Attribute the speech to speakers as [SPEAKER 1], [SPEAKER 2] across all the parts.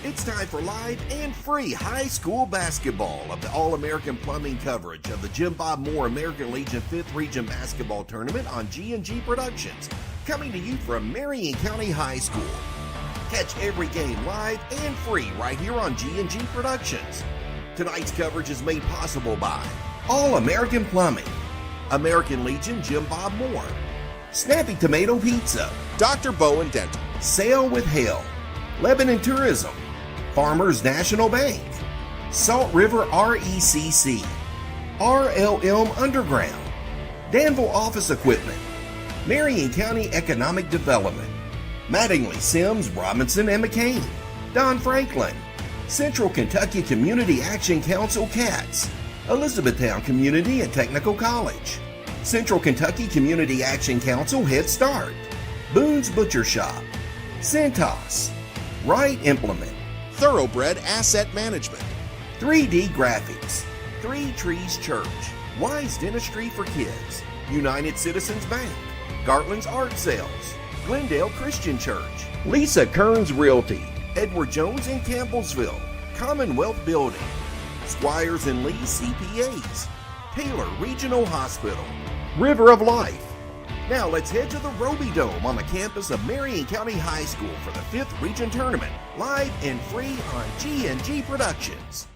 [SPEAKER 1] It's time for live and free high school basketball of the All-American Plumbing coverage of the Jim Bob Moore American Legion 5th Region Basketball Tournament on G&G Productions, coming to you from Marion County High School. Catch every game live and free right here on G&G Productions. Tonight's coverage is made possible by All-American Plumbing, American Legion Jim Bob Moore, Snappy Tomato Pizza,
[SPEAKER 2] Dr. Bowen Dental,
[SPEAKER 1] Sail with Hale, Lebanon Tourism, Farmers National Bank, Salt River RECC, RLM Underground, Danville Office Equipment, Marion County Economic Development, Mattingly, Sims, Robinson, and McCain, Don Franklin, Central Kentucky Community Action Council CATS, Elizabethtown Community and Technical College, Central Kentucky Community Action Council Head Start, Boone's Butcher Shop, Centos, Wright Implement,
[SPEAKER 2] Thoroughbred Asset Management,
[SPEAKER 1] 3D Graphics, Three Trees Church, Wise Dentistry for Kids, United Citizens Bank, Gartland's Art Sales, Glendale Christian Church, Lisa Kearns Realty, Edward Jones in Campbellsville, Commonwealth Building, Squires and Lee CPAs, Taylor Regional Hospital, River of Life. Now let's head to the Roby Dome on the campus of Marion County High School for the 5th Region Tournament, live and free on G&G Productions.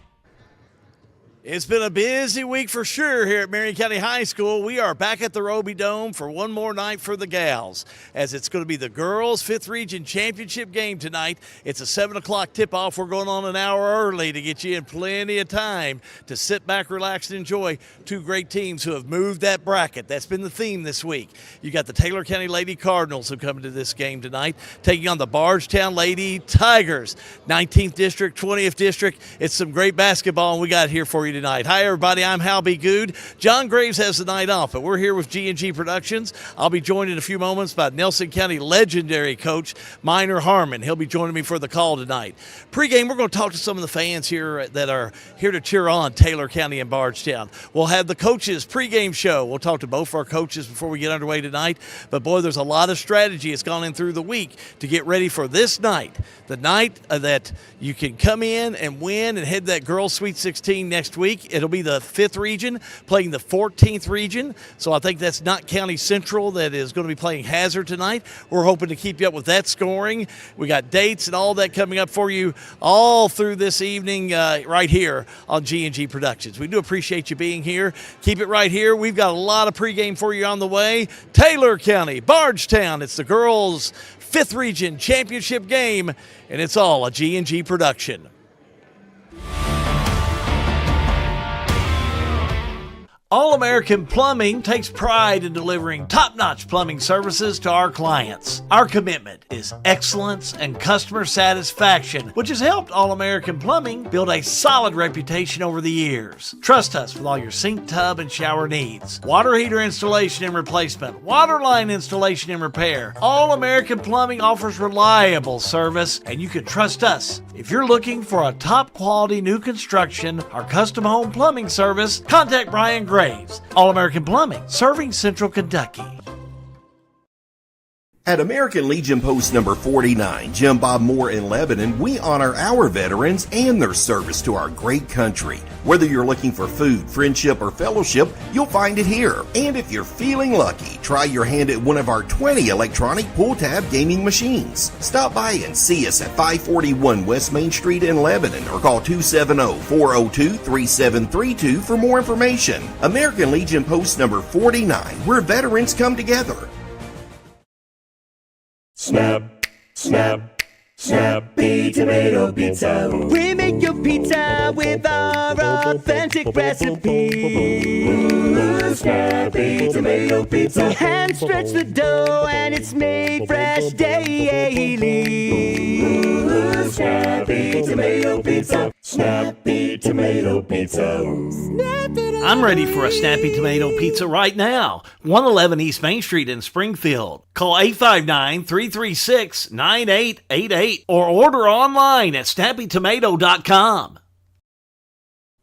[SPEAKER 3] It's been a busy week for sure here at Marion County High School. We are back at the Roby Dome for one more night for the gals, as it's going to be the girls' 5th Region Championship game tonight. It's a 7 o'clock tip-off. We're going on an hour early to get you in plenty of time to sit back, relax, and enjoy two great teams who have moved that bracket. That's been the theme this week. You got the Taylor County Lady Cardinals who come into this game tonight, taking on the Bardstown Lady Tigers. 19th District, 20th District. It's some great basketball, and we got here for you tonight. Hi, everybody. I'm Hal B. Good. John Graves has the night off, but we're here with G&G Productions. I'll be joined in a few moments by Nelson County legendary coach Minor Harmon. He'll be joining me for the call tonight. Pre-game, we're going to talk to some of the fans here that are here to cheer on Taylor County and Bardstown. We'll have the coaches pre-game show. We'll talk to both our coaches before we get underway tonight. But, boy, there's a lot of strategy that's gone in through the week to get ready for this night, the night that you can come in and win and head that girls' Sweet 16 next week. It'll be the 5th region playing the 14th region. So I think that's not County Central that is going to be playing Hazard tonight. We're hoping to keep you up with that scoring. We got dates and all that coming up for you all through this evening right here on G&G Productions. We do appreciate you being here. Keep it right here. We've got a lot of pregame for you on the way. Taylor County, Bardstown. It's the girls' 5th region championship game, and it's all a G&G production. All-American Plumbing takes pride in delivering top-notch plumbing services to our clients. Our commitment is excellence and customer satisfaction, which has helped All-American Plumbing build a solid reputation over the years. Trust us with all your sink, tub, and shower needs. Water heater installation and replacement, water line installation and repair. All-American Plumbing offers reliable service, and you can trust us. If you're looking for a top-quality new construction or custom home plumbing service, contact Brian Graves. All-American Plumbing, serving Central Kentucky.
[SPEAKER 1] At American Legion Post number 49, Jim Bob Moore in Lebanon, we honor our veterans and their service to our great country. Whether you're looking for food, friendship, or fellowship, you'll find it here. And if you're feeling lucky, try your hand at one of our 20 electronic pull-tab gaming machines. Stop by and see us at 541 West Main Street in Lebanon or call 270-402-3732 for more information. American Legion Post number 49, where veterans come together.
[SPEAKER 4] Snap, snap, Snappy Tomato Pizza.
[SPEAKER 5] We make your pizza with our authentic recipe.
[SPEAKER 4] Ooh, Snappy Tomato Pizza.
[SPEAKER 5] Hand stretch the dough and it's made fresh daily.
[SPEAKER 4] Ooh, Snappy Tomato Pizza. Snappy Tomato Pizza.
[SPEAKER 3] I'm ready for a Snappy Tomato Pizza right now. 111 East Main Street in Springfield. Call 859-336-9888 or order online at snappytomato.com.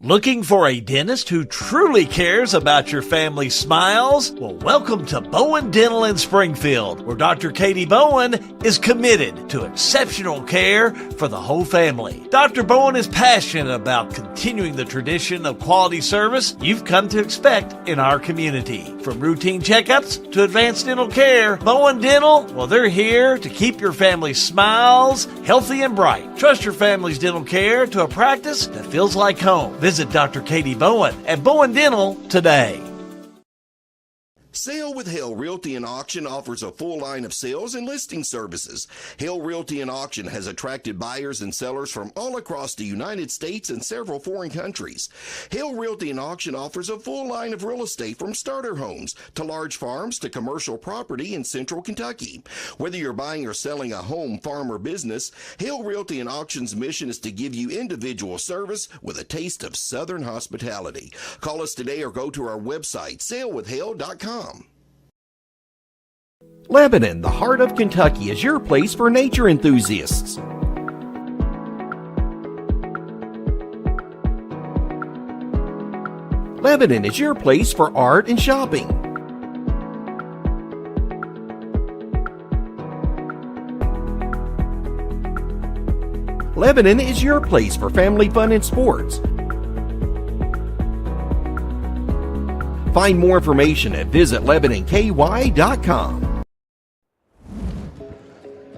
[SPEAKER 3] Looking for a dentist who truly cares about your family's smiles? Well, welcome to Bowen Dental in Springfield, where Dr. Katie Bowen is committed to exceptional care for the whole family. Dr. Bowen is passionate about continuing the tradition of quality service you've come to expect in our community. From routine checkups to advanced dental care, Bowen Dental, well, they're here to keep your family's smiles healthy and bright. Trust your family's dental care to a practice that feels like home. Visit Dr. Katie Bowen at Bowen Dental today.
[SPEAKER 1] Sale with Hale Realty and Auction offers a full line of sales and listing services. Hale Realty and Auction has attracted buyers and sellers from all across the United States and several foreign countries. Hale Realty and Auction offers a full line of real estate from starter homes to large farms to commercial property in central Kentucky. Whether you're buying or selling a home, farm, or business, Hale Realty and Auction's mission is to give you individual service with a taste of Southern hospitality. Call us today or go to our website, salewithhale.com.
[SPEAKER 6] Lebanon, the heart of Kentucky, is your place for nature enthusiasts. Lebanon is your place for art and shopping. Lebanon is your place for family fun and sports. Find more information at visitlebanonky.com.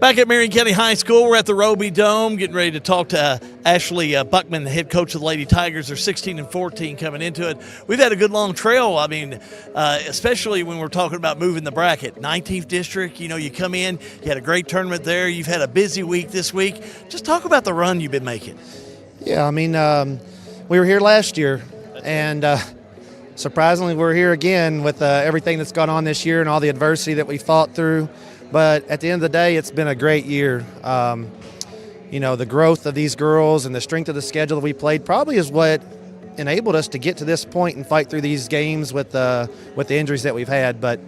[SPEAKER 3] Back at Marion County High School, we're at the Roby Dome, getting ready to talk to Ashley Buckman, the head coach of the Lady Tigers. They're 16-14 coming into it. We've had a good long trail. I mean, especially when we're talking about moving the bracket. 19th district, you come in, you had a great tournament there. You've had a busy week this week. Just talk about the run you've been making.
[SPEAKER 7] Yeah, I mean, we were here last year, and surprisingly, we're here again with everything that's gone on this year and all the adversity that we fought through. But at the end of the day, it's been a great year. The growth of these girls and the strength of the schedule that we played probably is what enabled us to get to this point and fight through these games with the injuries that we've had. But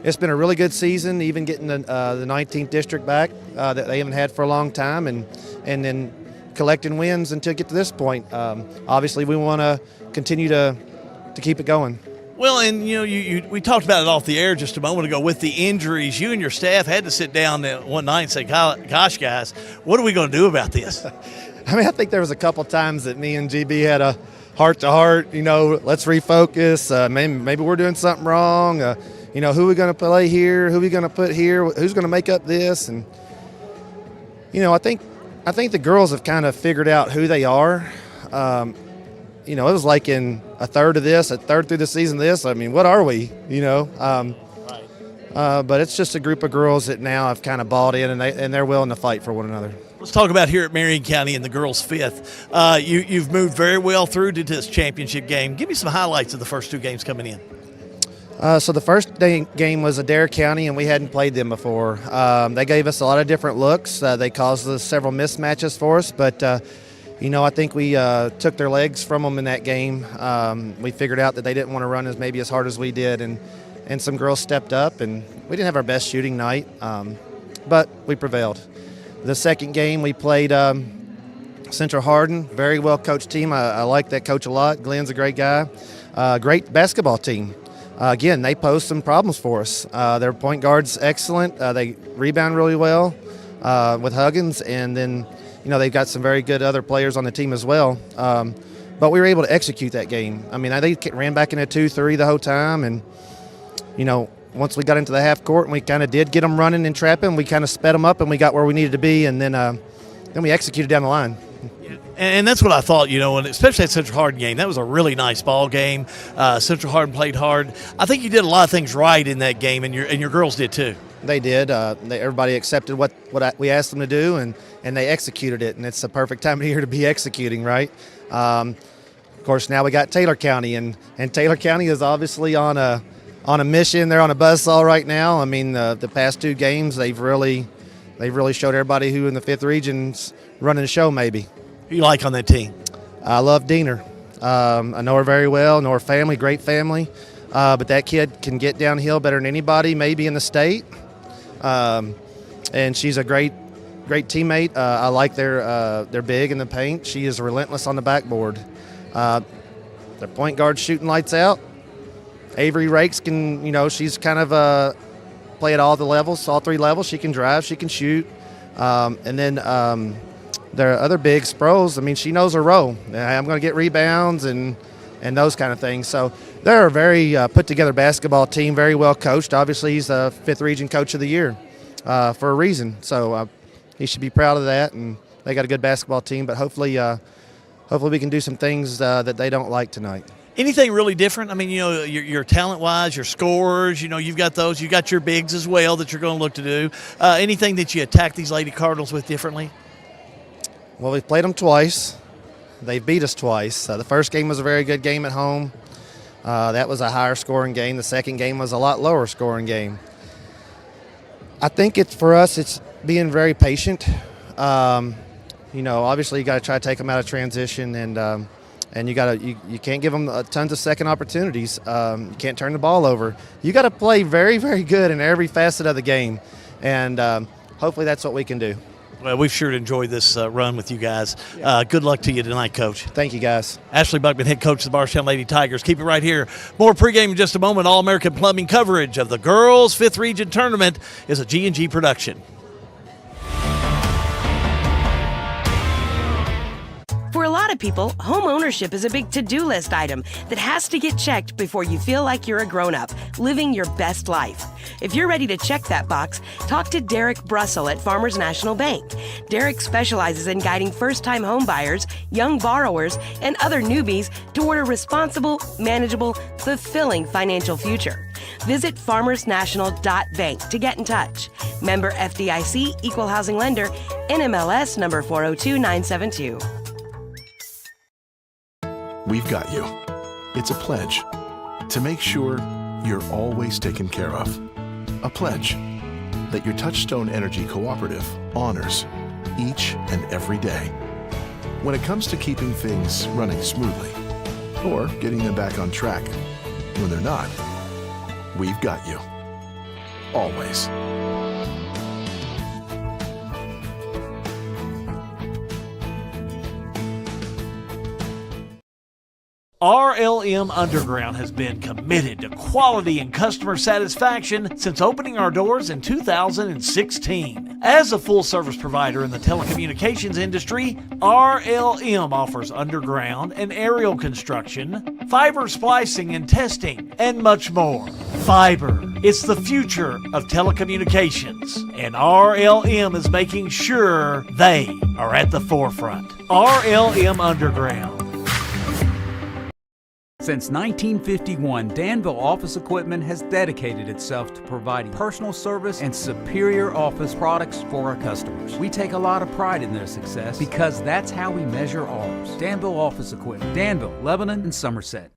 [SPEAKER 7] it's been a really good season, even getting the 19th district back that they haven't had for a long time, and then collecting wins until get to this point. Obviously, we want to continue to keep it going.
[SPEAKER 3] Well, and we talked about it off the air just a moment ago with the injuries. You and your staff had to sit down one night and say, "Gosh, guys, what are we going to do about this?"
[SPEAKER 7] I mean, I think there was a couple times that me and GB had a heart-to-heart. Let's refocus. Maybe we're doing something wrong. Who are we going to play here? Who are we going to put here? Who's going to make up this? And I think the girls have kind of figured out who they are. It was like in a third of this, a third through the season of this. I mean, what are we, Right. But it's just a group of girls that now have kind of bought in, and they're willing to fight for one another.
[SPEAKER 3] Let's talk about here at Marion County in the girls' fifth. You've moved very well through to this championship game. Give me some highlights of the first two games coming in.
[SPEAKER 7] So the first game was Adair County, and we hadn't played them before. They gave us a lot of different looks. They caused us several mismatches for us, but I think we took their legs from them in that game. We figured out that they didn't want to run as hard as we did, and some girls stepped up, and we didn't have our best shooting night, but we prevailed. The second game we played Central Hardin, very well coached team. I like that coach a lot. Glenn's a great guy. Great basketball team. Again, they posed some problems for us. Their point guard's excellent. They rebound really well with Huggins, and then they've got some very good other players on the team as well. But we were able to execute that game. I mean, they ran back into 2-3 the whole time. And, once we got into the half court and we kind of did get them running and trapping, we kind of sped them up and we got where we needed to be. And then we executed down the line.
[SPEAKER 3] And that's what I thought, and especially that Central Hardin game. That was a really nice ball game. Central Hardin played hard. I think you did a lot of things right in that game, and your girls did too.
[SPEAKER 7] They did. Everybody accepted what we asked them to do, and they executed it. And it's the perfect time of year to be executing, right? Of course, now we got Taylor County, and Taylor County is obviously on a mission. They're on a buzzsaw right now. I mean, the past two games, they've really showed everybody who in the 5th region's running the show. Maybe.
[SPEAKER 3] Who you like on that team?
[SPEAKER 7] I love Diener. I know her very well. Know her family, great family. But that kid can get downhill better than anybody, maybe in the state. And she's a great teammate. I like their big in the paint. She is relentless on the backboard. Their point guard shooting lights out. Avery Rakes can, she's kind of play at all the levels, all 3 levels. She can drive, she can shoot. And then their other big, Sproles, she knows her role. I'm going to get rebounds and those kind of things. So they're a very put-together basketball team, very well coached. Obviously, he's the 5th Region Coach of the Year for a reason. So he should be proud of that, and they got a good basketball team. But hopefully we can do some things that they don't like tonight.
[SPEAKER 3] Anything really different? Your talent-wise, your scorers, you've got those. You've got your bigs as well that you're going to look to do. Anything that you attack these Lady Cardinals with differently?
[SPEAKER 7] Well, we've played them twice. They've beat us twice. The first game was a very good game at home. That was a higher scoring game. The second game was a lot lower scoring game. I think for us, it's being very patient. Obviously you got to try to take them out of transition, and you can't give them tons of second opportunities. You can't turn the ball over. You got to play very, very good in every facet of the game, and hopefully that's what we can do.
[SPEAKER 3] Well, we've sure enjoyed this run with you guys. Good luck to you tonight, Coach.
[SPEAKER 7] Thank you, guys.
[SPEAKER 3] Ashley Buckman, head coach of the Barstown Lady Tigers. Keep it right here. More pregame in just a moment. All-American Plumbing coverage of the girls' 5th Region Tournament is a G&G production.
[SPEAKER 8] For a lot of people, home ownership is a big to-do list item that has to get checked before you feel like you're a grown-up, living your best life. If you're ready to check that box, talk to Derek Brussel at Farmers National Bank. Derek specializes in guiding first-time home buyers, young borrowers, and other newbies toward a responsible, manageable, fulfilling financial future. Visit farmersnational.bank to get in touch. Member FDIC, Equal Housing Lender, NMLS number 402972.
[SPEAKER 9] We've got you. It's a pledge to make sure you're always taken care of. A pledge that your Touchstone Energy Cooperative honors each and every day. When it comes to keeping things running smoothly or getting them back on track when they're not, we've got you. Always.
[SPEAKER 3] RLM Underground has been committed to quality and customer satisfaction since opening our doors in 2016. As a full-service provider in the telecommunications industry, RLM offers underground and aerial construction, fiber splicing and testing, and much more. Fiber, it's the future of telecommunications, and RLM is making sure they are at the forefront. RLM Underground.
[SPEAKER 10] Since 1951, Danville Office Equipment has dedicated itself to providing personal service and superior office products for our customers. We take a lot of pride in their success because that's how we measure ours. Danville Office Equipment, Danville, Lebanon, and Somerset.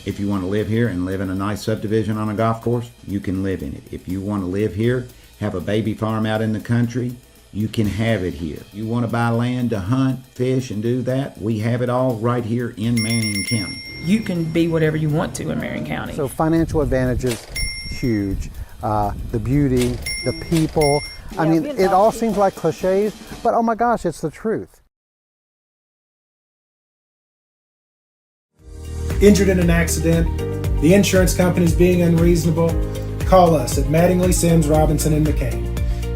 [SPEAKER 11] If you want to live here and live in a nice subdivision on a golf course, you can live in it. If you want to live here, have a baby farm out in the country, you can have it here. You want to buy land to hunt, fish, and do that? We have it all right here in Marion County.
[SPEAKER 12] You can be whatever you want to in Marion County.
[SPEAKER 13] So financial advantages, huge. The beauty, the people. I mean, it all seems like cliches, but oh my gosh, it's the truth.
[SPEAKER 14] Injured in an accident, the insurance company's being unreasonable, call us at Mattingly, Sims, Robinson, and McCain.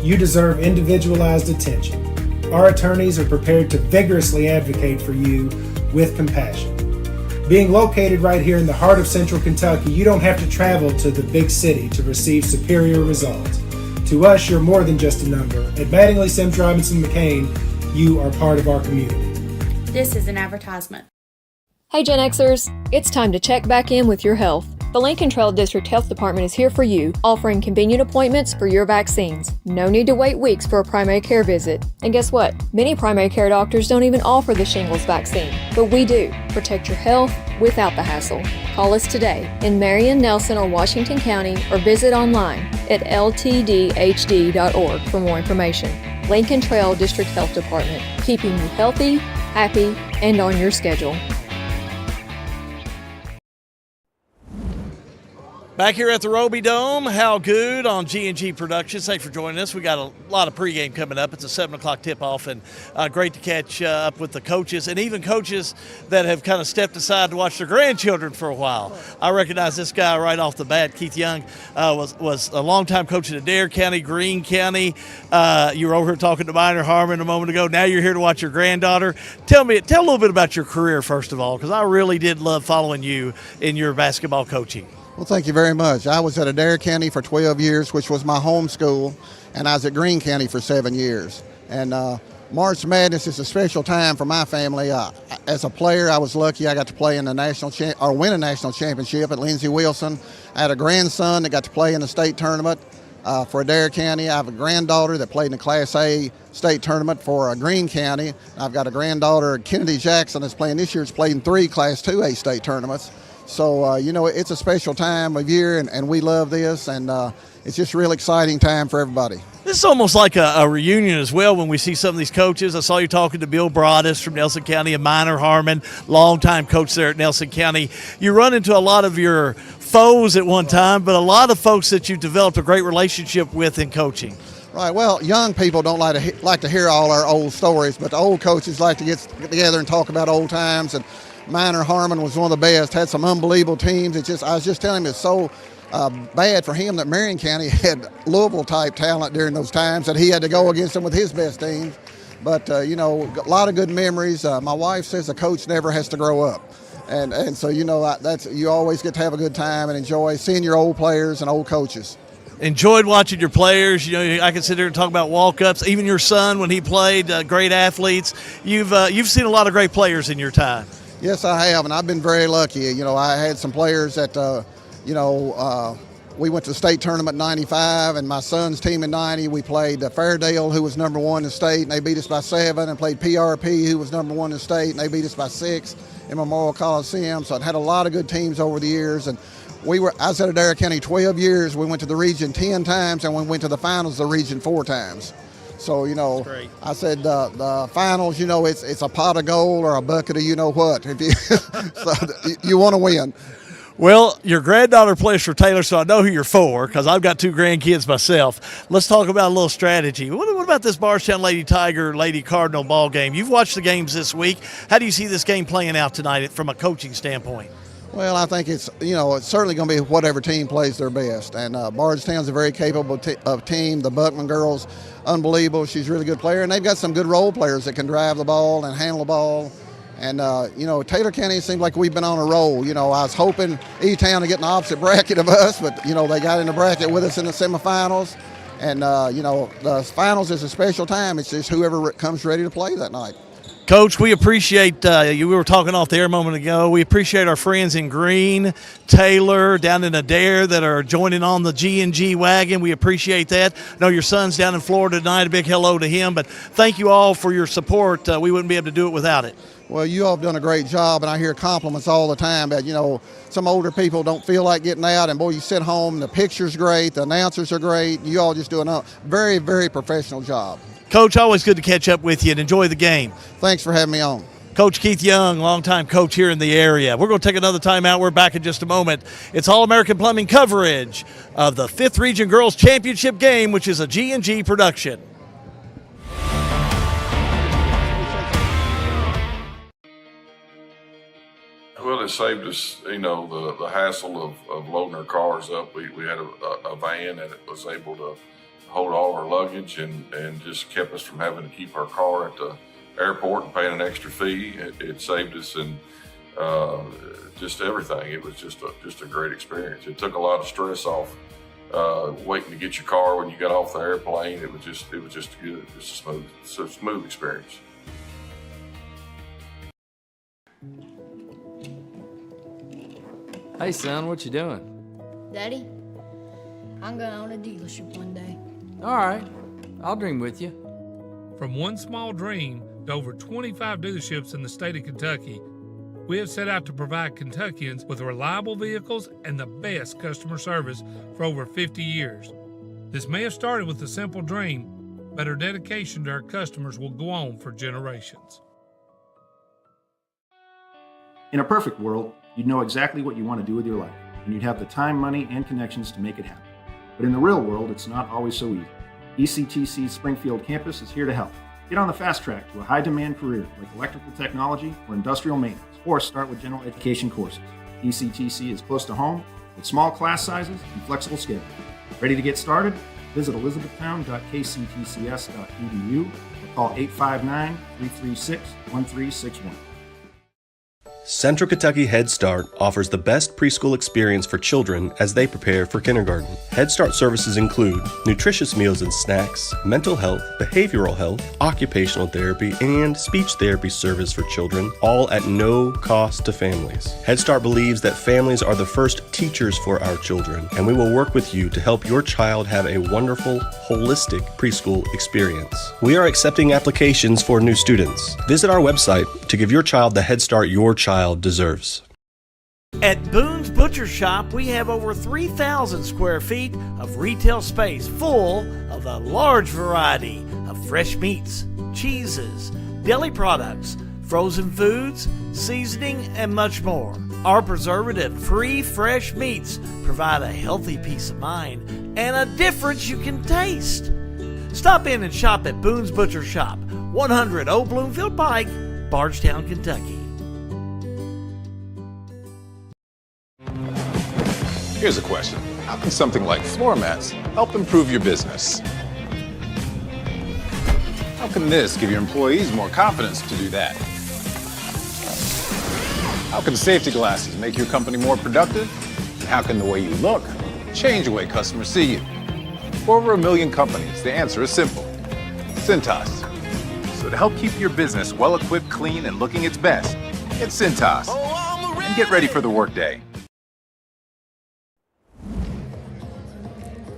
[SPEAKER 14] You deserve individualized attention. Our attorneys are prepared to vigorously advocate for you with compassion. Being located right here in the heart of Central Kentucky, you don't have to travel to the big city to receive superior results. To us, you're more than just a number. At Mattingly, Sims, Robinson, McCain, you are part of our community.
[SPEAKER 15] This is an advertisement.
[SPEAKER 16] Hey Gen Xers, it's time to check back in with your health. The Lincoln Trail District Health Department is here for you, offering convenient appointments for your vaccines. No need to wait weeks for a primary care visit. And guess what? Many primary care doctors don't even offer the shingles vaccine, but we do. Protect your health without the hassle. Call us today in Marion, Nelson, or Washington County, or visit online at ltdhd.org for more information. Lincoln Trail District Health Department, keeping you healthy, happy, and on your schedule.
[SPEAKER 3] Back here at the Roby Dome, How Good on G&G Productions. Thanks for joining us. We got a lot of pregame coming up. It's a 7 o'clock tip-off, and great to catch up with the coaches, and even coaches that have kind of stepped aside to watch their grandchildren for a while. I recognize this guy right off the bat. Keith Young was a longtime coach in Adair County, Greene County. You were over here talking to Minor Harmon a moment ago. Now you're here to watch your granddaughter. Tell a little bit about your career, first of all, because I really did love following you in your basketball coaching.
[SPEAKER 17] Well, thank you very much. I was at Adair County for 12 years, which was my home school, and I was at Greene County for 7 years. And March Madness is a special time for my family. As a player, I was lucky I got to play in the win a national championship at Lindsey Wilson. I had a grandson that got to play in the state tournament for Adair County. I have a granddaughter that played in the Class A state tournament for Greene County. I've got a granddaughter, Kennedy Jackson, that's playing this year. Has played in 3 Class 2A state tournaments. So, it's a special time of year, and we love this, and it's just a real exciting time for everybody.
[SPEAKER 3] This is almost like a reunion as well when we see some of these coaches. I saw you talking to Bill Broadus from Nelson County and Minor Harmon, longtime coach there at Nelson County. You run into a lot of your foes at one time, but a lot of folks that you developed a great relationship with in coaching.
[SPEAKER 17] Right. Well, young people don't like to hear all our old stories, but the old coaches like to get together and talk about old times. And Minor Harmon was one of the best, had some unbelievable teams. I was just telling him it's so bad for him that Marion County had Louisville-type talent during those times that he had to go against them with his best teams. But, a lot of good memories. My wife says a coach never has to grow up. And so, you always get to have a good time and enjoy seeing your old players and old coaches.
[SPEAKER 3] Enjoyed watching your players. I can sit here and talk about walk-ups. Even your son, when he played, great athletes. You've seen a lot of great players in your time.
[SPEAKER 17] Yes, I have, and I've been very lucky. I had some players that, we went to the state tournament in 95, and my son's team in 90, we played Fairdale, who was number 1 in the state, and they beat us by 7, and played PRP, who was number 1 in the state, and they beat us by 6 in Memorial Coliseum. So I'd had a lot of good teams over the years, and I was at Adair County 12 years. We went to the region 10 times, and we went to the finals of the region 4 times. So, I said the finals, it's a pot of gold or a bucket of you-know-what. So you want to win.
[SPEAKER 3] Well, your granddaughter plays for Taylor, so I know who you're for because I've got 2 grandkids myself. Let's talk about a little strategy. What about this Bardstown Lady Tiger, Lady Cardinal ball game? You've watched the games this week. How do you see this game playing out tonight from a coaching standpoint?
[SPEAKER 17] Well, I think it's certainly going to be whatever team plays their best. And Bardstown's a very capable team. The Buckman girls, unbelievable. She's a really good player. And they've got some good role players that can drive the ball and handle the ball. And, Taylor County seems like we've been on a roll. I was hoping E-Town to get in the opposite bracket of us, but, they got in the bracket with us in the semifinals. And, the finals is a special time. It's just whoever comes ready to play that night.
[SPEAKER 3] Coach, we appreciate you. We were talking off the air a moment ago. We appreciate our friends in Greene, Taylor, down in Adair that are joining on the G&G wagon. We appreciate that. I know your son's down in Florida tonight. A big hello to him. But thank you all for your support. We wouldn't be able to do it without it.
[SPEAKER 17] Well, you all have done a great job, and I hear compliments all the time that, some older people don't feel like getting out, and boy, you sit home, the picture's great, the announcers are great. You all just do a very, very professional job.
[SPEAKER 3] Coach, always good to catch up with you and enjoy the game.
[SPEAKER 17] Thanks for having me on.
[SPEAKER 3] Coach Keith Young, longtime coach here in the area. We're going to take another time out. We're back in just a moment. It's All-American Plumbing coverage of the 5th Region Girls Championship game, which is a G&G production.
[SPEAKER 18] Well, it saved us, the hassle of loading our cars up. We had a van and it was able to hold all our luggage and just kept us from having to keep our car at the airport and paying an extra fee. It saved us and just everything. It was just a great experience. It took a lot of stress off waiting to get your car when you got off the airplane. It was just good. Just a smooth experience.
[SPEAKER 19] Hey son, what you doing?
[SPEAKER 20] Daddy, I'm gonna own a dealership one day.
[SPEAKER 19] All right, I'll dream with you.
[SPEAKER 21] From one small dream to over 25 dealerships in the state of Kentucky, we have set out to provide Kentuckians with reliable vehicles and the best customer service for over 50 years. This may have started with a simple dream, but our dedication to our customers will go on for generations.
[SPEAKER 22] In a perfect world, you'd know exactly what you want to do with your life.
[SPEAKER 2] and you'd have the time, money, and connections to make it happen. But in the real world, it's not always so easy. ECTC's Springfield campus is here to help. Get on the fast track to a high-demand career like electrical technology or industrial maintenance, or start with general education courses. ECTC is close to home with small class sizes and flexible schedules. Ready to get started? Visit elizabethtown.kctcs.edu or call 859-336-1361.
[SPEAKER 22] Central Kentucky Head Start offers the best preschool experience for children as they prepare for kindergarten. Head Start services include nutritious meals and snacks, mental health, behavioral health, occupational therapy, and speech therapy service for children, all at no cost to families. Head Start believes that families are the first teachers for our children, and we will work with you to help your child have a wonderful, holistic preschool experience. We are accepting applications for new students. Visit our website to give your child the Head Start your child deserves.
[SPEAKER 3] At Boone's Butcher Shop, we have over 3,000 square feet of retail space full of a large variety of fresh meats, cheeses, deli products, frozen foods, seasoning, and much more. Our preservative-free fresh meats provide a healthy peace of mind and a difference you can taste. Stop in and shop at Boone's Butcher Shop, 100 Old Bloomfield Pike, Bardstown, Kentucky.
[SPEAKER 23] Here's a question. How can something like floor mats help improve your business? How can this give your employees more confidence to do that? How can safety glasses make your company more productive? And how can the way you look change the way customers see you? For over 1 million companies, the answer is simple. Cintas. So to help keep your business well-equipped, clean, and looking its best, get Cintas. And get ready for the workday.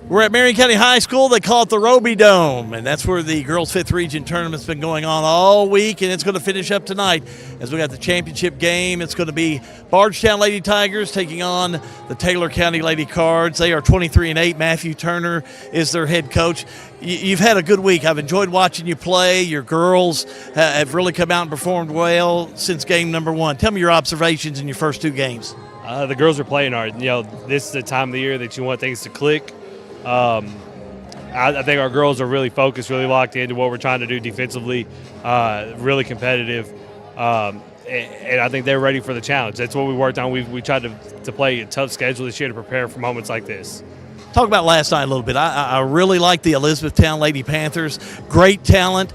[SPEAKER 3] We're at Marion County High School. They call it the Roby Dome, and that's where the girls' 5th region tournament's been going on all week, and it's going to finish up tonight as we got the championship game. It's going to be Bardstown Lady Tigers taking on the Taylor County Lady Cards. They are 23-8. Matthew Turner is their head coach. You've had a good week. I've enjoyed watching you play. Your girls have really come out and performed well since game number 1. Tell me your observations in your first 2 games.
[SPEAKER 24] The girls are playing hard. You know, this is the time of the year that you want things to click. I think our girls are really focused, really locked into what we're trying to do defensively, really competitive, and I think they're ready for the challenge. That's what we worked on. We tried to play a tough schedule this year to prepare for moments like this.
[SPEAKER 3] Talk about last night a little bit. I really like the Elizabethtown Lady Panthers. Great talent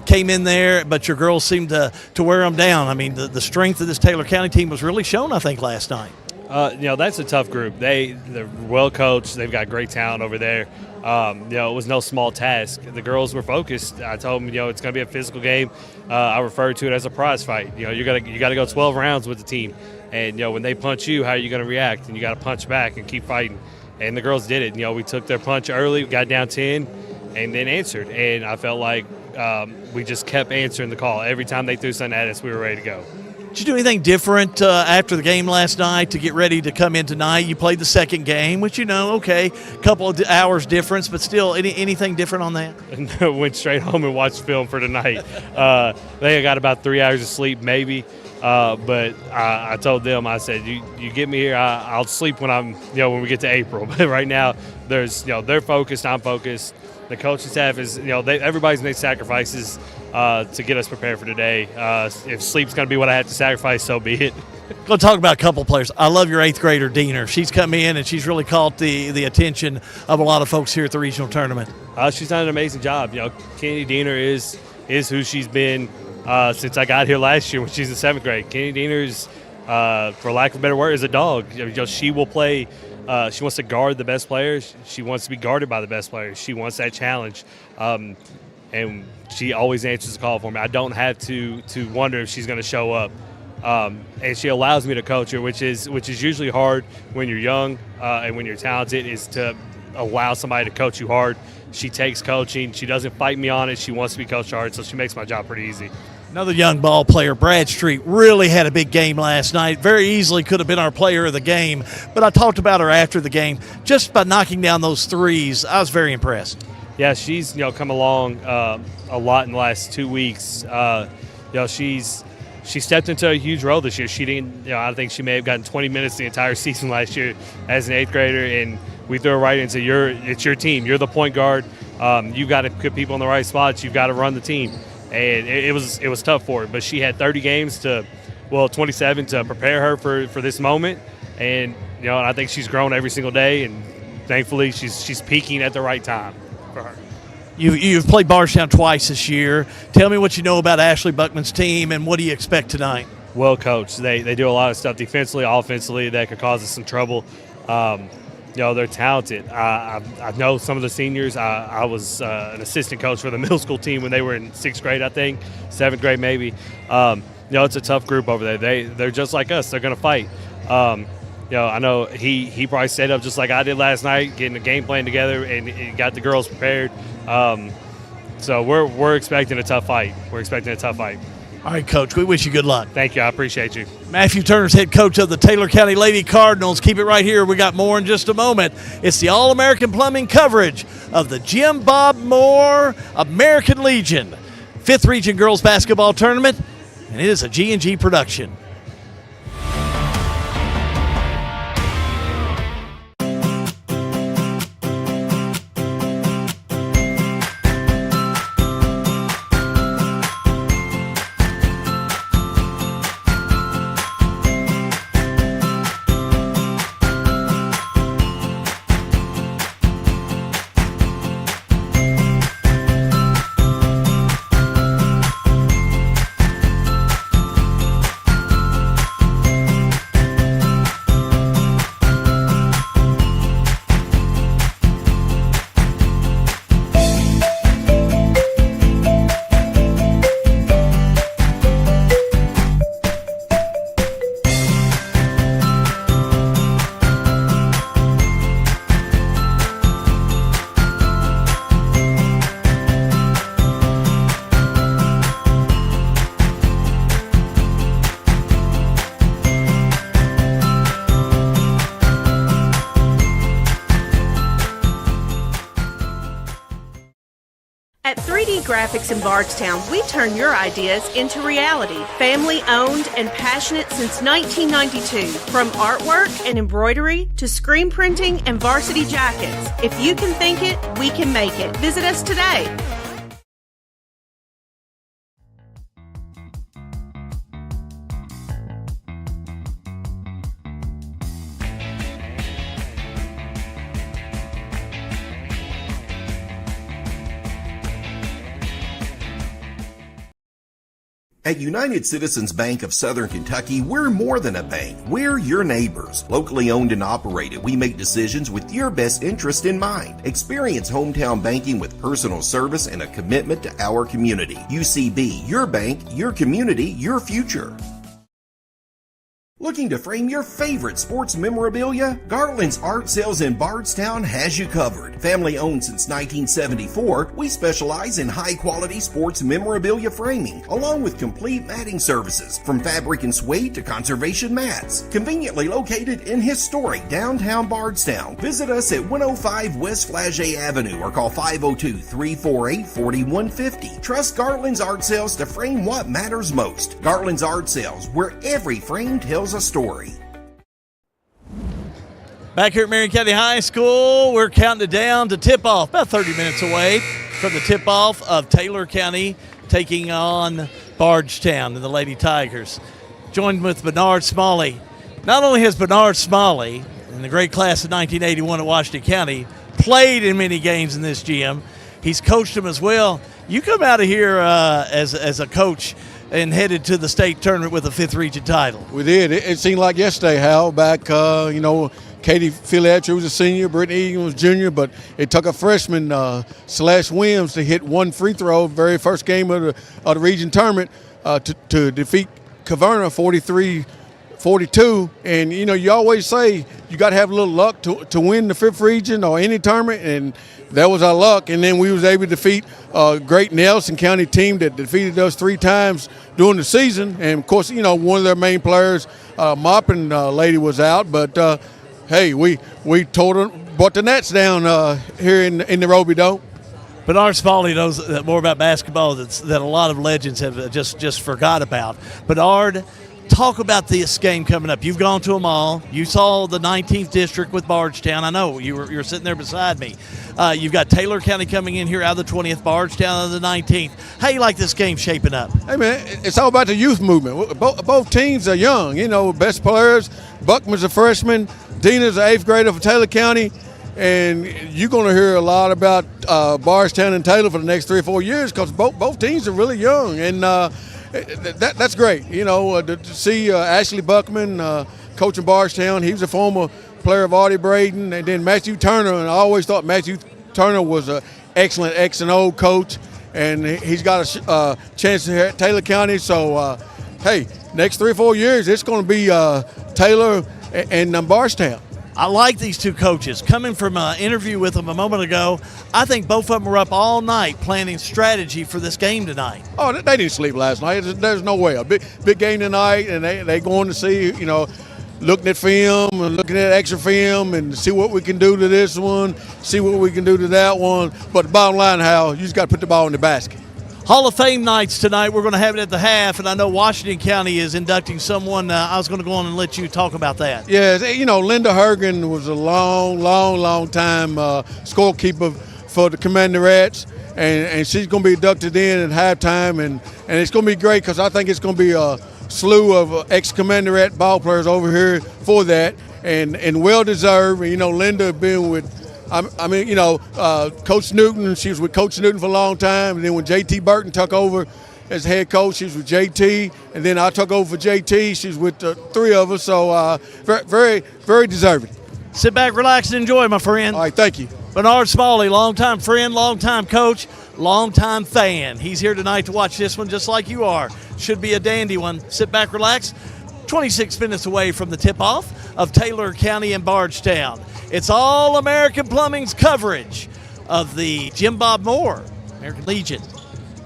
[SPEAKER 3] came in there, but your girls seemed to wear them down. I mean, the strength of this Taylor County team was really shown, I think, last night.
[SPEAKER 24] You know, that's a tough group. They're well coached. They've got great talent over there. You know, it was no small task. The girls were focused. I told them, you know, it's going to be a physical game. I referred to it as a prize fight. You know, you got to go 12 rounds with the team. And, you know, when they punch you, how are you going to react? And you got to punch back and keep fighting. And the girls did it. You know, we took their punch early, got down 10, and then answered. And I felt like we just kept answering the call. Every time they threw something at us, we were ready to go.
[SPEAKER 3] Did you do anything different after the game last night to get ready to come in tonight? You played the second game, which, you know, okay, a couple of hours difference, but still, anything different on that?
[SPEAKER 24] Went straight home and watched film for tonight. They got about 3 hours of sleep, maybe. But I told them, I said, you get me here, I'll sleep when when we get to April. But right now, they're focused, I'm focused. The coaching staff is, everybody's made sacrifices to get us prepared for today. If sleep's going to be what I have to sacrifice, so be it.
[SPEAKER 3] Going to talk about a couple of players. I love your 8th grader, Diener. She's come in and she's really caught the attention of a lot of folks here at the regional tournament.
[SPEAKER 24] She's done an amazing job. You know, Kennedy Diener is who she's been since I got here last year when she's in 7th grade. Kennedy Diener is, for lack of a better word, is a dog. You know, she will play. She wants to guard the best players. She wants to be guarded by the best players. She wants that challenge. And she always answers the call for me. I don't have to wonder if she's going to show up. And she allows me to coach her, which is usually hard when you're young and when you're talented, is to allow somebody to coach you hard. She takes coaching. She doesn't fight me on it. She wants to be coached hard, so she makes my job pretty easy.
[SPEAKER 3] Another young ball player, Bradstreet, really had a big game last night. Very easily could have been our player of the game, but I talked about her after the game. Just by knocking down those threes, I was very impressed.
[SPEAKER 24] Yeah, she's come along a lot in the last 2 weeks. She's she stepped into a huge role this year. She didn't, I think she may have gotten 20 minutes the entire season last year as an 8th grader, and we threw her right into it's your team. You're the point guard. You've got to put people in the right spots. You've got to run the team. And it was tough for her, but she had 30 games 27 to prepare her for this moment. And, I think she's grown every single day, and thankfully she's peaking at the right time for her.
[SPEAKER 3] You've played Bardstown twice this year. Tell me what you know about Ashley Buckman's team, and what do you expect tonight?
[SPEAKER 24] Well coached. They do a lot of stuff defensively, offensively that could cause us some trouble. They're talented. I know some of the seniors. I was an assistant coach for the middle school team when they were in 6th grade, I think, 7th grade maybe. It's a tough group over there. They're just like us. They're going to fight. I know he probably stayed up just like I did last night, getting a game plan together and got the girls prepared. So we're expecting a tough fight. All right, Coach, we wish you good luck. Thank you. I appreciate you.
[SPEAKER 3] Matthew Turner's head coach of the Taylor County Lady Cardinals. Keep it right here. We got more in just a moment. It's the All-American Plumbing coverage of the Jim Bob Moore American Legion 5th Region Girls Basketball Tournament, and it is a G&G production.
[SPEAKER 1] At 3D Graphics in Bardstown, we turn your ideas into reality. Family owned and passionate since 1992. From artwork and embroidery to screen printing and varsity jackets. If you can think it, we can make it. Visit us today.
[SPEAKER 4] At United Citizens Bank of Southern Kentucky, we're more than a bank. We're your neighbors. Locally owned and operated, we make decisions with your best interest in mind. Experience hometown banking with personal service and a commitment to our community. UCB, your bank, your community, your future. Looking to frame your favorite sports memorabilia? Garland's Art Sales in Bardstown has you covered. Family owned since 1974, we specialize in high-quality sports memorabilia framing, along with complete matting services, from fabric and suede to conservation mats. Conveniently located in historic downtown Bardstown. Visit us at 105 West Flagey Avenue or call 502-348-4150. Trust Garland's Art Sales to frame what matters most. Garland's Art Sales, where every frame tells a story.
[SPEAKER 3] Back here at Marion County High School, we're counting it down to tip-off, about 30 minutes away from the tip-off of Taylor County taking on Bardstown and the Lady Tigers. Joined with Bernard Smalley. Not only has Bernard Smalley, in the great class of 1981 at Washington County, played in many games in this gym, he's coached them as well. You come out of here as a coach and headed to the state tournament with a 5th region title.
[SPEAKER 5] We did. It seemed like yesterday, Hal, back, Katie Filiatri was a senior, Brittany Egan was junior, but it took a freshman, Celeste Williams, to hit one free throw, very first game of the region tournament, to defeat Caverna 43-42. And, you always say you got to have a little luck to win the 5th region or any tournament, and that was our luck. And then we was able to defeat a great Nelson County team that defeated us 3 times during the season. And, of course, one of their main players, Moppin lady, was out. But, hey, we brought the Nats down here in the Roby Dome.
[SPEAKER 3] Bernard Spalding knows more about basketball that a lot of legends have just forgot about. Bernard, talk about this game coming up. You've gone to them all. You saw the 19th district with Bardstown. I know you're sitting there beside me. You've got Taylor County coming in here out of the 20th, Bardstown out of the 19th. How you like this game shaping up?
[SPEAKER 5] Hey, man, it's all about the youth movement. Both teams are young. You know, best players. Buckman's a freshman. Dina's an 8th grader for Taylor County. And you're going to hear a lot about Bardstown and Taylor for the next 3 or 4 years because both teams are really young. And that's great. You know, to see Ashley Buckman coaching Bardstown. He was a former player of Artie Braden. And then Matthew Turner. And I always thought Matthew Turner was an excellent X and O coach. And he's got a chance here at Taylor County. So, hey, next 3 or 4 years, it's going to be Taylor and Bardstown.
[SPEAKER 3] I like these two coaches. Coming from an interview with them a moment ago, I think both of them were up all night planning strategy for this game tonight.
[SPEAKER 5] Oh, they didn't sleep last night. There's no way. A big game tonight, and they going to see, you know, looking at film and looking at extra film and see what we can do to this one, see what we can do to that one. But the bottom line, Hal, you just got to put the ball in the basket.
[SPEAKER 3] Hall of Fame nights tonight. We're going to have it at the half, and I know Washington County is inducting someone. I was going to go on and let you talk about that.
[SPEAKER 5] Yeah, you know, Linda Hergen was a long time scorekeeper for the Commanderettes, and she's going to be inducted in at halftime, and it's going to be great because I think it's going to be a slew of ex-Commanderette ball players over here for that, and well-deserved. You know, Linda been with Coach Newton, she was with Coach Newton for a long time. And then when J.T. Burton took over as head coach, she was with J.T. And then I took over for J.T. She's with the three of us. So very, very deserving.
[SPEAKER 3] Sit back, relax, and enjoy, my friend.
[SPEAKER 5] All right, thank you.
[SPEAKER 3] Bernard Spalding, longtime friend, longtime coach, longtime fan. He's here tonight to watch this one just like you are. Should be a dandy one. Sit back, relax. 26 minutes away from the tip-off of Taylor County and Bardstown. It's All American Plumbing's coverage of the Jim Bob Moore American Legion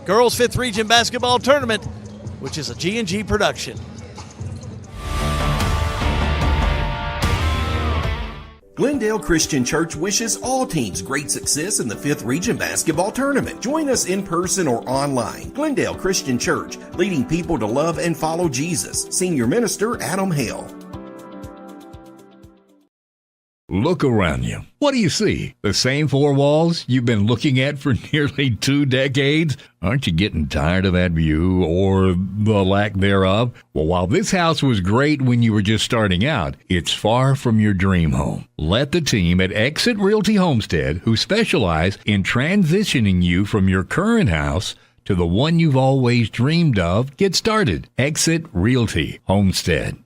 [SPEAKER 3] Girls 5th Region Basketball Tournament, which is a G&G production.
[SPEAKER 4] Glendale Christian Church wishes all teams great success in the 5th Region Basketball Tournament. Join us in person or online. Glendale Christian Church, leading people to love and follow Jesus. Senior Minister Adam Hale.
[SPEAKER 6] Look around you. What do you see? The same four walls you've been looking at for nearly 2 decades? Aren't you getting tired of that view or the lack thereof? Well, while this house was great when you were just starting out, it's far from your dream home. Let the team at Exit Realty Homestead, who specialize in transitioning you from your current house to the one you've always dreamed of, get started. Exit Realty Homestead.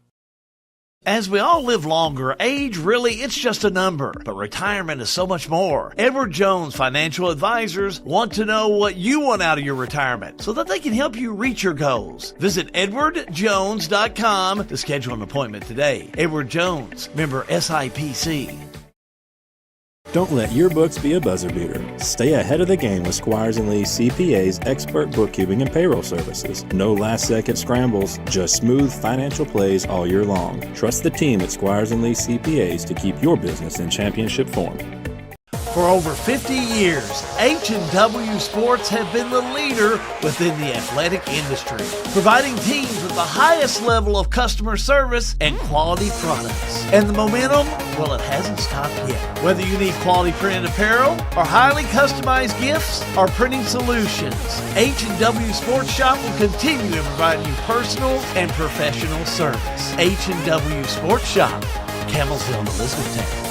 [SPEAKER 3] As we all live longer, age really, it's just a number. But retirement is so much more. Edward Jones Financial Advisors want to know what you want out of your retirement so that they can help you reach your goals. Visit edwardjones.com to schedule an appointment today. Edward Jones, member SIPC.
[SPEAKER 7] Don't let your books be a buzzer beater. Stay ahead of the game with Squires & Lee CPA's expert bookkeeping and payroll services. No last-second scrambles, just smooth financial plays all year long. Trust the team at Squires & Lee CPAs to keep your business in championship form.
[SPEAKER 3] For over 50 years, H&W Sports have been the leader within the athletic industry, providing teams with the highest level of customer service and quality products. And the momentum, well, it hasn't stopped yet. Whether you need quality printed apparel or highly customized gifts or printing solutions, H&W Sports Shop will continue to provide you personal and professional service. H&W Sports Shop, Camelsville and Elizabethtown.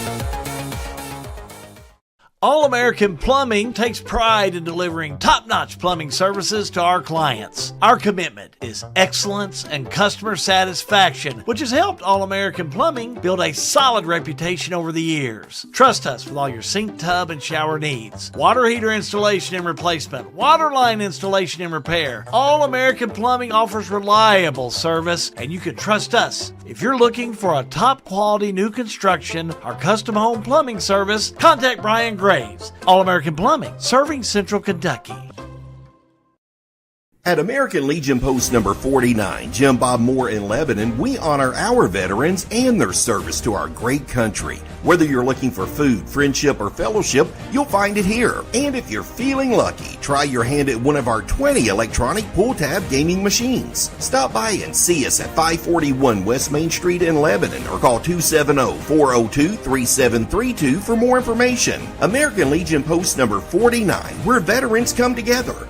[SPEAKER 3] All-American Plumbing takes pride in delivering top-notch plumbing services to our clients. Our commitment is excellence and customer satisfaction, which has helped All-American Plumbing build a solid reputation over the years. Trust us with all your sink, tub, and shower needs. Water heater installation and replacement, water line installation and repair. All-American Plumbing offers reliable service, and you can trust us. If you're looking for a top-quality new construction or custom home plumbing service, contact Brian Graves. All-American Plumbing, serving Central Kentucky.
[SPEAKER 4] At American Legion Post number 49, Jim Bob Moore in Lebanon, we honor our veterans and their service to our great country. Whether you're looking for food, friendship, or fellowship, you'll find it here. And if you're feeling lucky, try your hand at one of our 20 electronic pull-tab gaming machines. Stop by and see us at 541 West Main Street in Lebanon or call 270-402-3732 for more information. American Legion Post number 49, where veterans come together.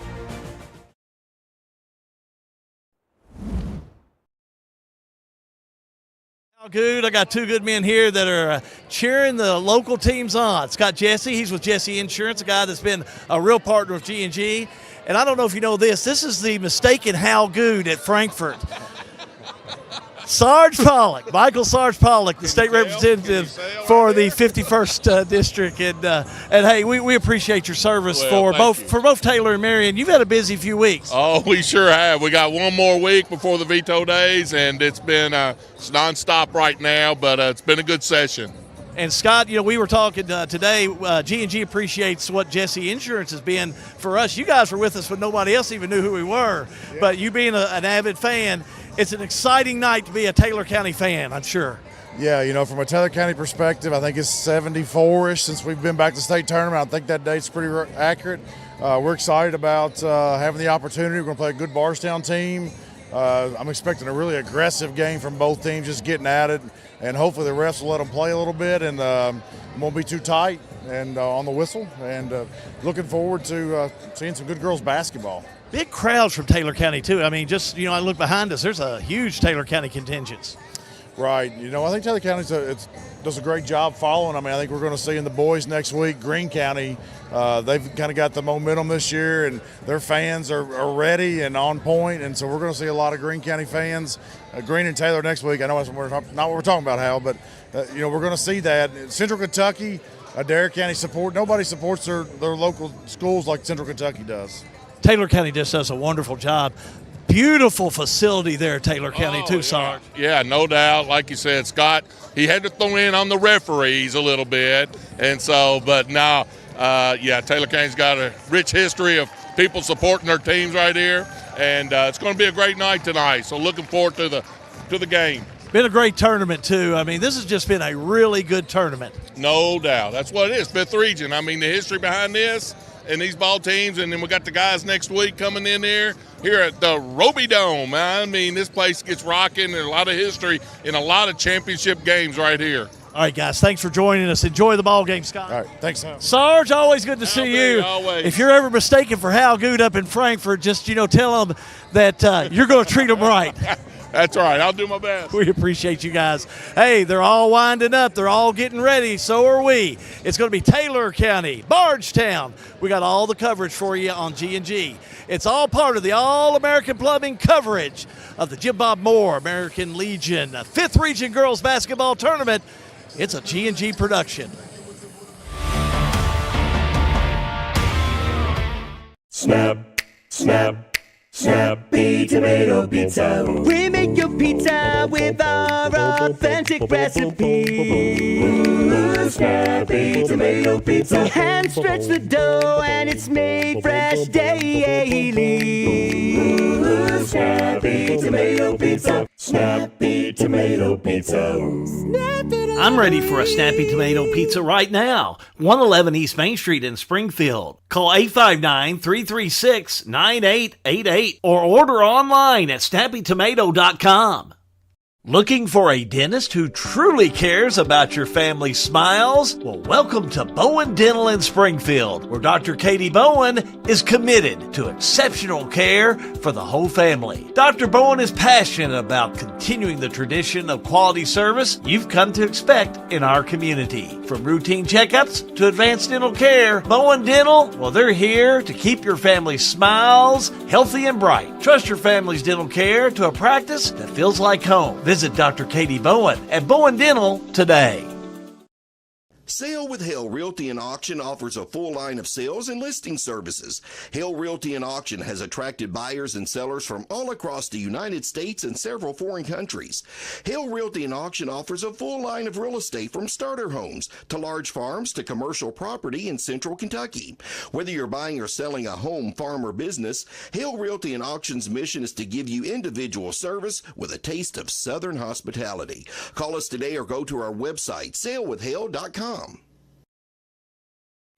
[SPEAKER 3] Good. I got two good men here that are cheering the local teams on. It's got Jesse. He's with Jesse Insurance, a guy that's been a real partner with G&G. And I don't know if you know this. This is the mistaken Hal Good at Frankfurt. Sarge Pollock, Michael Sarge Pollock, the state representative for the 51st district, and hey, we appreciate your service for both Taylor and Marion. You've had a busy few weeks.
[SPEAKER 8] Oh, we sure have. We got one more week before the veto days, and it's been it's nonstop right now, but it's been a good session.
[SPEAKER 3] And Scott, we were talking today. G&G appreciates what Jesse Insurance has been for us. You guys were with us when nobody else even knew who we were, but you being an avid fan. It's an exciting night to be a Taylor County fan, I'm sure.
[SPEAKER 9] Yeah, from a Taylor County perspective, I think it's 74-ish since we've been back to state tournament. I think that date's pretty accurate. We're excited about having the opportunity. We're going to play a good Bardstown team. I'm expecting a really aggressive game from both teams, just getting at it, and hopefully the refs will let them play a little bit and won't be too tight and on the whistle. And looking forward to seeing some good girls basketball.
[SPEAKER 3] Big crowds from Taylor County, too. I mean, I look behind us. There's a huge Taylor County contingent.
[SPEAKER 9] Right. I think Taylor County does a great job following. I think we're going to see in the boys next week, Greene County, they've kind of got the momentum this year, and their fans are ready and on point, and so we're going to see a lot of Greene County fans. Greene and Taylor next week. I know that's not what we're talking about, Hal, but, we're going to see that. Central Kentucky, Adair County nobody supports their local schools like Central Kentucky does.
[SPEAKER 3] Taylor County just does a wonderful job. Beautiful facility there, Taylor County, too, Sarge.
[SPEAKER 8] Yeah, no doubt. Like you said, Scott, he had to throw in on the referees a little bit. And so, but now, Taylor County's got a rich history of people supporting their teams right here. And it's going to be a great night tonight. So looking forward to the game.
[SPEAKER 3] Been a great tournament, too. This has just been a really good tournament.
[SPEAKER 8] No doubt. That's what it is, 5th Region. The history behind this and these ball teams, and then we got the guys next week coming in here at the Roby Dome. This place gets rocking, and a lot of history in a lot of championship games right here.
[SPEAKER 3] All right, guys, thanks for joining us. Enjoy the ball game, Scott.
[SPEAKER 9] All right, thanks, Hal.
[SPEAKER 3] Sarge, always good to see you.
[SPEAKER 8] Always.
[SPEAKER 3] If you're ever mistaken for Hal Good up in Frankfurt, just, tell them that you're going to treat them right.
[SPEAKER 8] That's right. I'll do my best.
[SPEAKER 3] We appreciate you guys. Hey, they're all winding up. They're all getting ready. So are we. It's going to be Taylor County, Bardstown. We got all the coverage for you on G&G. It's all part of the All-American Plumbing coverage of the Jim Bob Moore American Legion 5th Region Girls Basketball Tournament. It's a G&G production.
[SPEAKER 10] Snap, snap. Snappy Tomato Pizza. We make your pizza with our authentic recipe. Snappy Tomato Pizza. Hand stretch the dough and it's made fresh daily. Snappy Tomato Pizza. Snappy Tomato Pizza.
[SPEAKER 3] I'm ready for a Snappy Tomato Pizza right now. 111 East Main Street in Springfield. Call 859-336-9888 or order online at snappytomato.com. Looking for a dentist who truly cares about your family's smiles? Well, welcome to Bowen Dental in Springfield, where Dr. Katie Bowen is committed to exceptional care for the whole family. Dr. Bowen is passionate about continuing the tradition of quality service you've come to expect in our community. From routine checkups to advanced dental care, Bowen Dental, well, they're here to keep your family's smiles healthy and bright. Trust your family's dental care to a practice that feels like home. Visit Dr. Katie Bowen at Bowen Dental today.
[SPEAKER 4] Sale with Hale Realty and Auction offers a full line of sales and listing services. Hale Realty and Auction has attracted buyers and sellers from all across the United States and several foreign countries. Hale Realty and Auction offers a full line of real estate from starter homes to large farms to commercial property in central Kentucky. Whether you're buying or selling a home, farm, or business, Hale Realty and Auction's mission is to give you individual service with a taste of Southern hospitality. Call us today or go to our website, salewithhale.com.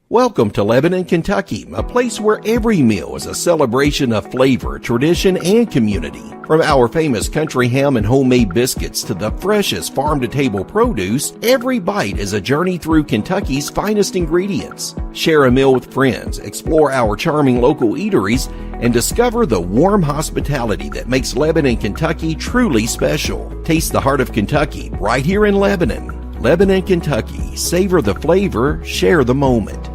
[SPEAKER 4] Welcome to Lebanon, Kentucky, a place where every meal is a celebration of flavor, tradition, and community. From our famous country ham and homemade biscuits to the freshest farm-to-table produce, every bite is a journey through Kentucky's finest ingredients. Share a meal with friends, explore our charming local eateries, and discover the warm hospitality that makes Lebanon, Kentucky truly special. Taste the heart of Kentucky right here in Lebanon. Lebanon, Kentucky. Savor the flavor, share the moment.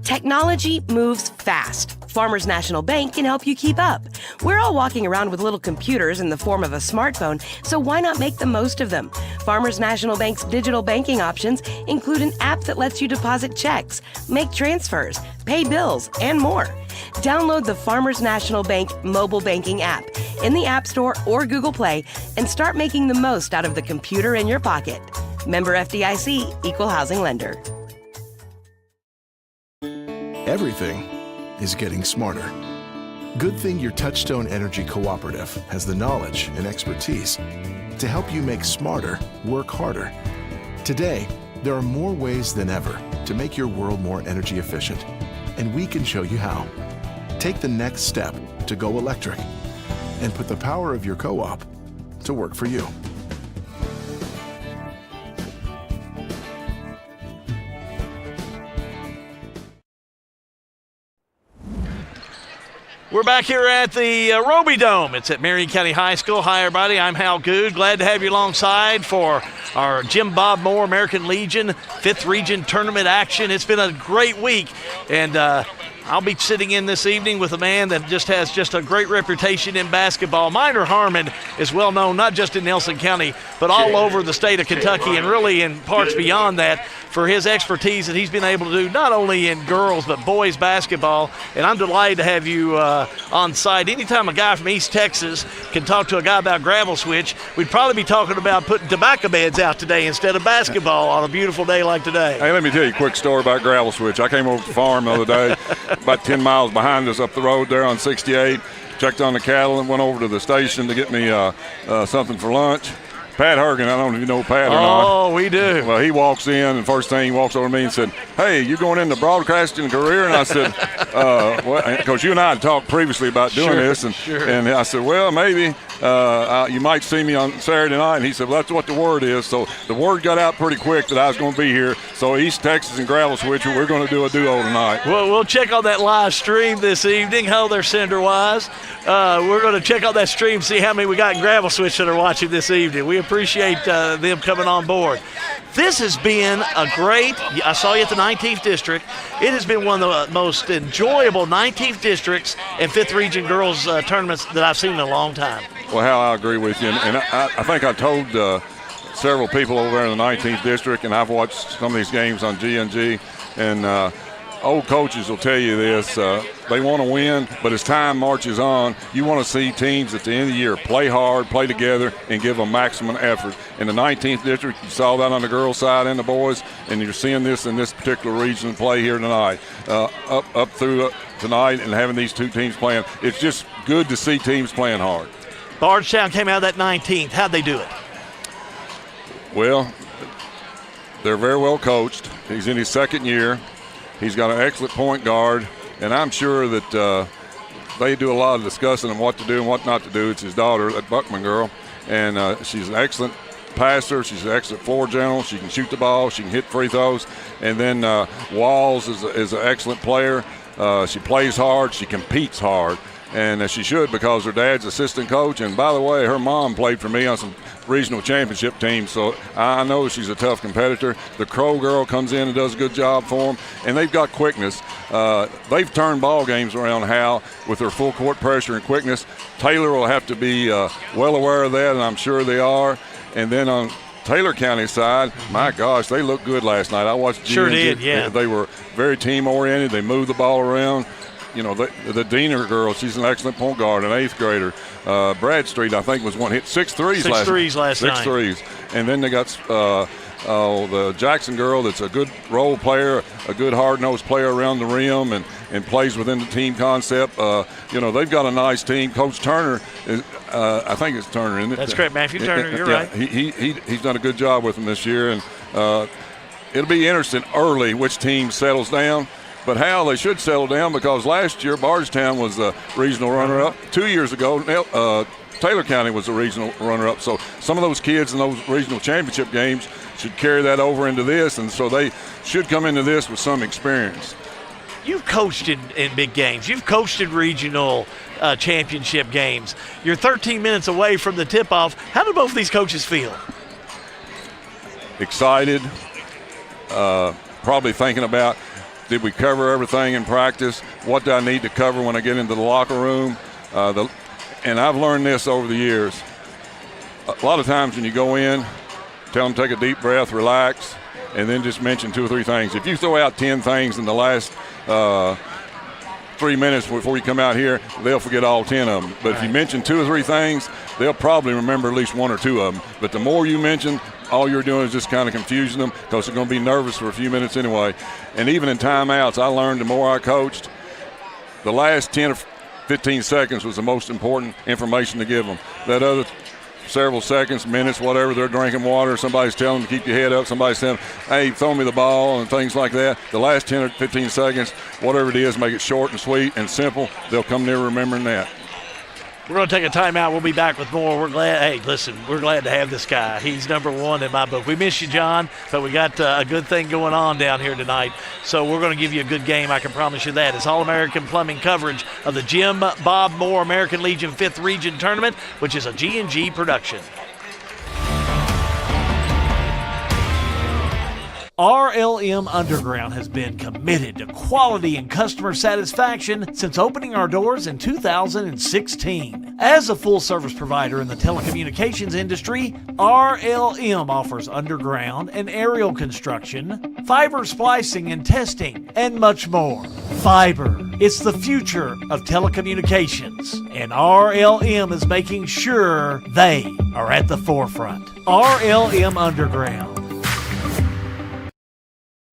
[SPEAKER 11] Technology moves fast. Farmers National Bank can help you keep up. We're all walking around with little computers in the form of a smartphone, so why not make the most of them? Farmers National Bank's digital banking options include an app that lets you deposit checks, make transfers, pay bills, and more. Download the Farmers National Bank mobile banking app in the App Store or Google Play and start making the most out of the computer in your pocket. Member FDIC, Equal Housing Lender.
[SPEAKER 12] Everything is getting smarter. Good thing your Touchstone Energy Cooperative has the knowledge and expertise to help you make smarter work harder. Today, there are more ways than ever to make your world more energy efficient, and we can show you how. Take the next step to go electric and put the power of your co-op to work for you.
[SPEAKER 3] We're back here at the Roby Dome. It's at Marion County High School. Hi, everybody. I'm Hal Good. Glad to have you alongside for our Jim Bob Moore American Legion 5th Region Tournament action. It's been a great week, and I'll be sitting in this evening with a man that just has just a great reputation in basketball. Minor Harmon is well known not just in Nelson County, but all over the state of Kentucky and really in parts beyond that for his expertise that he's been able to do not only in girls but boys basketball. And I'm delighted to have you on site. Anytime a guy from East Texas can talk to a guy about gravel switch, we'd probably be talking about putting tobacco beds out today instead of basketball on a beautiful day like today.
[SPEAKER 13] Hey, let me tell you a quick story about gravel switch. I came over to the farm the other day, about 10 miles behind us up the road there on 68, checked on the cattle and went over to the station to get me something for lunch. Pat Hergen, I don't know if you know Pat or not.
[SPEAKER 3] Oh, we do.
[SPEAKER 13] Well, he walks in, and first thing he walks over to me and said, "Hey, you going into broadcasting career?" And I said, because you and I had talked previously about doing this. And I said, well, maybe you might see me on Saturday night. And he said, well, that's what the word is. So the word got out pretty quick that I was going to be here. So East Texas and Gravel Switcher, we're going to do a duo tonight.
[SPEAKER 3] Well, we'll check on that live stream this evening. Hello there, Cinder Wise. We're going to check on that stream, see how many we got in Gravel Switch that are watching this evening. We appreciate them coming on board. This has been a great, I saw you at the 19th District. It has been one of the most enjoyable 19th Districts and 5th Region Girls tournaments that I've seen in a long time.
[SPEAKER 13] Well, Hal, I agree with you. And I think I told several people over there in the 19th District, and I've watched some of these games on GNG, and old coaches will tell you this. They want to win, but as time marches on, you want to see teams at the end of the year play hard, play together, and give a maximum effort. In the 19th District, you saw that on the girls' side and the boys, and you're seeing this in this particular region play here tonight. Up through tonight and having these two teams playing, it's just good to see teams playing hard.
[SPEAKER 3] Bardstown came out of that 19th. How'd they do it?
[SPEAKER 13] Well, they're very well coached. He's in his second year. He's got an excellent point guard, and I'm sure that they do a lot of discussing on what to do and what not to do. It's his daughter, that Buckman girl, and she's an excellent passer. She's an excellent floor general. She can shoot the ball. She can hit free throws. And then Walls is an excellent player. She plays hard. She competes hard. And she should, because her dad's assistant coach. And by the way, her mom played for me on some regional championship teams, so I know she's a tough competitor. The Crow girl comes in and does a good job for them, and they've got quickness. They've turned ball games around, Hal, with their full court pressure and quickness. Taylor will have to be well aware of that, and I'm sure they are. And then on Taylor County side, my gosh, they looked good last night. I watched.
[SPEAKER 3] Sure
[SPEAKER 13] GNG.
[SPEAKER 3] did, yeah.
[SPEAKER 13] They were very team-oriented. They moved the ball around. You know, the Diener girl, she's an excellent point guard, an 8th grader. Bradstreet, I think, was one hit 6 threes last night. 6 threes. And then they got the Jackson girl that's a good role player, a good hard-nosed player around the rim and plays within the team concept. You know, they've got a nice team. Coach Turner, I think it's Turner, isn't it?
[SPEAKER 3] That's correct, Matthew Turner, you're right.
[SPEAKER 13] He's done a good job with them this year. And it'll be interesting early which team settles down. But Hal, they should settle down because last year Bardstown was the regional runner-up. 2 years ago, Taylor County was the regional runner-up. So some of those kids in those regional championship games should carry that over into this, and so they should come into this with some experience.
[SPEAKER 3] You've coached in big games. You've coached in regional championship games. You're 13 minutes away from the tip-off. How do both these coaches feel?
[SPEAKER 13] Excited, probably thinking about, did we cover everything in practice? What do I need to cover when I get into the locker room? And I've learned this over the years. A lot of times when you go in, tell them take a deep breath, relax, and then just mention 2 or 3 things. If you throw out 10 things in the last 3 minutes before you come out here, they'll forget all 10 of them. But if you mention 2 or 3 things, they'll probably remember at least 1 or 2 of them. But the more you mention, all you're doing is just kind of confusing them because they're going to be nervous for a few minutes anyway. And even in timeouts, I learned the more I coached, the last 10 or 15 seconds was the most important information to give them. That other several seconds, minutes, whatever, they're drinking water, somebody's telling them to keep your head up, somebody's telling them, hey, throw me the ball and things like that. The last 10 or 15 seconds, whatever it is, make it short and sweet and simple. They'll come near remembering that.
[SPEAKER 3] We're going to take a timeout. We'll be back with more. We're glad. Hey, listen, we're glad to have this guy. He's number 1 in my book. We miss you, John, but we got a good thing going on down here tonight. So we're going to give you a good game. I can promise you that. It's All-American Plumbing coverage of the Jim Bob Moore American Legion 5th Region Tournament, which is a G&G production. RLM Underground has been committed to quality and customer satisfaction since opening our doors in 2016. As a full-service provider in the telecommunications industry, RLM offers underground and aerial construction, fiber splicing and testing, and much more. Fiber, it's the future of telecommunications, and RLM is making sure they are at the forefront. RLM Underground.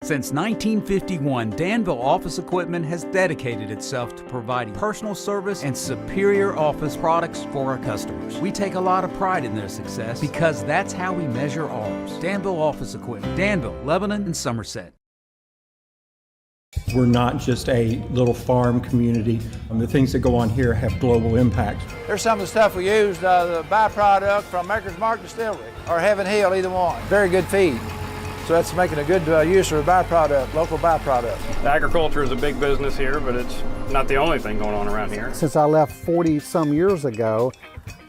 [SPEAKER 14] Since 1951, Danville Office Equipment has dedicated itself to providing personal service and superior office products for our customers. We take a lot of pride in their success because that's how we measure ours. Danville Office Equipment, Danville, Lebanon, and Somerset.
[SPEAKER 15] We're not just a little farm community. The things that go on here have global impact.
[SPEAKER 16] There's some of the stuff we use, the byproduct from Maker's Mark Distillery or Heaven Hill, either one. Very good feed. So that's making a good use of a byproduct, local byproduct.
[SPEAKER 17] Agriculture is a big business here, but it's not the only thing going on around here.
[SPEAKER 25] Since I left 40 some years ago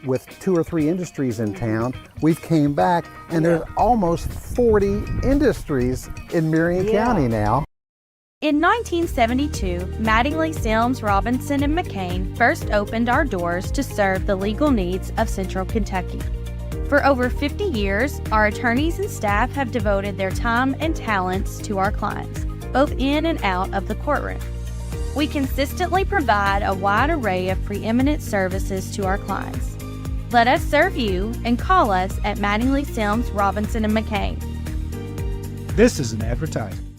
[SPEAKER 25] with 2 or 3 industries in town, we've came back and there's almost 40 industries in Marion County now.
[SPEAKER 26] In 1972, Mattingly, Sims, Robinson, and McCain first opened our doors to serve the legal needs of Central Kentucky. For over 50 years, our attorneys and staff have devoted their time and talents to our clients, both in and out of the courtroom. We consistently provide a wide array of preeminent services to our clients. Let us serve you and call us at Mattingly, Sims, Robinson, and McCain.
[SPEAKER 27] This is an advertisement.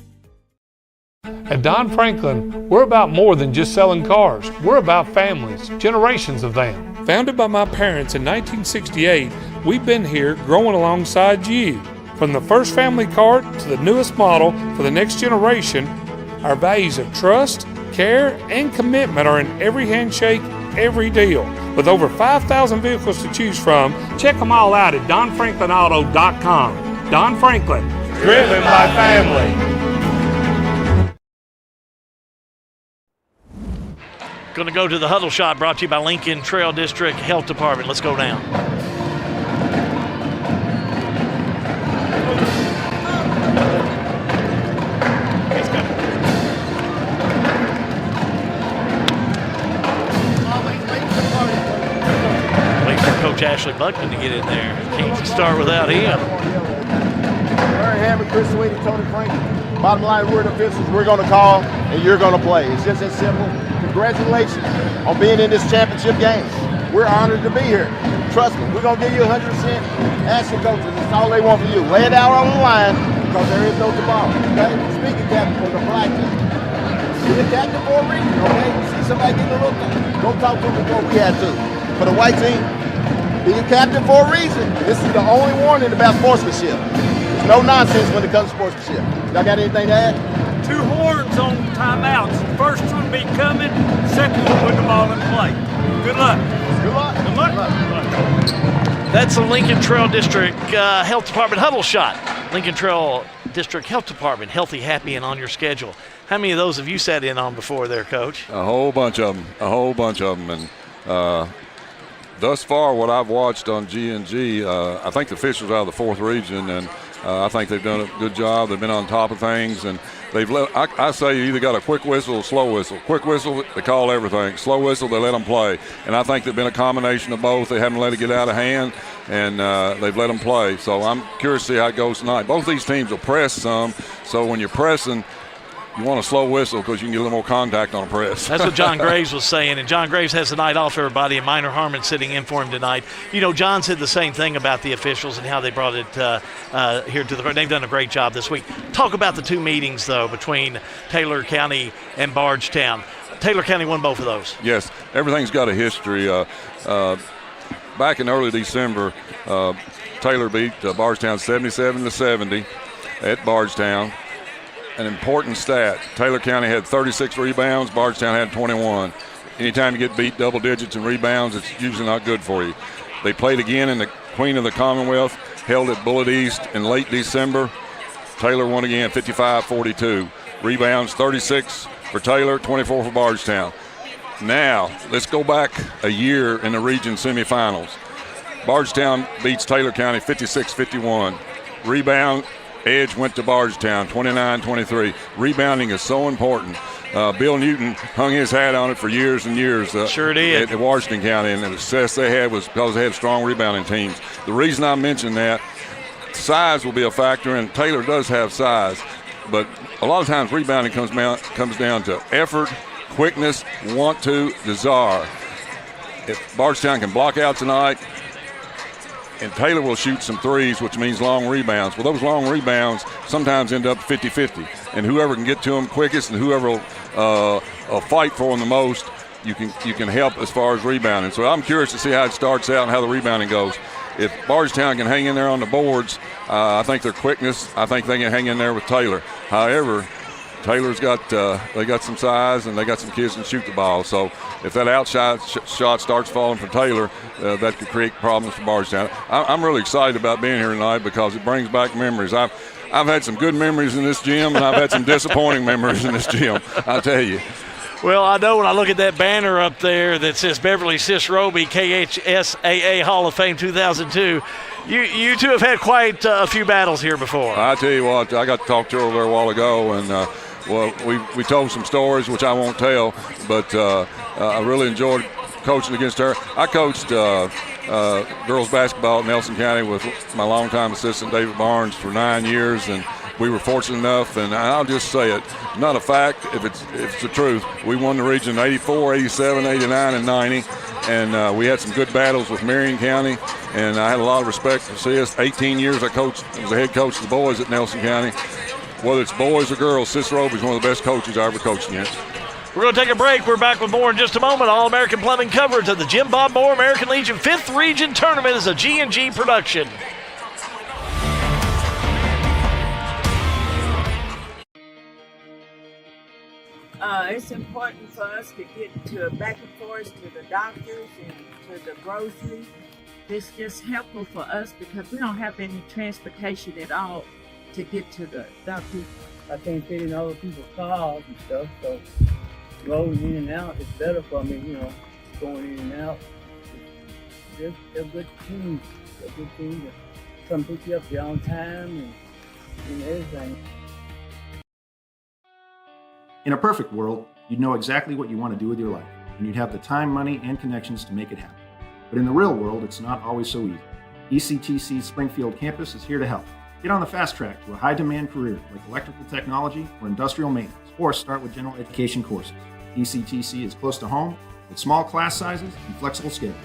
[SPEAKER 21] At Don Franklin, we're about more than just selling cars. We're about families, generations of them. Founded by my parents in 1968, we've been here growing alongside you. From the first family car to the newest model for the next generation, our values of trust, care, and commitment are in every handshake, every deal. With over 5,000 vehicles to choose from, check them all out at DonFranklinAuto.com. Don Franklin, driven by family.
[SPEAKER 3] Going to go to the Huddle shot brought to you by Lincoln Trail District Health Department. Let's go down. Wait for Coach Ashley Buckman to get in there. Can't start without him.
[SPEAKER 2] Cameron, Chris Sweeney, Tony Franklin. Bottom line, we're the officials. We're going to call, and you're going to play. It's just that simple. Congratulations on being in this championship game. We're honored to be here. Trust me, we're going to give you 100%. Ask your coaches. It's all they want from you. Lay it out on the line because there is no tomorrow. Okay? Speaking captain for the black team. Be a captain for a reason, okay? You see somebody getting a little go talk to them before we had to. For the white team, be a captain for a reason. This is the only warning about sportsmanship. There's no nonsense when it comes to sportsmanship. Y'all got anything to add?
[SPEAKER 18] 2 horns on timeouts. First one be coming, second one put the ball in play. Good luck.
[SPEAKER 2] Good luck.
[SPEAKER 18] Good luck. Good luck.
[SPEAKER 3] That's the Lincoln Trail District Health Department huddle shot. Lincoln Trail District Health Department, healthy, happy, and on your schedule. How many of those have you sat in on before there, Coach?
[SPEAKER 13] A whole bunch of them. And thus far, what I've watched on G&G, I think the officials out of the 4th region, and I think they've done a good job. They've been on top of things, and they've I say you either got a quick whistle or slow whistle. Quick whistle, they call everything. Slow whistle, they let them play. And I think they've been a combination of both. They haven't let it get out of hand, and they've let them play. So I'm curious to see how it goes tonight. Both these teams will press some, so when you're pressing, you want a slow whistle because you can get a little more contact on a press.
[SPEAKER 3] That's what John Graves was saying, and John Graves has the night off, everybody, and Minor Harmon sitting in for him tonight. You know, John said the same thing about the officials and how they brought it here to the – they've done a great job this week. Talk about the 2 meetings, though, between Taylor County and Bardstown. Taylor County won both of those.
[SPEAKER 13] Yes, everything's got a history. Back in early December, Taylor beat Bardstown 77-70 at Bardstown. An important stat, Taylor County had 36 rebounds, Bardstown had 21. Anytime you get beat double digits in rebounds, it's usually not good for you. They played again in the Queen of the Commonwealth, held at Bullitt East in late December. Taylor won again, 55-42. Rebounds, 36 for Taylor, 24 for Bardstown. Now, let's go back a year in the region semifinals. Bardstown beats Taylor County 56-51. Rebound, edge went to Bardstown, 29-23. Rebounding is so important. Bill Newton hung his hat on it for years and years.
[SPEAKER 3] Sure did.
[SPEAKER 13] At Washington County, and the success they had was because they had strong rebounding teams. The reason I mention that, size will be a factor, and Taylor does have size, but a lot of times rebounding comes down to effort, quickness, want to, desire. If Bardstown can block out tonight, and Taylor will shoot some threes, which means long rebounds. Well, those long rebounds sometimes end up 50-50. And whoever can get to them quickest and whoever will fight for them the most, you can help as far as rebounding. So I'm curious to see how it starts out and how the rebounding goes. If Bardstown can hang in there on the boards, I think their quickness, I think they can hang in there with Taylor. However, Taylor's got they got some size and they got some kids that shoot the ball. So if that outside shot starts falling for Taylor, that could create problems for Bardstown. I'm really excited about being here tonight because it brings back memories. I've had some good memories in this gym and I've had some disappointing memories in this gym, I'll tell you.
[SPEAKER 3] Well, I know when I look at that banner up there that says Beverly Sis Roby KHSAA Hall of Fame 2002, you two have had quite a few battles here before.
[SPEAKER 13] I tell you what, I got to talk to her over there a while ago, and well, we told some stories, which I won't tell, but I really enjoyed coaching against her. I coached girls basketball at Nelson County with my longtime assistant David Barnes for 9 years, and we were fortunate enough, and I'll just say it, not a fact if it's the truth. We won the region 84, 87, 89, and 90, and we had some good battles with Marion County, and I had a lot of respect for Sis. 18 years I coached, was the head coach of the boys at Nelson County. Whether it's boys or girls, Sis Roby's one of the best coaches I ever coached against.
[SPEAKER 3] We're going to take a break. We're back with more in just a moment. All-American Plumbing coverage of the Jim Bob Moore American Legion 5th Region Tournament is a G&G production.
[SPEAKER 19] It's important for us to get to back and forth to the doctors and to the groceries. It's just helpful for us because we don't have any transportation at all to get to the doctors.
[SPEAKER 20] I can't fit in other people's cars and stuff, so rolling in and out is better for me, going in and out. They're good teams. They're good teams that come pick you up there on time and everything.
[SPEAKER 22] In a perfect world, you'd know exactly what you want to do with your life, and you'd have the time, money, and connections to make it happen. But in the real world, it's not always so easy. ECTC's Springfield campus is here to help. Get on the fast track to a high-demand career like electrical technology or industrial maintenance, or start with general education courses. ECTC is close to home with small class sizes and flexible schedules.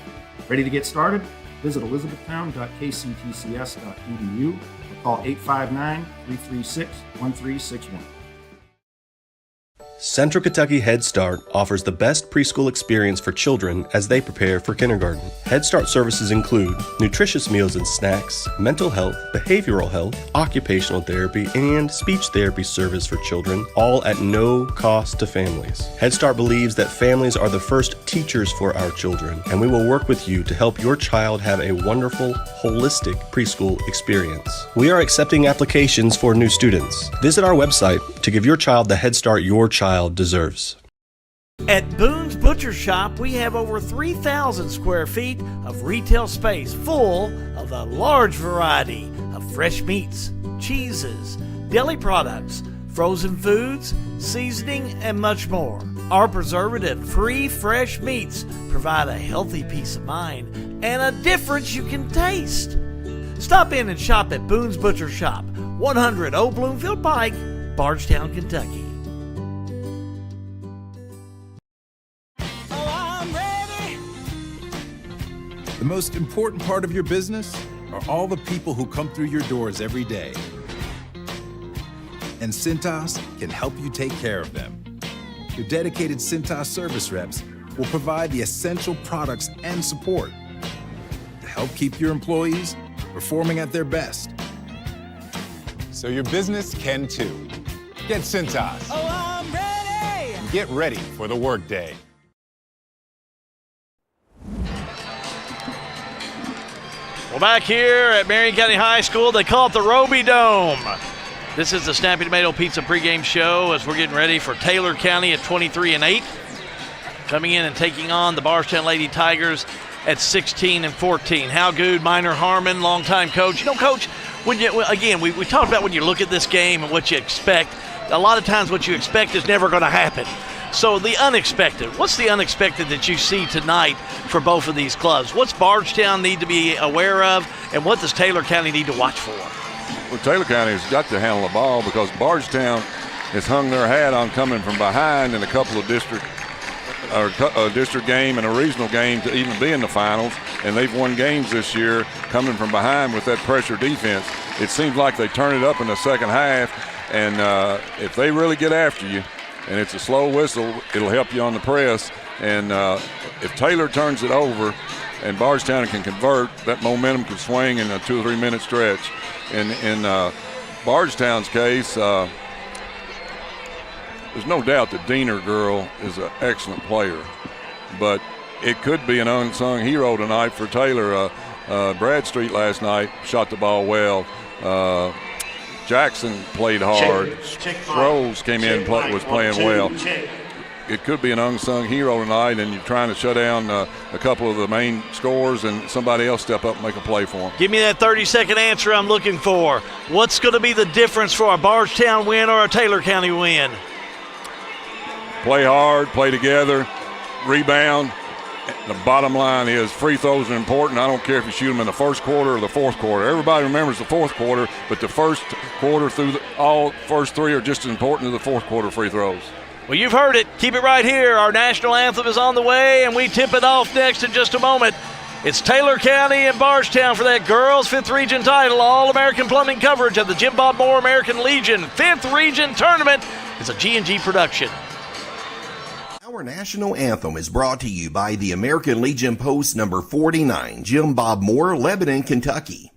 [SPEAKER 22] Ready to get started? Visit elizabethtown.kctcs.edu or call 859-336-1361.
[SPEAKER 1] Central Kentucky Head Start offers the best preschool experience for children as they prepare for kindergarten. Head Start services include nutritious meals and snacks, mental health, behavioral health, occupational therapy, and speech therapy service for children, all at no cost to families. Head Start believes that families are the first teachers for our children, and we will work with you to help your child have a wonderful, holistic preschool experience. We are accepting applications for new students. Visit our website to give your child the Head Start your child deserves.
[SPEAKER 3] At Boone's Butcher Shop, we have over 3,000 square feet of retail space full of a large variety of fresh meats, cheeses, deli products, frozen foods, seasoning, and much more. Our preservative-free fresh meats provide a healthy peace of mind and a difference you can taste. Stop in and shop at Boone's Butcher Shop, 100 Old Bloomfield Pike, Bardstown, Kentucky.
[SPEAKER 5] The most important part of your business are all the people who come through your doors every day. And Cintas can help you take care of them. Your dedicated Cintas service reps will provide the essential products and support to help keep your employees performing at their best.
[SPEAKER 6] So your business can too. Get Cintas.
[SPEAKER 10] Oh, I'm ready!
[SPEAKER 6] And get ready for the workday.
[SPEAKER 3] Well, back here at Marion County High School, they call it the Roby Dome. This is the Snappy Tomato Pizza pregame show as we're getting ready for Taylor County at 23-8. Coming in and taking on the Bardstown Lady Tigers at 16-14. Hal Good, Minor Harmon, longtime coach. You know, Coach, when you, again, we talked about when you look at this game and what you expect. A lot of times what you expect is never going to happen. So the unexpected, what's the unexpected that you see tonight for both of these clubs? What's Bardstown need to be aware of, and what does Taylor County need to watch for?
[SPEAKER 13] Well, Taylor County has got to handle the ball because Bardstown has hung their hat on coming from behind in a couple of district game and a regional game to even be in the finals, and they've won games this year coming from behind with that pressure defense. It seems like they turn it up in the second half, and if they really get after you, and it's a slow whistle, it'll help you on the press. And if Taylor turns it over and Bardstown can convert, that momentum can swing in a 2 or 3 minute stretch. In Bardstown's case, there's no doubt that Diener girl is an excellent player, but it could be an unsung hero tonight for Taylor. Bradstreet last night shot the ball well. Jackson played hard. Rose came in and was playing well. It could be an unsung hero tonight, and you're trying to shut down a couple of the main scorers and somebody else step up and make a play for them.
[SPEAKER 3] Give me that 30-second answer I'm looking for. What's going to be the difference for a Bardstown win or a Taylor County win?
[SPEAKER 13] Play hard, play together, rebound. The bottom line is free throws are important. I don't care if you shoot them in the first quarter or the fourth quarter. Everybody remembers the fourth quarter, but the first quarter through all first three are just as important as the fourth quarter free throws.
[SPEAKER 3] Well, you've heard it. Keep it right here. Our national anthem is on the way, and we tip it off next in just a moment. It's Taylor County and Bardstown for that girls' 5th Region title. All-American plumbing coverage of the Jim Bob Moore American Legion 5th Region Tournament. It's a G&G production.
[SPEAKER 4] Our national anthem is brought to you by the American Legion Post number 49, Jim Bob Moore, Lebanon, Kentucky.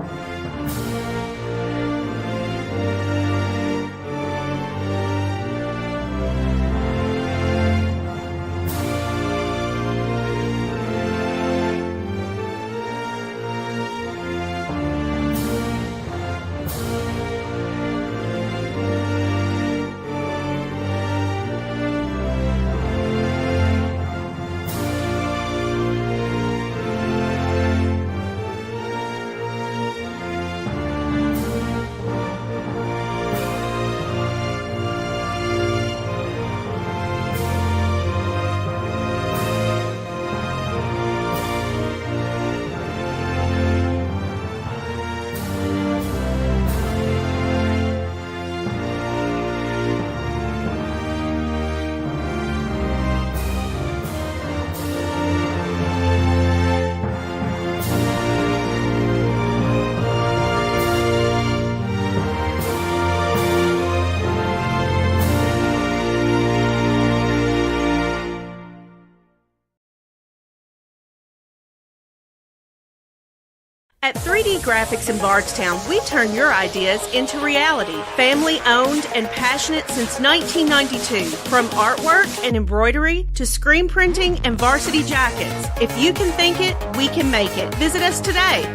[SPEAKER 7] At 3D Graphics in Bardstown, we turn your ideas into reality. Family owned and passionate since 1992. From artwork and embroidery to screen printing and varsity jackets. If you can think it, we can make it. Visit us today.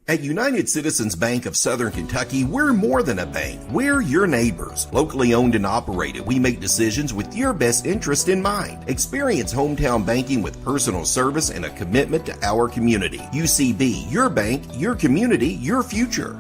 [SPEAKER 4] At United Citizens Bank of Southern Kentucky, we're more than a bank. We're your neighbors. Locally owned and operated, we make decisions with your best interest in mind. Experience hometown banking with personal service and a commitment to our community. UCB, your bank, your community, your future.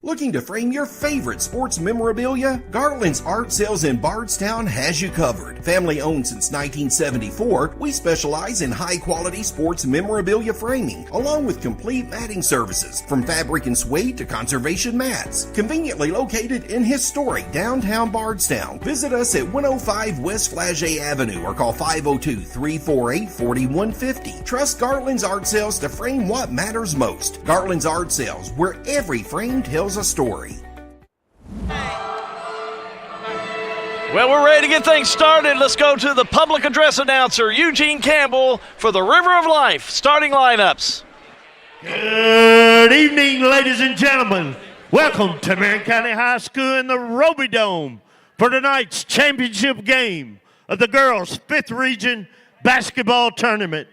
[SPEAKER 4] Looking to frame your favorite sports memorabilia? Garland's Art Sales in Bardstown has you covered. Family owned since 1974, we specialize in high quality sports memorabilia framing, along with complete matting services, from fabric and suede to conservation mats. Conveniently located in historic downtown Bardstown. Visit us at 105 West Flagey Avenue or call 502-348-4150. Trust Garland's Art Sales to frame what matters most. Garland's Art Sales, where every frame tells a story.
[SPEAKER 3] Well, we're ready to get things started. Let's go to the public address announcer, Eugene Campbell, for the River of Life starting lineups.
[SPEAKER 8] Good evening, ladies and gentlemen. Welcome to Marion County High School in the Roby Dome for tonight's championship game of the girls' 5th Region Basketball Tournament.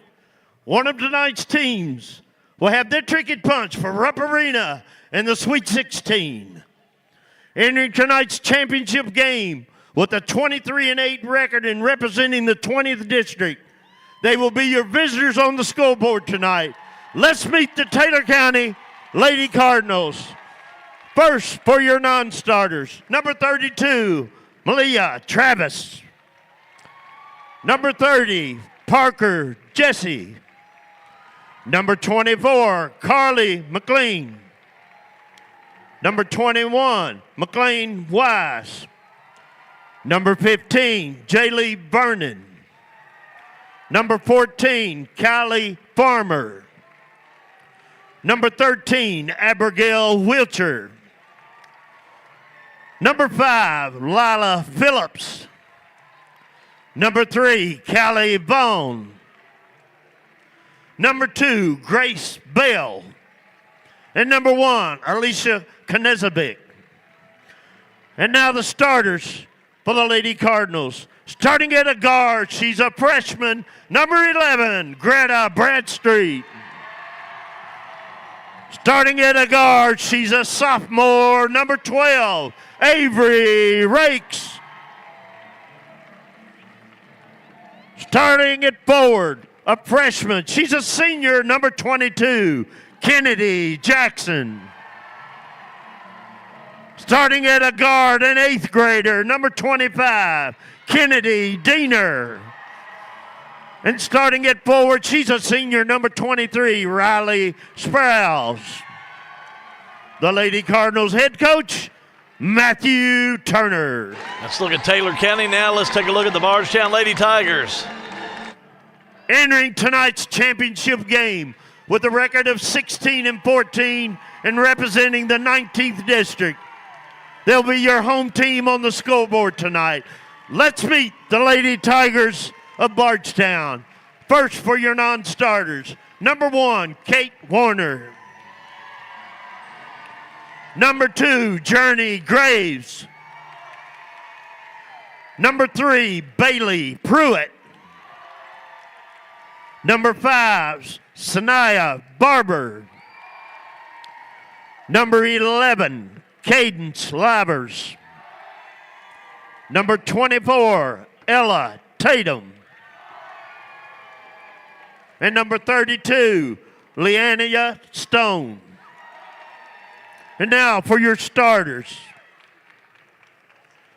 [SPEAKER 8] One of tonight's teams will have their ticket punch for Rupp Arena in the Sweet 16. Entering tonight's championship game with a 23-8 record and representing the 20th district, they will be your visitors on the scoreboard tonight. Let's meet the Taylor County Lady Cardinals. First, for your non-starters, number 32, Malia Travis. Number 30, Parker Jesse. Number 24, Carly McLean. Number 21, McLean Wise. Number 15, Jaylee Vernon. Number 14, Kylie Farmer. Number 13, Abigail Wilcher. Number 5, Lila Phillips. Number 3, Callie Vaughn. Number 2, Grace Bell. And number 1, Alicia Knezebic. And now the starters for the Lady Cardinals. Starting at a guard, she's a freshman, number 11, Greta Bradstreet. Starting at a guard, she's a sophomore, number 12, Avery Rakes. Starting at forward, a freshman, she's a senior, number 22, Kennedy Jackson. Starting at a guard, an 8th grader, number 25, Kennedy Diener. And starting at forward, she's a senior, number 23, Riley Sprouse. The Lady Cardinals head coach, Matthew Turner.
[SPEAKER 3] Let's look at Taylor County now. Let's take a look at the Bardstown Lady Tigers.
[SPEAKER 8] Entering tonight's championship game with a record of 16-14 and representing the 19th district. They'll be your home team on the scoreboard tonight. Let's meet the Lady Tigers of Bardstown. First, for your non-starters, number 1, Kate Warner. Number 2, Journey Graves. Number 3, Bailey Pruitt. Number 5, Sanaya Barber. Number 11, Cadence Livers. Number 24, Ella Tatum. And number 32, Leania Stone. And now for your starters.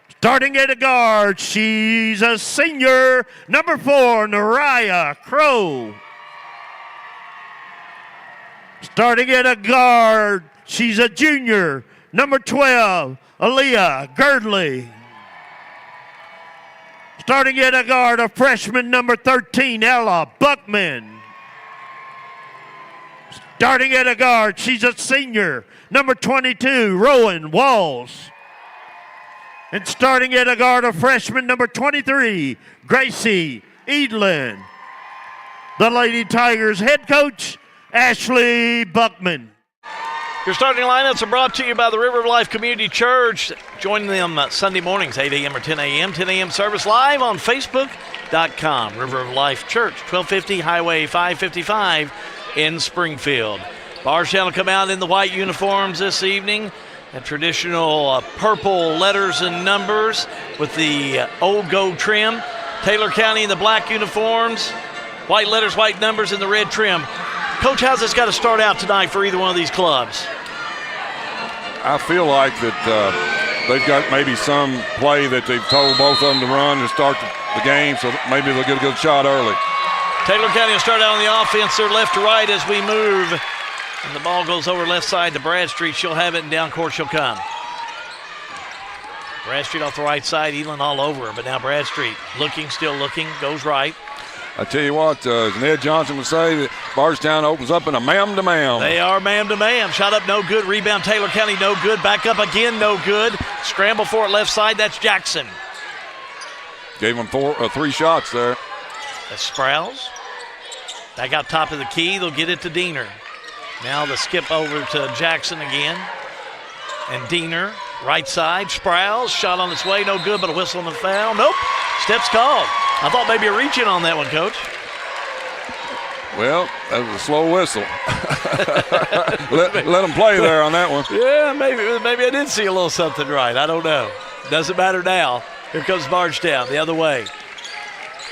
[SPEAKER 8] Starting at a guard, she's a senior, number 4, Nariah Crow. Starting at a guard, she's a junior, number 12, Aaliyah Girdley. Starting at a guard, a freshman, number 13, Ella Buckman. Starting at a guard, she's a senior, number 22, Rowan Walls. And starting at a guard, a freshman, number 23, Gracie Edlin. The Lady Tigers head coach, Ashley Buckman.
[SPEAKER 3] Your starting lineups are brought to you by the River of Life Community Church. Join them Sunday mornings, 8 a.m. or 10 a.m. 10 a.m. service live on Facebook.com. River of Life Church, 1250 Highway 555 in Springfield. Bardstown will come out in the white uniforms this evening. And traditional purple letters and numbers with the old gold trim. Taylor County in the black uniforms, white letters, white numbers, and the red trim. Coach, how's this got to start out tonight for either one of these clubs?
[SPEAKER 13] I feel like that they've got maybe some play that they've told both of them to run to start the game, so maybe they'll get a good shot early.
[SPEAKER 3] Taylor County will start out on the offense. They're left to right as we move. And the ball goes over left side to Bradstreet. She'll have it, and down court she'll come. Bradstreet off the right side, Elin all over her, but now Bradstreet looking, still looking, goes right.
[SPEAKER 13] I tell you what, as Ned Johnson would say, that Bardstown opens up in a ma'am-to-ma'am.
[SPEAKER 3] They are ma'am-to-ma'am. Shot up, no good. Rebound, Taylor County, no good. Back up again, no good. Scramble for it left side, that's Jackson.
[SPEAKER 13] Gave them 3 shots there.
[SPEAKER 3] That's Sprouse. Back out top of the key, they'll get it to Diener. Now the skip over to Jackson again. And Diener, right side, Sprouse, shot on its way, no good, but a whistle and a foul. Nope, steps called. I thought maybe a reach in on that one, Coach.
[SPEAKER 13] Well, that was a slow whistle. let them play there on that one.
[SPEAKER 3] Yeah, maybe I did see a little something right. I don't know. Doesn't matter now. Here comes Bardstown the other way.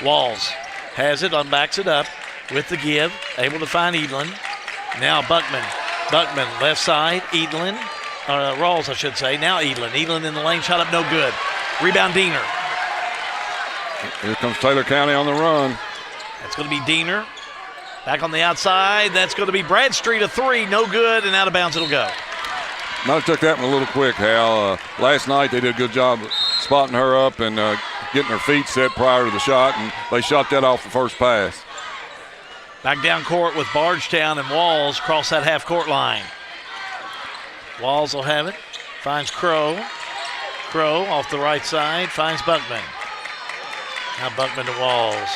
[SPEAKER 3] Walls has it, unbacks it up with the give. Able to find Edlin. Now Buckman. Buckman left side. Edlin. Rawls, I should say. Now Edlin. Edlin in the lane. Shot up no good. Rebound Diener.
[SPEAKER 13] Here comes Taylor County on the run.
[SPEAKER 3] That's going to be Diener. Back on the outside. That's going to be Bradstreet, a 3. No good, and out of bounds it'll go.
[SPEAKER 13] Might have took that one a little quick, Hal. Last night they did a good job spotting her up and getting her feet set prior to the shot, and they shot that off the first pass.
[SPEAKER 3] Back down court with Bardstown and Walls cross that half-court line. Walls will have it. Finds Crow. Crow off the right side. Finds Buckman. Now Buckman to Walls.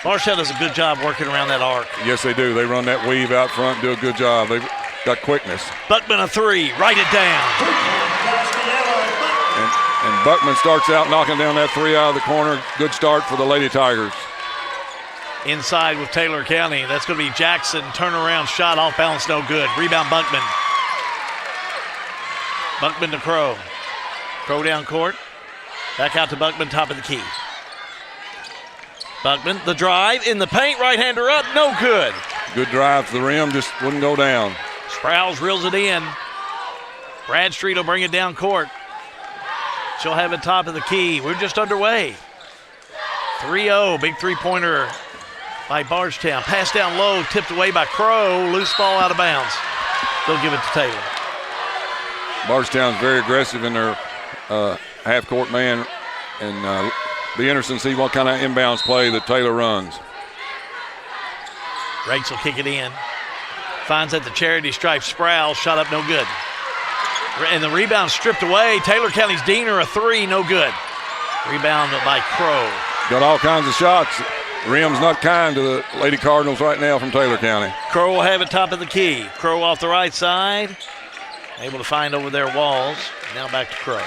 [SPEAKER 3] Bardstown does a good job working around that arc.
[SPEAKER 13] Yes, they do. They run that weave out front, do a good job. They've got quickness.
[SPEAKER 3] Buckman a 3. Write it down.
[SPEAKER 13] And Buckman starts out knocking down that 3 out of the corner. Good start for the Lady Tigers.
[SPEAKER 3] Inside with Taylor County. That's going to be Jackson. Turnaround shot off balance, no good. Rebound Buckman. Buckman to Crow. Crow down court. Back out to Buckman, top of the key. Buckman, the drive in the paint, right-hander up, no good.
[SPEAKER 13] Good drive to the rim, just wouldn't go down.
[SPEAKER 3] Sprouse reels it in. Bradstreet will bring it down court. She'll have it top of the key. We're just underway. 3-0, big three-pointer by Bardstown. Pass down low, tipped away by Crow. Loose ball out of bounds. They'll give it to Taylor.
[SPEAKER 13] Bardstown's very aggressive in their half-court man, and be interesting to see what kind of inbounds play that Taylor runs.
[SPEAKER 3] Rakes will kick it in. Finds at the charity stripe. Sprouse, shot up, no good. And the rebound stripped away. Taylor County's Diener, a 3, no good. Rebound by Crow.
[SPEAKER 13] Got all kinds of shots. Rim's not kind to the Lady Cardinals right now from Taylor County.
[SPEAKER 3] Crow will have it top of the key. Crow off the right side. Able to find over there Walls. Now back to Crow.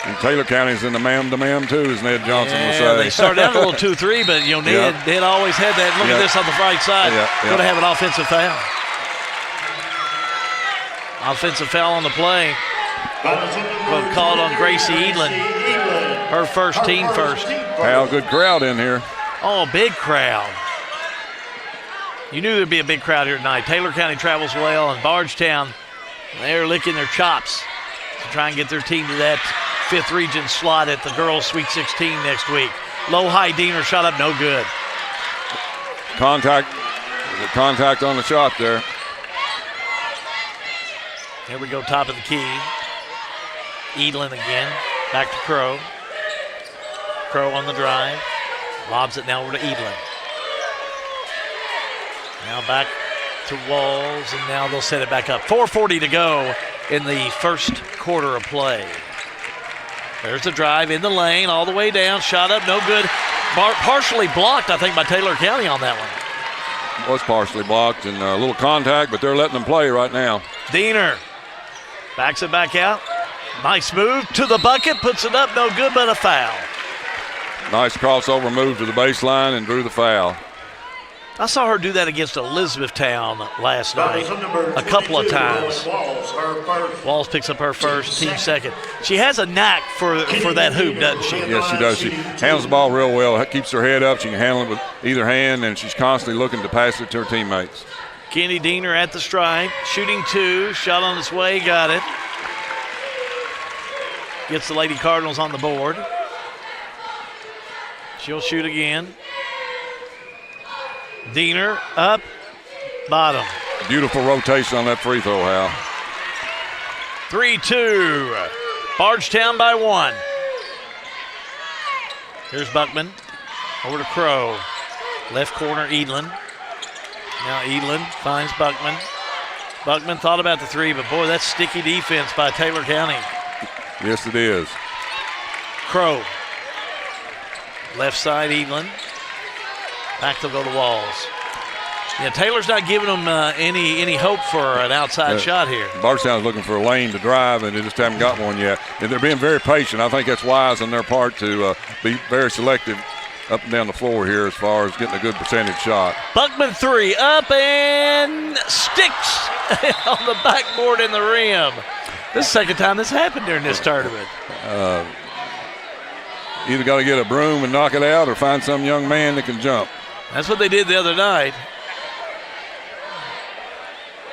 [SPEAKER 13] And Taylor County's in the ma'am-to-ma'am too, as Ned Johnson will say.
[SPEAKER 3] They started out a little 2-3, but Ned always had that. Look at this on the right side. Going to have an offensive foul. Offensive foul on the play. Called on Gracie Edlin. Her first, team first.
[SPEAKER 13] How good crowd in here.
[SPEAKER 3] Oh, big crowd. You knew there'd be a big crowd here tonight. Taylor County travels well, and Bardstown, they're licking their chops to try and get their team to that 5th region slot at the girls' Sweet 16 next week. Low-high Diener shot up, no good.
[SPEAKER 13] Contact on the shot there.
[SPEAKER 3] Here we go, top of the key. Edlin again, back to Crow. Crow on the drive. Lobs it now over to Edlin. Now back to Walls, and now they'll set it back up. 4:40 to go in the first quarter of play. There's the drive in the lane, all the way down, shot up, no good. Partially blocked, I think, by Taylor County on that one.
[SPEAKER 13] Was partially blocked and a little contact, but they're letting them play right now.
[SPEAKER 3] Diener backs it back out. Nice move to the bucket, puts it up, no good, but a foul.
[SPEAKER 13] Nice crossover move to the baseline and drew the foul.
[SPEAKER 3] I saw her do that against Elizabethtown last night a couple of times. Walls picks up her first, team second. She has a knack for that hoop, doesn't she?
[SPEAKER 13] Yes, she does. She handles the ball real well, keeps her head up. She can handle it with either hand, and she's constantly looking to pass it to her teammates.
[SPEAKER 3] Kenny Diener at the stripe, shooting two, shot on its way, got it. Gets the Lady Cardinals on the board. She'll shoot again. Diener up, bottom.
[SPEAKER 13] Beautiful rotation on that free throw, Hal.
[SPEAKER 3] 3-2. Bardstown by 1. Here's Buckman. Over to Crow. Left corner, Edlin. Now Edlin finds Buckman. Buckman thought about the three, but boy, that's sticky defense by Taylor County.
[SPEAKER 13] Yes, it is.
[SPEAKER 3] Crow. Left side, Edlin. Back to go to Walls. Yeah, Taylor's not giving them any hope for an outside shot here.
[SPEAKER 13] Bardstown's looking for a lane to drive, and they just haven't got one yet. And they're being very patient. I think that's wise on their part to be very selective up and down the floor here as far as getting a good percentage shot.
[SPEAKER 3] Buckman three, up and sticks on the backboard in the rim. This is the second time this happened during this tournament.
[SPEAKER 13] Either got to get a broom and knock it out or find some young man that can jump.
[SPEAKER 3] That's what they did the other night.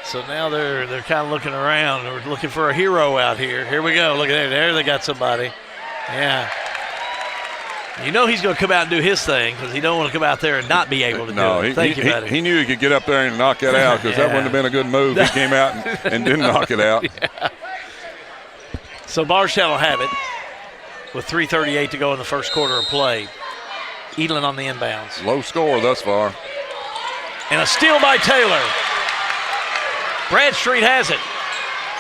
[SPEAKER 3] So now they're kind of looking around. We're looking for a hero out here. Here we go. Look at there. There they got somebody. Yeah. You know he's going to come out and do his thing because he don't want to come out there and not be able to do it. Thank you, buddy.
[SPEAKER 13] He knew he could get up there and knock that out because that wouldn't have been a good move. He came out and didn't knock it out.
[SPEAKER 3] Yeah. So Bardstown will have it with 3:38 to go in the first quarter of play. Edlin on the inbounds.
[SPEAKER 13] Low score thus far.
[SPEAKER 3] And a steal by Taylor. Bradstreet has it.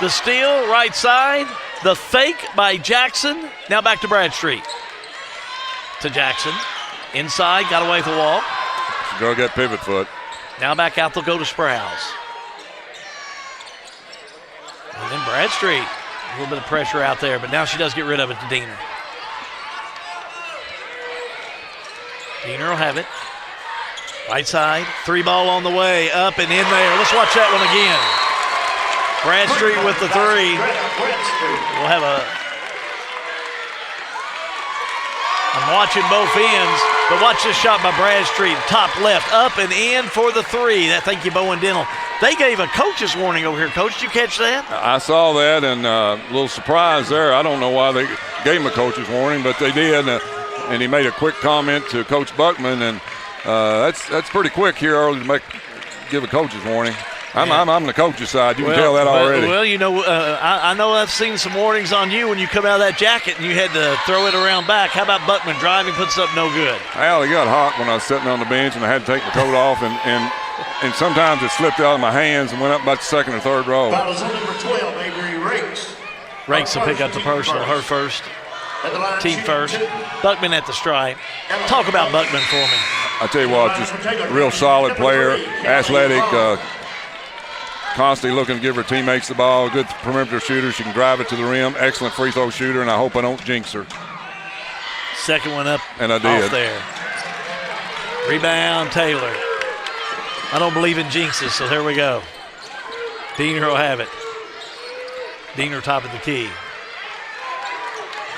[SPEAKER 3] The steal, right side. The fake by Jackson. Now back to Bradstreet. To Jackson. Inside, got away with the wall.
[SPEAKER 13] She drug that pivot foot.
[SPEAKER 3] Now back out, they'll go to Sprouse. And then Bradstreet. A little bit of pressure out there, but now she does get rid of it to Diener. Diener will have it. Right side, three ball on the way, up and in there. Let's watch that one again. Bradstreet with the three. We'll have I'm watching both ends, but watch this shot by Bradstreet, top left, up and in for the three. Thank you, Bowen Dental. They gave a coach's warning over here, Coach. Did you catch that?
[SPEAKER 13] I saw that, and a little surprise there. I don't know why they gave him a coach's warning, but they did. And he made a quick comment to Coach Buckman, and that's pretty quick here early to give a coach's warning. I'm the coach's side. You can tell that already.
[SPEAKER 3] Well, you know, I know I've seen some warnings on you when you come out of that jacket and you had to throw it around back. How about Buckman driving, puts up no good?
[SPEAKER 13] Well, he got hot when I was sitting on the bench and I had to take my coat off, and sometimes it slipped out of my hands and went up about the second or third row.
[SPEAKER 9] Fouls on number 12, Avery Rakes.
[SPEAKER 3] Rakes will pick up the personal, her first. Team first. Buckman at the stripe. Talk about Buckman for me.
[SPEAKER 13] I tell you what, just a real solid player, athletic, constantly looking to give her teammates the ball. Good perimeter shooter. She can drive it to the rim. Excellent free throw shooter, and I hope I don't jinx her.
[SPEAKER 3] Second one up
[SPEAKER 13] and I did.
[SPEAKER 3] Off there. Rebound, Taylor. I don't believe in jinxes, so there we go. Diener will have it. Diener top of the key.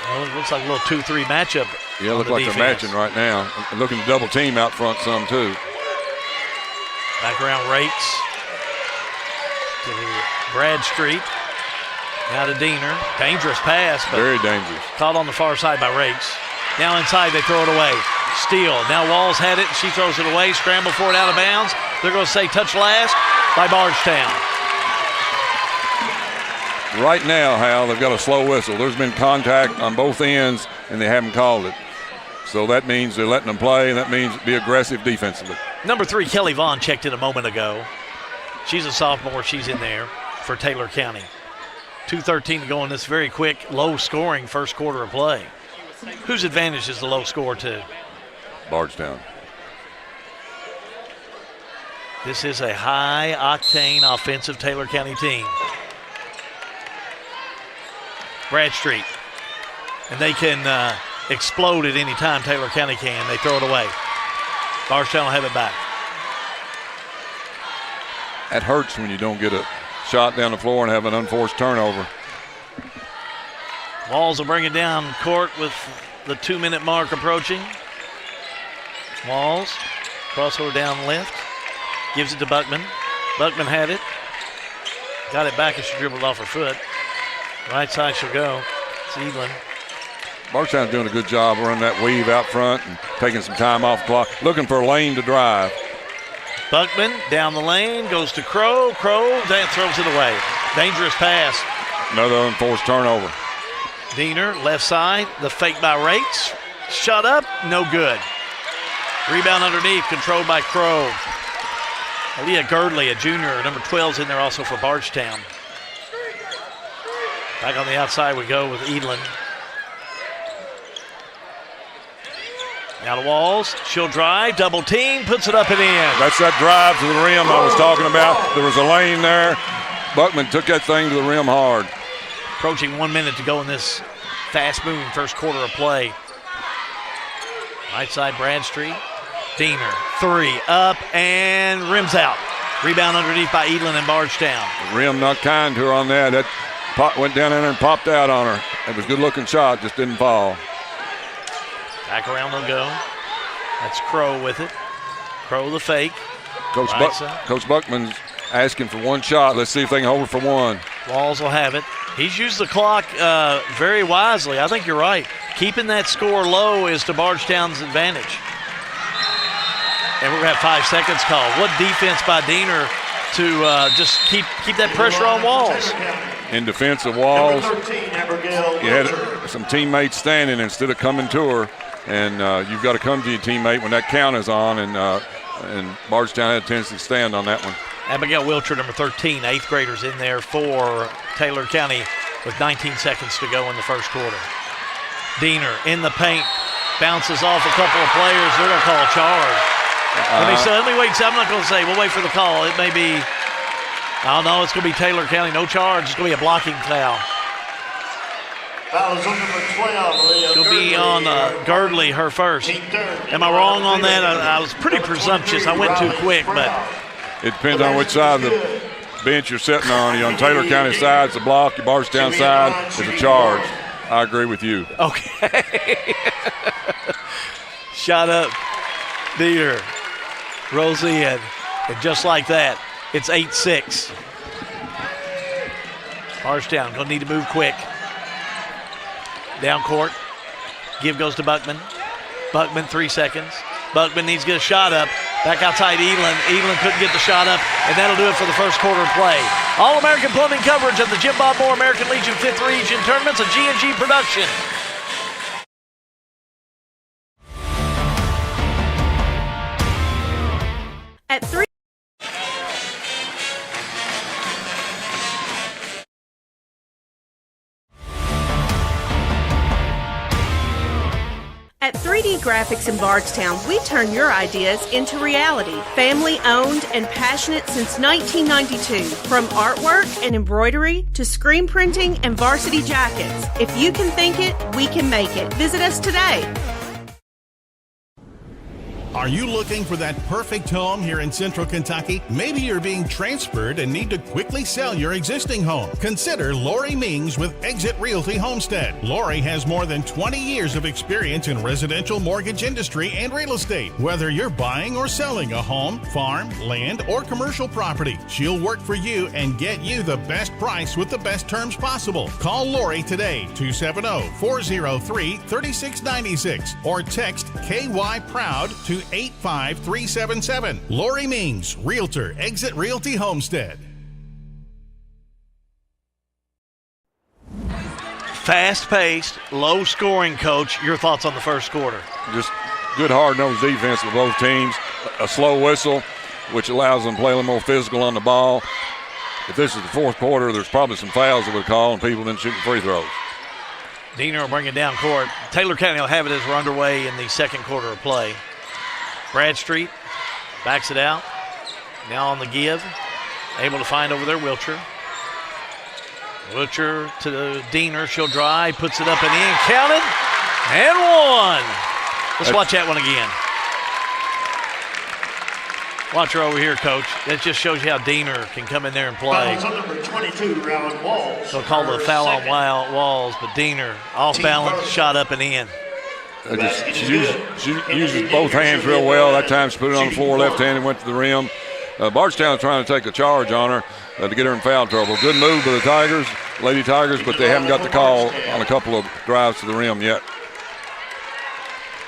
[SPEAKER 3] Well, it looks like a little 2-3 matchup.
[SPEAKER 13] Yeah, it looks like they're matching right now. And looking to double team out front some, too.
[SPEAKER 3] Back around Rakes. To Bradstreet. Now to Diener. Dangerous pass. But
[SPEAKER 13] very dangerous.
[SPEAKER 3] Caught on the far side by Rakes. Now inside, they throw it away. Steal. Now Walls had it, and she throws it away. Scramble for it out of bounds. They're going to say touch last by Bardstown.
[SPEAKER 13] Right now, Hal, they've got a slow whistle. There's been contact on both ends, and they haven't called it. So that means they're letting them play, and that means be aggressive defensively.
[SPEAKER 3] Number 3, Kelly Vaughn checked in a moment ago. She's a sophomore. She's in there for Taylor County. 2:13 to go in this very quick, low-scoring first quarter of play. Whose advantage is the low score to?
[SPEAKER 13] Bardstown.
[SPEAKER 3] This is a high-octane offensive Taylor County team. Bradstreet. And they can explode at any time Taylor County can. They throw it away. Bardstown will have it back.
[SPEAKER 13] That hurts when you don't get a shot down the floor and have an unforced turnover.
[SPEAKER 3] Walls will bring it down court with the 2-minute mark approaching. Walls, crossover down left. Gives it to Buckman. Buckman had it. Got it back as she dribbled off her foot. Right side she'll go. It's Evelyn.
[SPEAKER 13] Bardstown's doing a good job running that weave out front and taking some time off the clock. Looking for a lane to drive.
[SPEAKER 3] Buckman down the lane, goes to Crow. Crow throws it away. Dangerous pass.
[SPEAKER 13] Another unforced turnover.
[SPEAKER 3] Diener, left side, the fake by Rates. Shut up, no good. Rebound underneath, controlled by Crow. Aaliyah Girdley, a junior, number 12's in there also for Bardstown. Back on the outside we go with Edlin. Now to Walls, she'll drive, double team, puts it up and in.
[SPEAKER 13] That's that drive to the rim I was talking about. There was a lane there. Buckman took that thing to the rim hard.
[SPEAKER 3] Approaching 1 minute to go in this fast-moving first quarter of play. Right side, Bradstreet. Diener, three, up and rims out. Rebound underneath by Edlin and Bardstown.
[SPEAKER 13] The rim not kind to her on that. That pot went down in there and popped out on her. It was a good-looking shot, just didn't fall.
[SPEAKER 3] Back around they'll go. That's Crow with it. Crow the fake.
[SPEAKER 13] Coach Buckman's asking for one shot. Let's see if they can hold it for one.
[SPEAKER 3] Walls will have it. He's used the clock very wisely. I think you're right. Keeping that score low is to Bardstown's advantage. And we're going to have 5 seconds called. What defense by Diener to just keep that pressure on Walls.
[SPEAKER 13] In defense of Walls, you had some teammates standing instead of coming to her. And you've got to come to your teammate when that count is on. And Bardstown had a tendency to stand on that one.
[SPEAKER 3] Abigail Wilcher, number 13, 8th graders in there for Taylor County with 19 seconds to go in the first quarter. Diener in the paint, bounces off a couple of players. They're going to call a charge. Let me wait. I'm not going to say. We'll wait for the call. It may be, oh no, it's going to be Taylor County. No charge. It's going to be a blocking foul.
[SPEAKER 9] Foul is on number 12.
[SPEAKER 3] It'll be on Girdley, her first. Am I wrong on that? I was pretty presumptuous. I went too quick, but.
[SPEAKER 13] It depends on which side of the bench you're sitting on. You're on Taylor County side, it's a block. Your Bardstown side is a charge. I agree with you.
[SPEAKER 3] Okay. Shot up. Diener rolls in. And just like that, it's 8-6. Bardstown going to need to move quick. Down court. Give goes to Buckman. Buckman, 3 seconds. Buckman needs to get a shot up. Back outside Edlin. Edlin couldn't get the shot up, and that'll do it for the first quarter of play. All-American Plumbing coverage of the Jim Bob Moore American Legion 5th Region Tournaments, a G&G production.
[SPEAKER 7] At 3. At 3D Graphics in Bardstown, we turn your ideas into reality. Family owned and passionate since 1992. From artwork and embroidery to screen printing and varsity jackets. If you can think it, we can make it. Visit us today.
[SPEAKER 11] Are you looking for that perfect home here in Central Kentucky? Maybe you're being transferred and need to quickly sell your existing home. Consider Lori Mings with Exit Realty Homestead. Lori has more than 20 years of experience in residential mortgage industry and real estate. Whether you're buying or selling a home, farm, land, or commercial property, she'll work for you and get you the best price with the best terms possible. Call Lori today, 270-403-3696, or text KY-PROUD to 85377. Lori Mings, Realtor, Exit Realty Homestead.
[SPEAKER 3] Fast-paced, low-scoring, Coach. Your thoughts on the first quarter?
[SPEAKER 13] Just good hard-nosed defense with both teams. A slow whistle. which allows them to play a little more physical on the ball. If this is the fourth quarter, there's probably some fouls that would call and people didn't shoot free throws.
[SPEAKER 3] Diener will bring it down court. Taylor County will have it as we're underway in the second quarter of play. Bradstreet backs it out. Now on the give. Able to find over there Wiltshire. Wiltshire to Diener. She'll drive. Puts it up and in. Counted. And one. Let's watch that one again. Watch her over here, Coach. That just shows you how Diener can come in there and play.
[SPEAKER 9] Fouls on number 22, Rowan Walls.
[SPEAKER 3] They'll call the foul on Walls, but Diener off balance, shot up and in.
[SPEAKER 13] She uses both hands real well. That time she put it on the floor left-handed, went to the rim. Bardstown trying to take a charge on her to get her in foul trouble. Good move by the Tigers, Lady Tigers, but they haven't got the call on a couple of drives to the rim yet.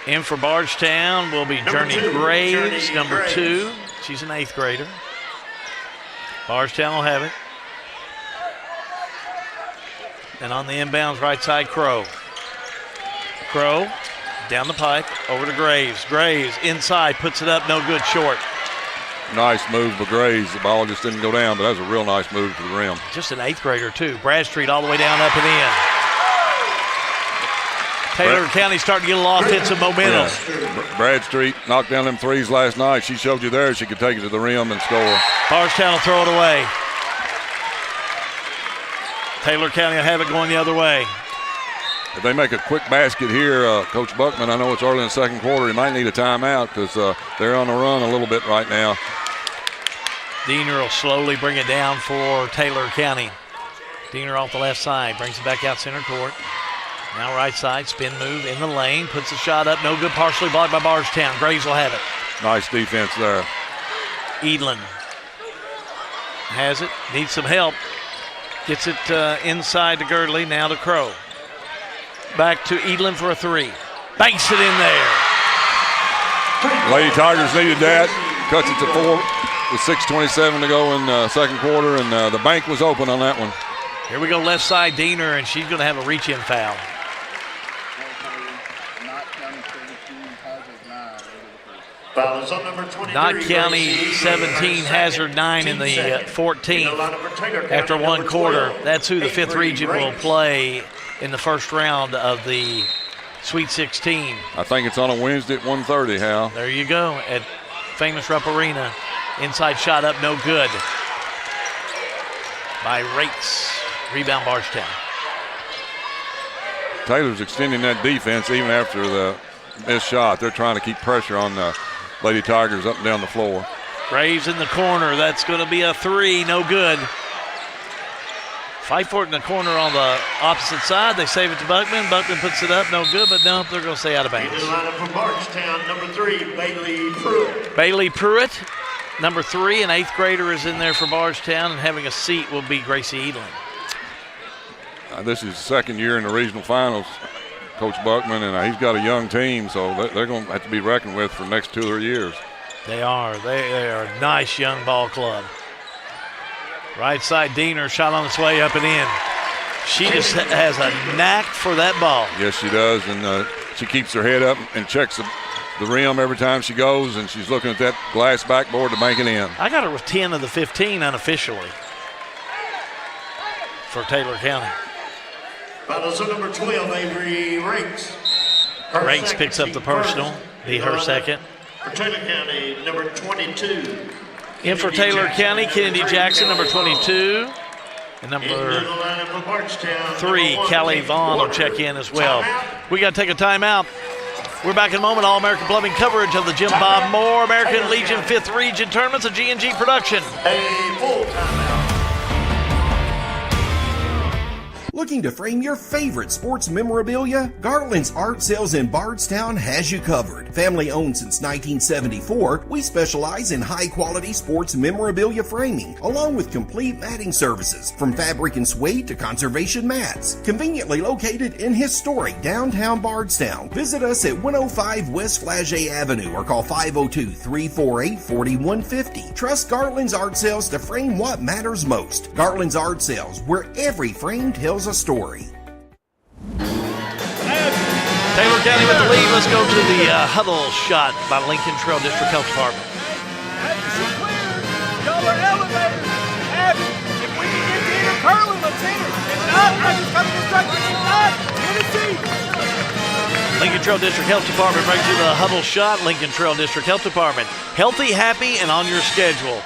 [SPEAKER 3] In for Bardstown will be Journey Graves, number 2. She's an 8th grader. Bardstown will have it. And on the inbounds, right side, Crow. Crow down the pipe, over to Graves. Graves inside, puts it up, no good, short.
[SPEAKER 13] Nice move by Graves. The ball just didn't go down, but that was a real nice move to the rim.
[SPEAKER 3] Just an 8th grader, too. Bradstreet all the way down, up and in. Taylor County starting to get a little offensive momentum.
[SPEAKER 13] Yeah. Bradstreet knocked down them threes last night. She showed you there she could take it to the rim and score.
[SPEAKER 3] Bardstown will throw it away. Taylor County will have it going the other way.
[SPEAKER 13] If they make a quick basket here, Coach Buckman, I know it's early in the second quarter, he might need a timeout because they're on the run a little bit right now.
[SPEAKER 3] Diener will slowly bring it down for Taylor County. Diener off the left side, brings it back out center court. Now right side, spin move in the lane, puts the shot up, no good, partially blocked by Bardstown. Graves will have it.
[SPEAKER 13] Nice defense there.
[SPEAKER 3] Edlin has it, needs some help. Gets it inside to Girdley, now to Crow. Back to Edlin for a 3. Banks it in there.
[SPEAKER 13] Lady Tigers needed that. Cuts it to 4 with 6:27 to go in second quarter, and the bank was open on that one.
[SPEAKER 3] Here we go, left side, Diener, and she's going to have a reach-in foul.
[SPEAKER 9] Foul is on number 23.
[SPEAKER 3] Knott County 17, Hazard 9 in the 14th. After one quarter, that's who the 5th region will play in the first round of the Sweet 16.
[SPEAKER 13] I think it's on a Wednesday at 1:30, Hal.
[SPEAKER 3] There you go, at Famous Rupp Arena. Inside shot up, no good. By Rates. Rebound Bardstown.
[SPEAKER 13] Taylor's extending that defense even after the missed shot. They're trying to keep pressure on the Lady Tigers up and down the floor.
[SPEAKER 3] Graves in the corner. That's going to be a 3. No good. Fight for it in the corner on the opposite side. They save it to Buckman. Buckman puts it up. No good, but no, they're going to stay out of bounds.
[SPEAKER 9] In the lineup for Bardstown, number 3, Bailey Pruitt.
[SPEAKER 3] Bailey Pruitt, number 3, an 8th grader is in there for Bardstown, and having a seat will be Gracie Edlin.
[SPEAKER 13] This is his second year in the regional finals, Coach Buckman, and he's got a young team, so they're going to have to be reckoned with for the next 2 or 3 years.
[SPEAKER 3] They are. They are a nice young ball club. Right side, Diener, shot on its way up and in. She just has a knack for that ball.
[SPEAKER 13] Yes, she does, and she keeps her head up and checks the rim every time she goes, and she's looking at that glass backboard to bank it in.
[SPEAKER 3] I got her with 10 of the 15 unofficially for Taylor County.
[SPEAKER 9] Foul on number 12, Avery Rakes.
[SPEAKER 3] Rakes picks up the personal, be her second.
[SPEAKER 9] For Taylor County, number 22.
[SPEAKER 3] In for Taylor County, Kennedy Jackson, number 22. And number 3, Callie Vaughn will check in as well. We got to take a timeout. We're back in a moment. All-American Plumbing coverage of the Jim Bob Moore American Legion 5th Region Tournaments, a G&G production.
[SPEAKER 9] A full timeout.
[SPEAKER 4] Looking to frame your favorite sports memorabilia? Garland's Art Sales in Bardstown has you covered. Family owned since 1974, we specialize in high-quality sports memorabilia framing, along with complete matting services, from fabric and suede to conservation mats. Conveniently located in historic downtown Bardstown. Visit us at 105 West Flagey Avenue or call 502-348-4150. Trust Garland's Art Sales to frame what matters most. Garland's Art Sales, where every frame tells a story.
[SPEAKER 3] Taylor County with the lead. Let's go to the Huddle shot by Lincoln Trail District Health Department.
[SPEAKER 10] Curling, let's hit it. It's not. Rogers coming to strike. It's not. Tennessee.
[SPEAKER 3] Lincoln Trail District Health Department brings you the Huddle Shot. Lincoln Trail District Health Department. Healthy, happy, and on your schedule.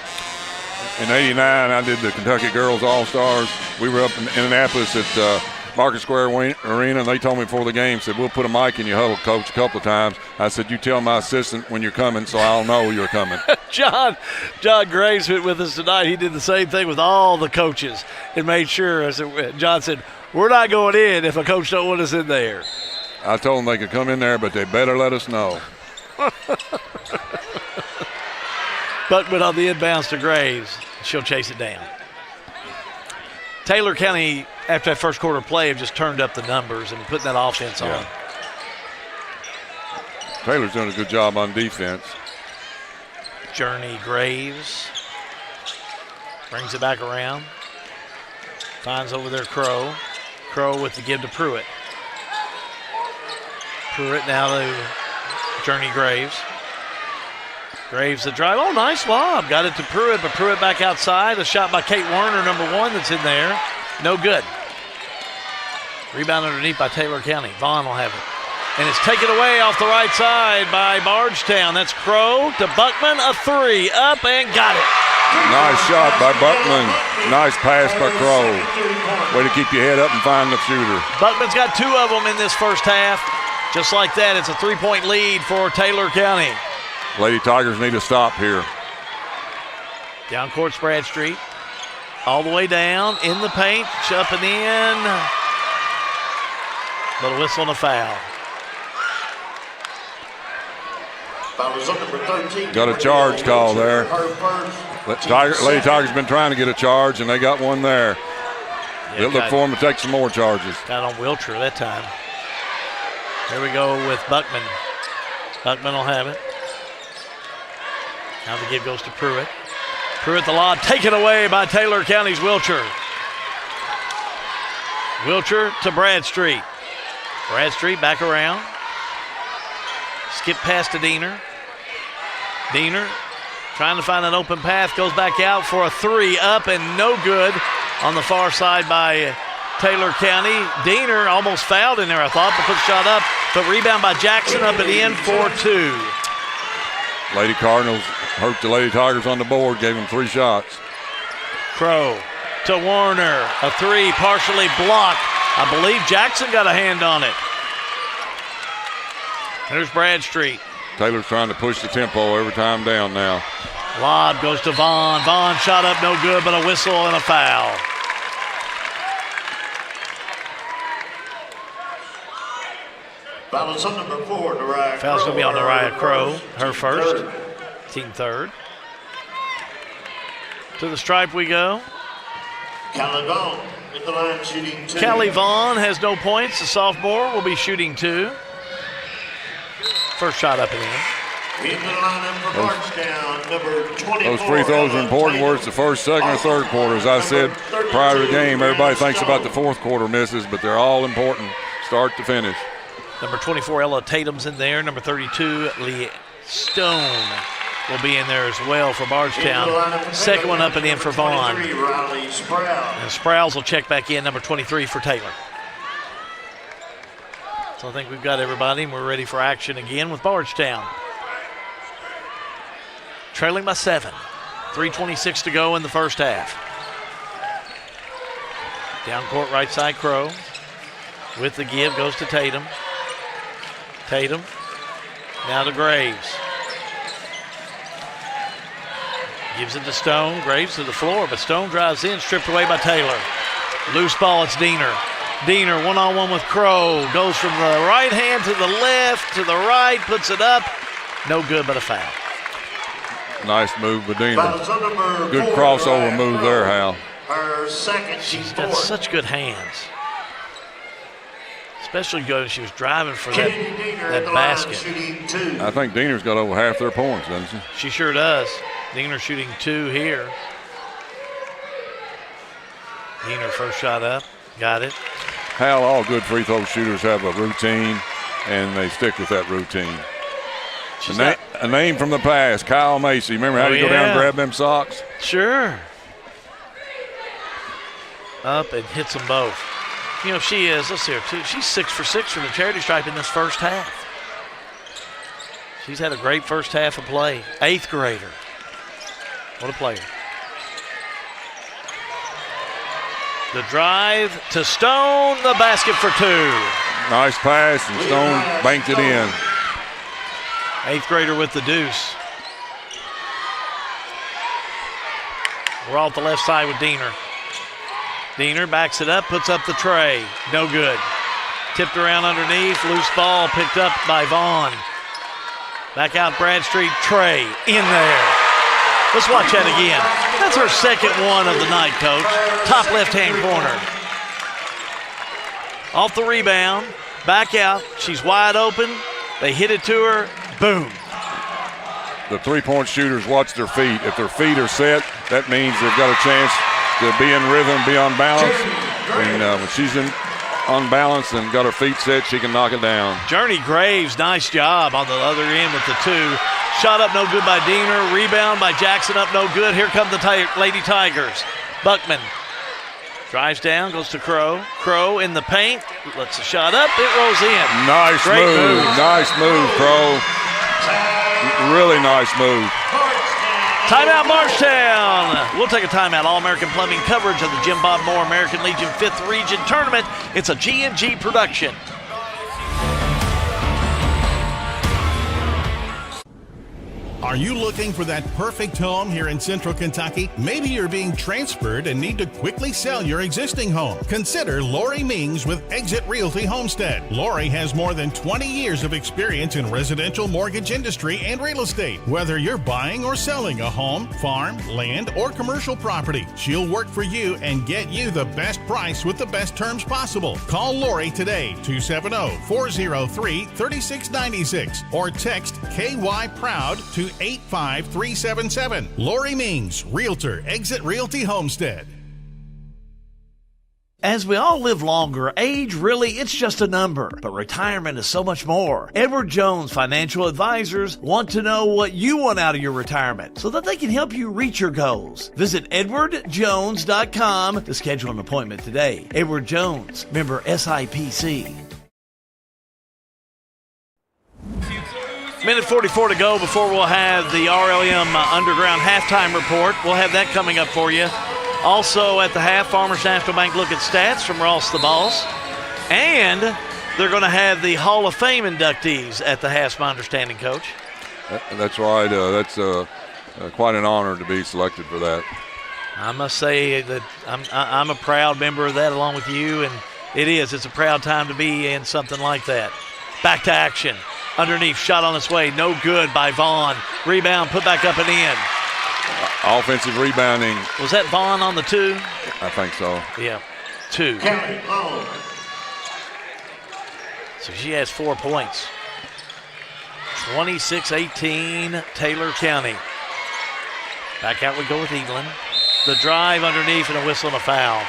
[SPEAKER 13] In '89, I did the Kentucky Girls All-Stars. We were up in Indianapolis at Market Square Arena, and they told me before the game, said, we'll put a mic in your huddle, coach, a couple of times. I said, you tell my assistant when you're coming so I'll know you're coming.
[SPEAKER 3] John Graves with us tonight. He did the same thing with all the coaches and made sure. John said, we're not going in if a coach don't want us in there.
[SPEAKER 13] I told them they could come in there, but they better let us know.
[SPEAKER 3] Buckman on the inbounds to Graves. She'll chase it down. Taylor County, after that first quarter play, have just turned up the numbers and putting that offense on.
[SPEAKER 13] Taylor's doing a good job on defense.
[SPEAKER 3] Journey Graves brings it back around. Finds over there Crow. Crow with the give to Pruitt. Pruitt now to Journey Graves. Graves the drive. Oh, nice lob. Got it to Pruitt, but Pruitt back outside. A shot by Kate Werner, number 1, that's in there. No good. Rebound underneath by Taylor County. Vaughn will have it. And it's taken away off the right side by Bardstown. That's Crow to Buckman. A 3. Up and got it.
[SPEAKER 13] Nice shot by Buckman. Nice pass by Crow. Way to keep your head up and find the shooter.
[SPEAKER 3] Buckman's got 2 of them in this first half. Just like that, it's a 3-point lead for Taylor County.
[SPEAKER 13] Lady Tigers need to stop here.
[SPEAKER 3] Down court, Bradstreet. All the way down, in the paint, up and in. Little whistle and a foul.
[SPEAKER 13] Got a charge call there. Lady Tigers been trying to get a charge, and they got one there. They'll look for them to take some more charges.
[SPEAKER 3] Got on Wiltshire that time. Here we go with Buckman. Buckman will have it. Now the give goes to Pruitt. Pruitt the lob taken away by Taylor County's Wiltshire. Wiltshire to Bradstreet. Bradstreet back around. Skip past to Diener. Diener trying to find an open path. Goes back out for a 3 up and no good on the far side by Taylor County. Diener almost fouled in there, I thought, but put the shot up. But rebound by Jackson up and in for 2.
[SPEAKER 13] Lady Cardinals hurt the Lady Tigers on the board, gave them 3 shots.
[SPEAKER 3] Crow to Warner. A 3 partially blocked. I believe Jackson got a hand on it. There's Bradstreet.
[SPEAKER 13] Taylor's trying to push the tempo every time down now.
[SPEAKER 3] Lob goes to Vaughn. Vaughn shot up no good, but a whistle and a foul.
[SPEAKER 9] Foul's on number 4, Nariah.
[SPEAKER 3] Foul's going to be on Nariah Crow, her first. Team third. To the stripe we go.
[SPEAKER 9] Callie Vaughn in the line shooting 2.
[SPEAKER 3] Callie Vaughn has no points. The sophomore will be shooting 2. First shot up and in.
[SPEAKER 9] In the lineup for Bardstown, number 24.
[SPEAKER 13] Those free throws are important, whether it's the first, second, or third quarter. As I said prior to the game, everybody thinks about the fourth quarter misses, but they're all important, start to finish.
[SPEAKER 3] Number 24, Ella Tatum's in there. Number 32, Lee Stone will be in there as well for Bardstown. Second one up and in for Vaughn.
[SPEAKER 9] Riley Sproul.
[SPEAKER 3] And Sprouse will check back in, number 23 for Taylor. So I think we've got everybody, and we're ready for action again with Bardstown. Trailing by 7. 3:26 to go in the first half. Down court, right side, Crow. With the give, goes to Tatum. Tatum, now to Graves. Gives it to Stone. Graves to the floor, but Stone drives in, stripped away by Taylor. Loose ball, it's Diener. Diener one-on-one with Crow. Goes from the right hand to the left, to the right, puts it up. No good, but a foul.
[SPEAKER 13] Nice move by Diener. Good crossover move there, Hal.
[SPEAKER 9] Her second.
[SPEAKER 3] She's got such good hands. Especially good when she was driving for that basket.
[SPEAKER 13] I think Diener's got over half their points, doesn't she?
[SPEAKER 3] She sure does. Diener shooting 2 here. Diener first shot up. Got it.
[SPEAKER 13] Hal, all good free throw shooters have a routine, and they stick with that routine. A name from the past, Kyle Macy. Remember how you go down and grab them socks?
[SPEAKER 3] Sure. up and hits them both. You know, she is, let's see her, she's 6 for 6 from the charity stripe in this first half. She's had a great first half of play. 8th grader. What a player. The drive to Stone, the basket for 2.
[SPEAKER 13] Nice pass, and Stone banked it in.
[SPEAKER 3] 8th grader with the deuce. We're off the left side with Diener. Diener backs it up, puts up the tray. No good. Tipped around underneath, loose ball picked up by Vaughn. Back out Bradstreet, Trey in there. Let's watch that again. That's her second one of the night, Coach. Top left-hand corner. Off the rebound, back out. She's wide open. They hit it to her. Boom.
[SPEAKER 13] The three-point shooters watch their feet. If their feet are set, that means they've got a chance to be in rhythm, be on balance. And when she's on balance and got her feet set, she can knock it down.
[SPEAKER 3] Journey Graves, nice job on the other end with the 2. Shot up no good by Diener. Rebound by Jackson up no good. Here come the Lady Tigers. Buckman drives down, goes to Crow. Crow in the paint. Lets the shot up. It rolls in.
[SPEAKER 13] Nice move. Nice move, Crow. Really nice move.
[SPEAKER 3] Timeout, Marshtown. We'll take a timeout. All-American Plumbing coverage of the Jim Bob Moore American Legion 5th Region Tournament. It's a G&G production.
[SPEAKER 11] Are you looking for that perfect home here in Central Kentucky? Maybe you're being transferred and need to quickly sell your existing home. Consider Lori Mings with Exit Realty Homestead. Lori has more than 20 years of experience in residential mortgage industry and real estate. Whether you're buying or selling a home, farm, land, or commercial property, she'll work for you and get you the best price with the best terms possible. Call Lori today, 270-403-3696, or text KY PROUD to 85377. Lori Mings, Realtor, Exit Realty Homestead.
[SPEAKER 3] As we all live longer, age really, it's just a number. But retirement is so much more. Edward Jones Financial Advisors want to know what you want out of your retirement so that they can help you reach your goals. Visit edwardjones.com to schedule an appointment today. Edward Jones, member SIPC. Minute 44 to go before we'll have the RLM Underground halftime report. We'll have that coming up for you. Also at the half, Farmers National Bank look at stats from Ross the Boss. And they're going to have the Hall of Fame inductees at the half, my understanding, Coach.
[SPEAKER 13] That's right. That's quite an honor to be selected for that.
[SPEAKER 3] I must say that I'm a proud member of that along with you, and it's a proud time to be in something like that. Back to action. Underneath, shot on its way, no good by Vaughn. Rebound, put back up and in.
[SPEAKER 13] Offensive rebounding.
[SPEAKER 3] Was that Vaughn on the 2?
[SPEAKER 13] I think so.
[SPEAKER 3] Yeah, 2. So she has 4 points. 26-18, Taylor County. Back out we go with England. The drive underneath and a whistle and a foul.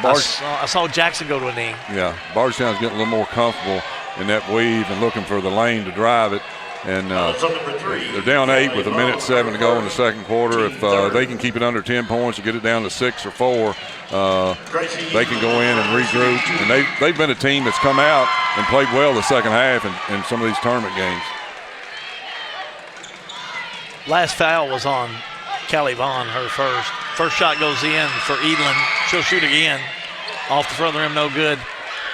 [SPEAKER 3] I saw Jackson go to a knee.
[SPEAKER 13] Yeah, Bardstown's getting a little more comfortable in that weave and looking for the lane to drive it. And they're down 8 with 1:07 to go in the second quarter. If they can keep it under 10 points or get it down to 6 or 4, they can go in and regroup. And they've been a team that's come out and played well the second half in some of these tournament games.
[SPEAKER 3] Last foul was on Callie Vaughn, her first. First shot goes in for Edlin. She'll shoot again. Off the front of the rim, no good.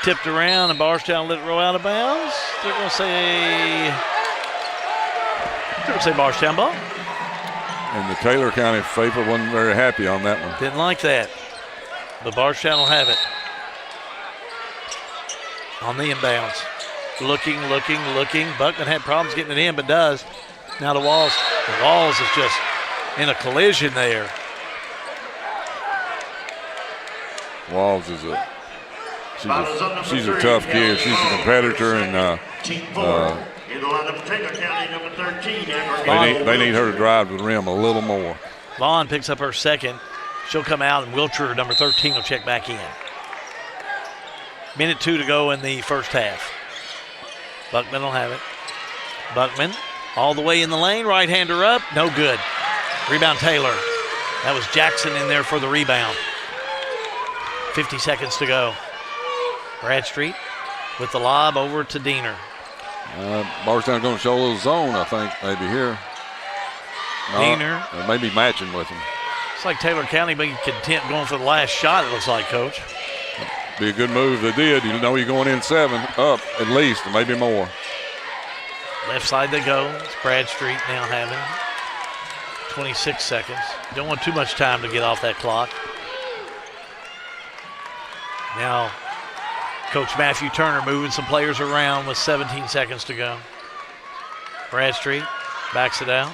[SPEAKER 3] Tipped around, and Bardstown let it roll out of bounds. They're going to say Bardstown ball.
[SPEAKER 13] And the Taylor County favorite wasn't very happy on that one.
[SPEAKER 3] Didn't like that. But Bardstown will have it. On the inbounds. Looking. Buckman had problems getting it in, but does. Now to Walls. The Walls is just in a collision there.
[SPEAKER 13] Walls is she's a tough kid. She's a competitor, and they need her to drive to the rim a little more.
[SPEAKER 3] Vaughn picks up her second. She'll come out, and Wiltshire, number 13, will check back in. Minute 2 to go in the first half. Buckman will have it. Buckman all the way in the lane, right-hander up, no good. Rebound Taylor. That was Jackson in there for the rebound. 50 seconds to go. Bradstreet with the lob over to Diener.
[SPEAKER 13] Bardstown going to show a little zone, I think, maybe here.
[SPEAKER 3] Diener.
[SPEAKER 13] Maybe matching with him.
[SPEAKER 3] It's like Taylor County being content going for the last shot, it looks like, Coach.
[SPEAKER 13] Be a good move if they did. You know you're going in 7 up at least, and maybe more.
[SPEAKER 3] Left side they go. It's Bradstreet now having 26 seconds. You don't want too much time to get off that clock. Now, Coach Matthew Turner moving some players around with 17 seconds to go. Bradstreet backs it out.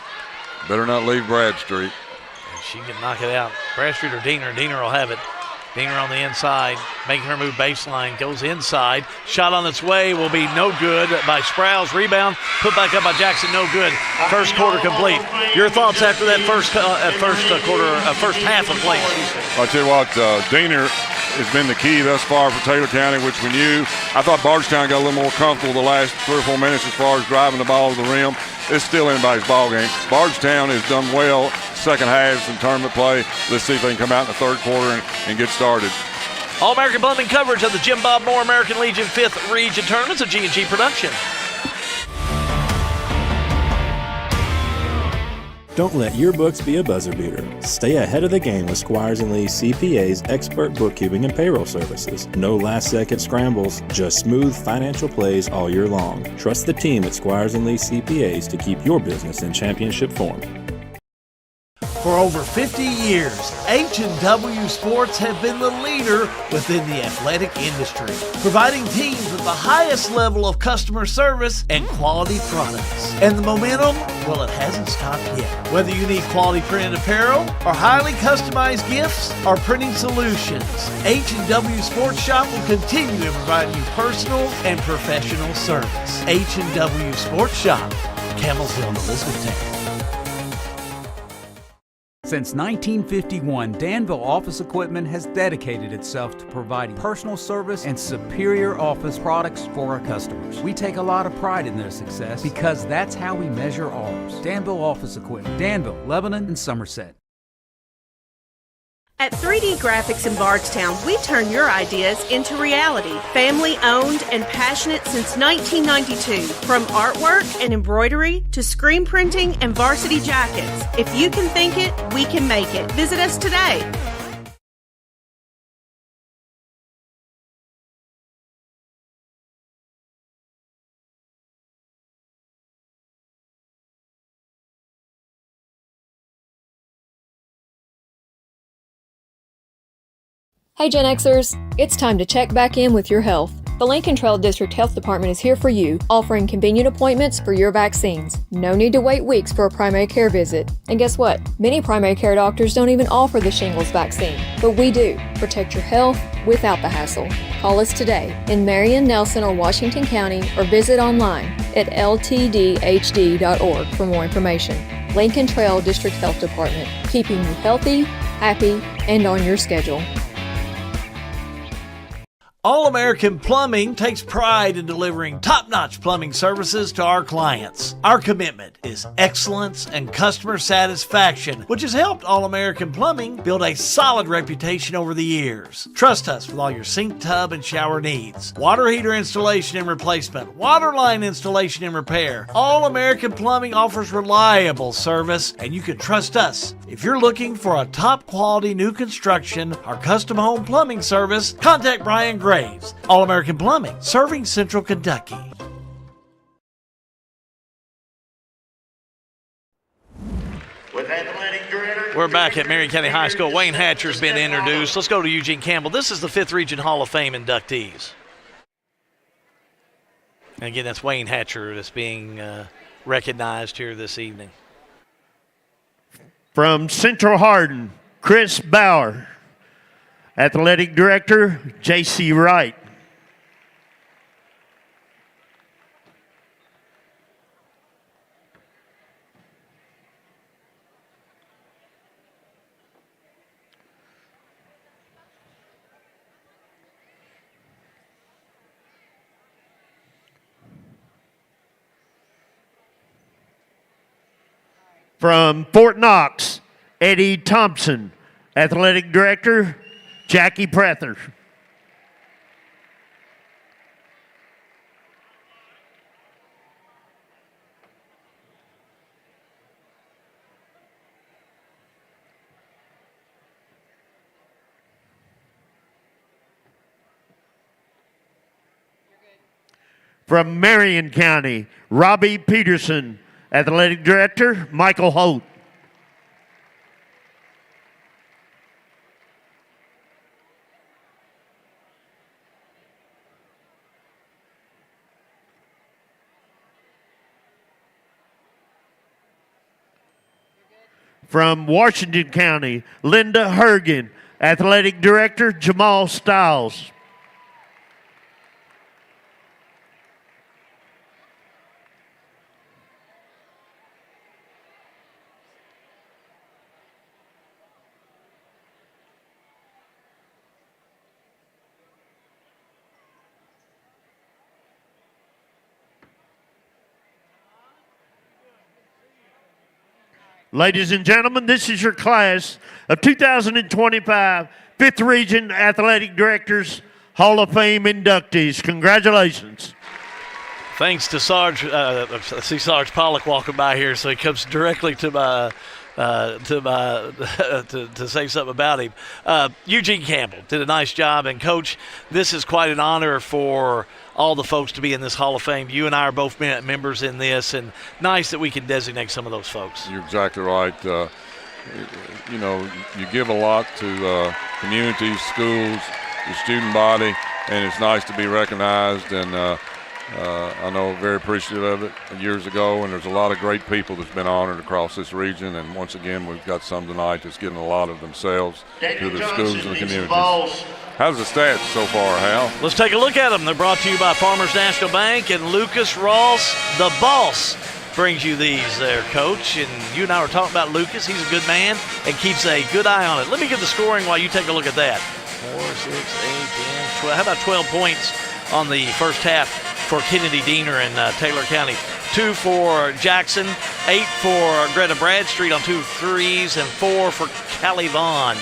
[SPEAKER 13] Better not leave Bradstreet.
[SPEAKER 3] And she can knock it out. Bradstreet or Diener. Diener will have it. Diener on the inside, making her move baseline, goes inside. Shot on its way will be no good by Sprouse. Rebound put back up by Jackson, no good. First quarter complete. Your thoughts after that first half of play?
[SPEAKER 13] I'll tell you what, Diener has been the key thus far for Taylor County, which we knew. I thought Bardstown got a little more comfortable the last 3 or 4 minutes as far as driving the ball to the rim. It's still anybody's ball game. Bardstown has done well second halves in tournament play. Let's see if they can come out in the third quarter and get started.
[SPEAKER 3] All-American Plumbing coverage of the Jim Bob Moore American Legion 5th Region Tournaments of G&G Production.
[SPEAKER 12] Don't let your books be a buzzer beater. Stay ahead of the game with Squires & Lee CPA's expert bookkeeping and payroll services. No last-second scrambles, just smooth financial plays all year long. Trust the team at Squires & Lee CPAs to keep your business in championship form.
[SPEAKER 3] For over 50 years, H&W Sports have been the leader within the athletic industry, providing teams with the highest level of customer service and quality products. And the momentum, well, it hasn't stopped yet. Whether you need quality printed apparel or highly customized gifts or printing solutions, H&W Sports Shop will continue to provide you personal and professional service. H&W Sports Shop, Camelsville, Elizabethtown.
[SPEAKER 14] Since 1951, Danville Office Equipment has dedicated itself to providing personal service and superior office products for our customers. We take a lot of pride in their success because that's how we measure ours. Danville Office Equipment, Danville, Lebanon, and Somerset.
[SPEAKER 7] At 3D Graphics in Bardstown, we turn your ideas into reality. Family owned and passionate since 1992. From artwork and embroidery to screen printing and varsity jackets. If you can think it, we can make it. Visit us today.
[SPEAKER 15] Hey Gen Xers, it's time to check back in with your health. The Lincoln Trail District Health Department is here for you, offering convenient appointments for your vaccines. No need to wait weeks for a primary care visit. And guess what? Many primary care doctors don't even offer the shingles vaccine, but we do. Protect your health without the hassle. Call us today in Marion, Nelson, or Washington County, or visit online at ltdhd.org for more information. Lincoln Trail District Health Department, keeping you healthy, happy, and on your schedule.
[SPEAKER 3] All-American Plumbing takes pride in delivering top-notch plumbing services to our clients. Our commitment is excellence and customer satisfaction, which has helped All-American Plumbing build a solid reputation over the years. Trust us with all your sink, tub, and shower needs. Water heater installation and replacement, water line installation and repair. All-American Plumbing offers reliable service, and you can trust us. If you're looking for a top-quality new construction or custom home plumbing service, contact Brian Gray. All-American Plumbing, serving Central Kentucky. We're back at Marion County High School. Wayne Hatcher's been introduced. Let's go to Eugene Campbell. This is the 5th Region Hall of Fame inductees. And again, that's Wayne Hatcher that's being recognized here this evening.
[SPEAKER 8] From Central Hardin, Chris Bauer. Athletic Director, J.C. Wright. From Fort Knox, Eddie Thompson, Athletic Director, Jackie Prather. From Marion County, Robbie Peterson. Athletic Director, Michael Holt. From Washington County, Linda Hergen. Athletic Director, Jamal Stiles. Ladies and gentlemen, this is your class of 2025 5th Region Athletic Directors Hall of Fame inductees. Congratulations.
[SPEAKER 3] Thanks to Sarge. I see Sarge Pollock walking by here, so he comes directly to my to say something about him. Eugene Campbell did a nice job, and Coach, this is quite an honor for all the folks to be in this Hall of Fame. You and I are both members in this, and nice that we can designate some of those folks.
[SPEAKER 13] You're exactly right. You know, you give a lot to communities, schools, the student body, and it's nice to be recognized, and I know very appreciative of it years ago, and there's a lot of great people that's been honored across this region, and once again we've got some tonight that's getting a lot of themselves to the schools and the communities. How's the stats so far, Hal?
[SPEAKER 3] Let's take a look at them. They're brought to you by Farmers National Bank, and Lucas Ross, the boss, brings you these there, Coach. And you and I were talking about Lucas. He's a good man and keeps a good eye on it. Let me get the scoring while you take a look at that. 4, 6, 8, 10, 12. How about 12 points on the first half for Kennedy Diener in Taylor County? 2 for Jackson, 8 for Greta Bradstreet on 2 threes, and 4 for Callie Vaughn.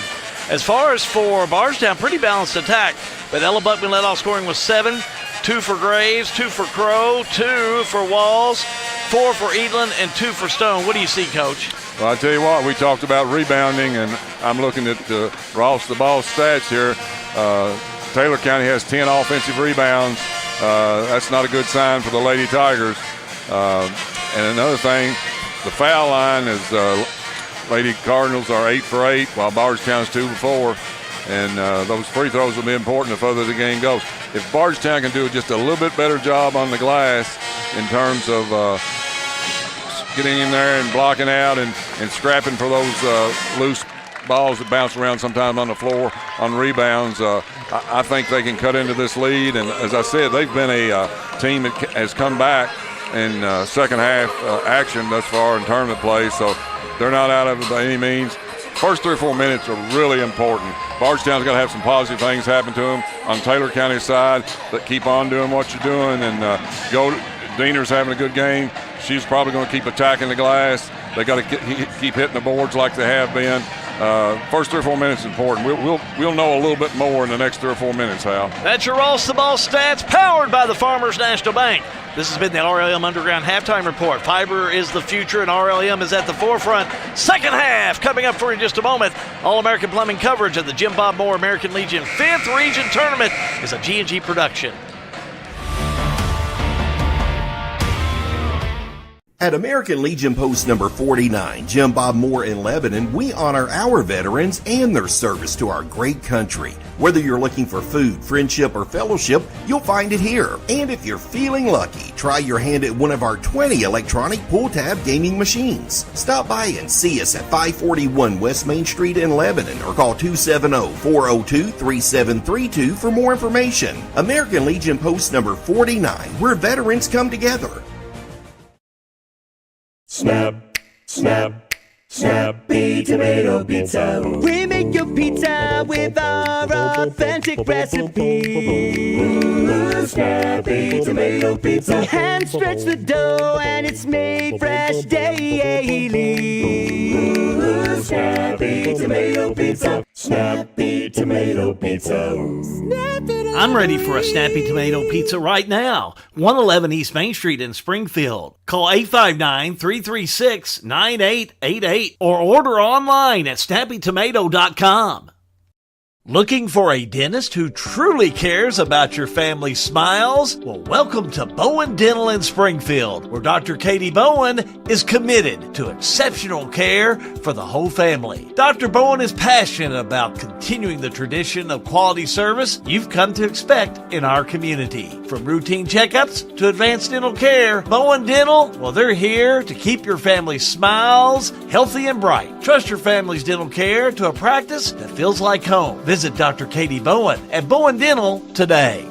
[SPEAKER 3] As far as for Bardstown, pretty balanced attack, but Ella Buckman led off scoring with 7, 2 for Graves, 2 for Crow, 2 for Walls, 4 for Edlin, and 2 for Stone. What do you see, Coach?
[SPEAKER 13] Well, I tell you what, we talked about rebounding, and I'm looking at Ross the Ball stats here. Taylor County has 10 offensive rebounds. That's not a good sign for the Lady Tigers. And another thing, the foul line is Lady Cardinals are 8 for 8, while Bardstown is 2 for 4. And those free throws will be important the further the game goes. If Bardstown can do just a little bit better job on the glass in terms of getting in there and blocking out and scrapping for those loose balls that bounce around sometimes on the floor on rebounds, I think they can cut into this lead. And as I said, they've been a team that has come back in second half action thus far in tournament play, so they're not out of it by any means. First 3 or 4 minutes are really important. Bardstown's got to have some positive things happen to them on Taylor County's side, that keep on doing what you're doing, and Diener's having a good game. She's probably going to keep attacking the glass. They got to keep hitting the boards like they have been. First 3 or 4 minutes is important. We'll know a little bit more in the next 3 or 4 minutes, Hal.
[SPEAKER 3] That's your Ross the Ball stats, powered by the Farmers National Bank. This has been the RLM Underground Halftime Report. Fiber is the future, and RLM is at the forefront. Second half coming up for you in just a moment. All-American Plumbing coverage of the Jim Bob Moore American Legion 5th Region Tournament is a G&G production.
[SPEAKER 4] At American Legion Post number 49, Jim Bob Moore in Lebanon, we honor our veterans and their service to our great country. Whether you're looking for food, friendship, or fellowship, you'll find it here. And if you're feeling lucky, try your hand at one of our 20 electronic pull-tab gaming machines. Stop by and see us at 541 West Main Street in Lebanon, or call 270-402-3732 for more information. American Legion Post number 49, where veterans come together.
[SPEAKER 9] Snap, snap,
[SPEAKER 10] Snappy Tomato Pizza. We make your pizza with our authentic recipe. Snappy Tomato Pizza. Hand stretch the dough and it's made fresh daily. Snappy Tomato Pizza. Snappy Tomato Pizza.
[SPEAKER 3] I'm ready for a Snappy Tomato Pizza right now. 111 East Main Street in Springfield. Call 859-336-9888 or order online at snappytomato.com. Looking for a dentist who truly cares about your family's smiles? Well, welcome to Bowen Dental in Springfield, where Dr. Katie Bowen is committed to exceptional care for the whole family. Dr. Bowen is passionate about continuing the tradition of quality service you've come to expect in our community. From routine checkups to advanced dental care, Bowen Dental, well, they're here to keep your family's smiles healthy and bright. Trust your family's dental care to a practice that feels like home. Visit Dr. Katie Bowen at Bowen Dental today.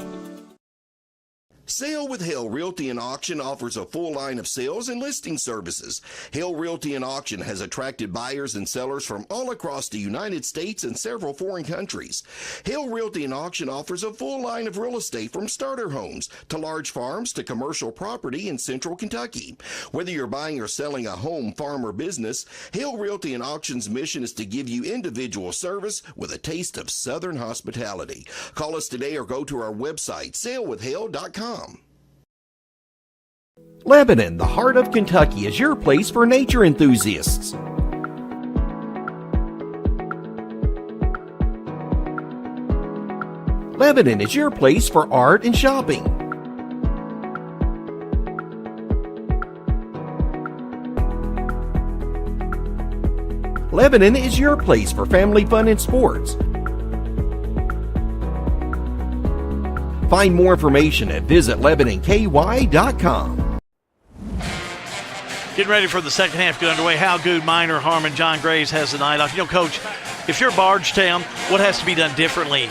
[SPEAKER 4] Sale with Hale Realty and Auction offers a full line of sales and listing services. Hale Realty and Auction has attracted buyers and sellers from all across the United States and several foreign countries. Hale Realty and Auction offers a full line of real estate from starter homes to large farms to commercial property in central Kentucky. Whether you're buying or selling a home, farm, or business, Hale Realty and Auction's mission is to give you individual service with a taste of Southern hospitality. Call us today or go to our website, salewithhale.com.
[SPEAKER 16] Lebanon, the heart of Kentucky, is your place for nature enthusiasts. Lebanon is your place for art and shopping. Lebanon is your place for family fun and sports. Find more information at visitlebanonky.com.
[SPEAKER 3] Getting ready for the second half to get underway. Hal Good, Minor, Harmon, John Graves has the night off. You know, Coach, if you're Bardstown, what has to be done differently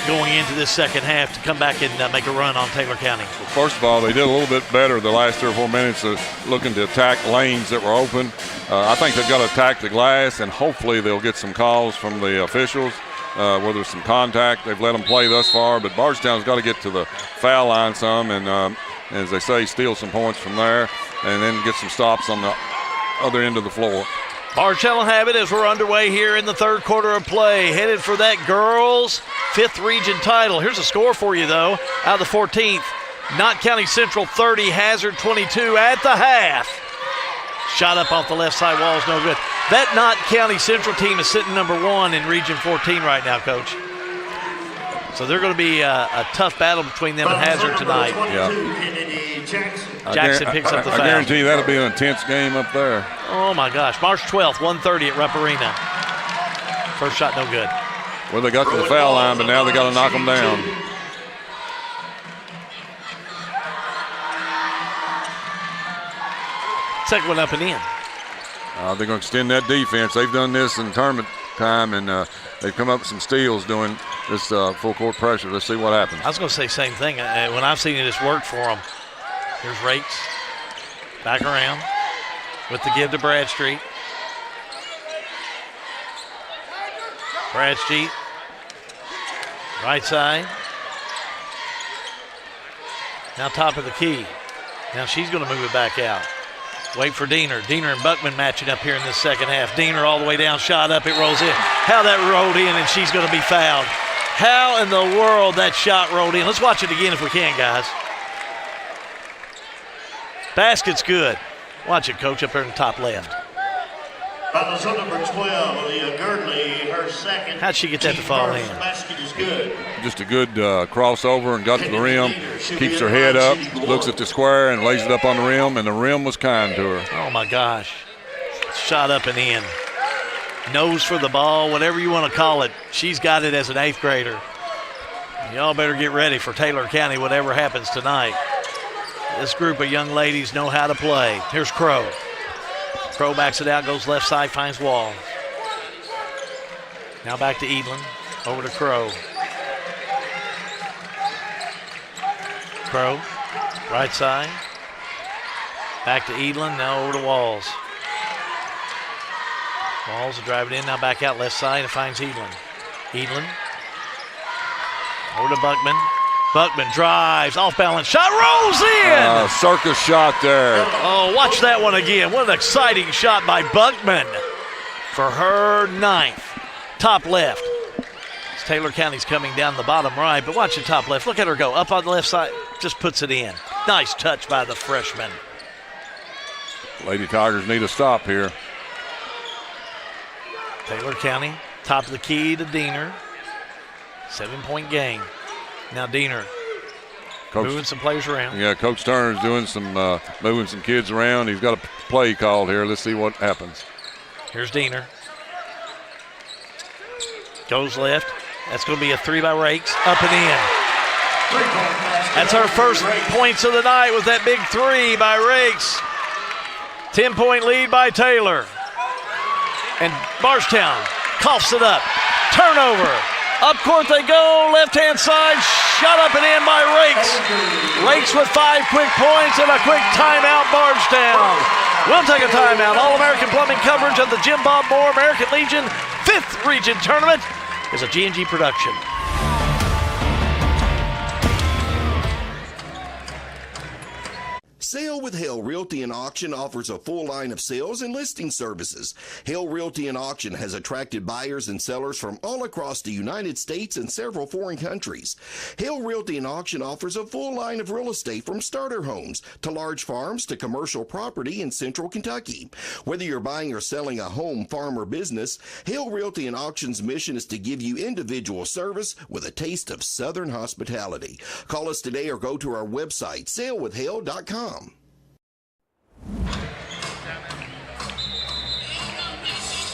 [SPEAKER 3] going into this second half to come back and make a run on Taylor County?
[SPEAKER 13] Well, first of all, they did a little bit better the last 3 or 4 minutes of looking to attack lanes that were open. I think they've got to attack the glass, and hopefully they'll get some calls from the officials. Where there's some contact. They've let them play thus far, but Bardstown's got to get to the foul line some and, as they say, steal some points from there and then get some stops on the other end of the floor.
[SPEAKER 3] Bardstown will have it as we're underway here in the third quarter of play, headed for that girls' 5th region title. Here's a score for you, though, out of the 14th. Knott County Central 30, Hazard 22 at the half. Shot up off the left side wall is no good. That Knott County Central team is sitting number 1 in Region 14 right now, Coach. So they're going to be a tough battle between them and Hazard tonight.
[SPEAKER 13] Yeah.
[SPEAKER 3] Jackson picks up the foul.
[SPEAKER 13] I guarantee that'll be an intense game up there.
[SPEAKER 3] Oh, my gosh. March 12th, 1:30 at Rupp Arena. First shot no good.
[SPEAKER 13] Well, they got to the foul line, but now they got to knock them down.
[SPEAKER 3] Second one up and in.
[SPEAKER 13] They're going to extend that defense. They've done this in tournament time, and they've come up with some steals doing this full court pressure. Let's see what happens.
[SPEAKER 3] I was going to say the same thing. When I've seen it, it's worked for them. Here's Rakes. Back around with the give to Bradstreet. Bradstreet. Right side. Now top of the key. Now she's going to move it back out. Wait for Diener. Diener and Buckman matching up here in this second half. Diener all the way down, shot up, it rolls in. How that rolled in, and she's going to be fouled. How in the world that shot rolled in? Let's watch it again if we can, guys. Basket's good. Watch it, Coach, up there in the top left.
[SPEAKER 9] Foul number 12, Leah Girdley, her second.
[SPEAKER 3] How'd she get that to fall in?
[SPEAKER 9] Basket is good.
[SPEAKER 13] Just a good crossover and got to the rim. Keeps her head up, looks at the square and lays it up on the rim, and the rim was kind to her.
[SPEAKER 3] Oh, my gosh. Shot up and in. Nose for the ball, whatever you want to call it. She's got it as an 8th grader. Y'all better get ready for Taylor County, whatever happens tonight. This group of young ladies know how to play. Here's Crow. Crow backs it out, goes left side, finds Wall. Now back to Edlin. Over to Crow. Crow, right side. Back to Edlin, now over to Walls. Walls are driving in, now back out left side and finds Edlin. Edlin over to Buckman. Buckman drives, off balance shot, rolls in!
[SPEAKER 13] Circus shot there.
[SPEAKER 3] Oh, watch that one again. What an exciting shot by Buckman for her 9th. Top left. As Taylor County's coming down the bottom right, but watch the top left. Look at her go. Up on the left side, just puts it in. Nice touch by the freshman.
[SPEAKER 13] Lady Tigers need a stop here.
[SPEAKER 3] Taylor County, top of the key to Diener. 7-point game. Now Diener moving some players around.
[SPEAKER 13] Yeah, Coach Turner's doing some moving some kids around. He's got a play called here. Let's see what happens.
[SPEAKER 3] Here's Diener. Goes left. That's going to be a 3 by Rakes. Up and in. That's her first points of the night with that big 3 by Rakes. 10-point lead by Taylor. And Bardstown coughs it up. Turnover. Up court they go. Left-hand side. Shot up and in by Rakes. Rakes with 5 quick points and a quick timeout, Bardstown. We'll take a timeout. All-American Plumbing coverage of the Jim Bob Moore American Legion 5th Region Tournament is a G&G production.
[SPEAKER 4] Sale with Hale Realty and Auction offers a full line of sales and listing services. Hale Realty and Auction has attracted buyers and sellers from all across the United States and several foreign countries. Hale Realty and Auction offers a full line of real estate from starter homes to large farms to commercial property in central Kentucky. Whether you're buying or selling a home, farm, or business, Hale Realty and Auction's mission is to give you individual service with a taste of Southern hospitality. Call us today or go to our website, salewithhale.com.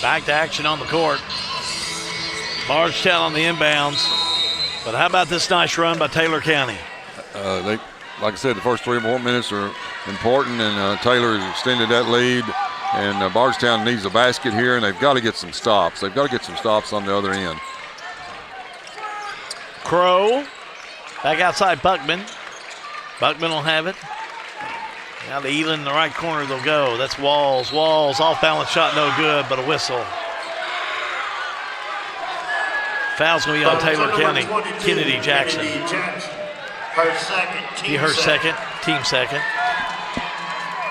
[SPEAKER 3] Back to action on the court. Bardstown on the inbounds. But how about this nice run by Taylor County?
[SPEAKER 13] Like I said, the first 3 or 4 minutes are important, and Taylor has extended that lead. And Bardstown needs a basket here, and they've got to get some stops. They've got to get some stops on the other end.
[SPEAKER 3] Crow. Back outside Buckman. Buckman will have it. Now the Elin in the right corner they'll go. That's Walls. Walls, off-balance shot, no good, but a whistle. Foul's going to be on Taylor County. Kennedy Jackson.
[SPEAKER 9] Her second.
[SPEAKER 3] Be her second, team second.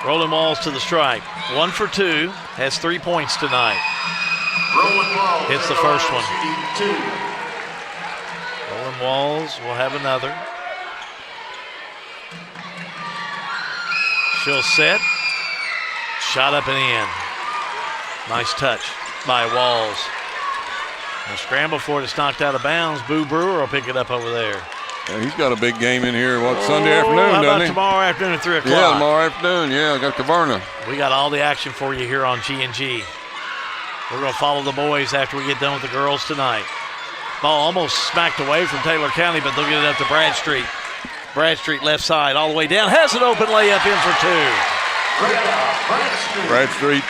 [SPEAKER 3] Rolling Walls to the stripe. 1 for 2, has 3 points tonight.
[SPEAKER 9] Rolling Walls.
[SPEAKER 3] Hits the first one.
[SPEAKER 9] 2.
[SPEAKER 3] Rolling Walls will have another. She'll set. Shot up and in. Nice touch by Walls. A scramble for it. It's knocked out of bounds. Boo Brewer will pick it up over there.
[SPEAKER 13] Yeah, he's got a big game in here. Sunday afternoon,
[SPEAKER 3] how about
[SPEAKER 13] doesn't he?
[SPEAKER 3] Tomorrow afternoon at 3 o'clock?
[SPEAKER 13] Yeah, tomorrow afternoon. Yeah, I got Caverna.
[SPEAKER 3] We got all the action for you here on G&G. We're going to follow the boys after we get done with the girls tonight. Ball almost smacked away from Taylor County, but they'll get it up to Bradstreet. Bradstreet left side all the way down. Has an open layup in for 2.
[SPEAKER 13] Bradstreet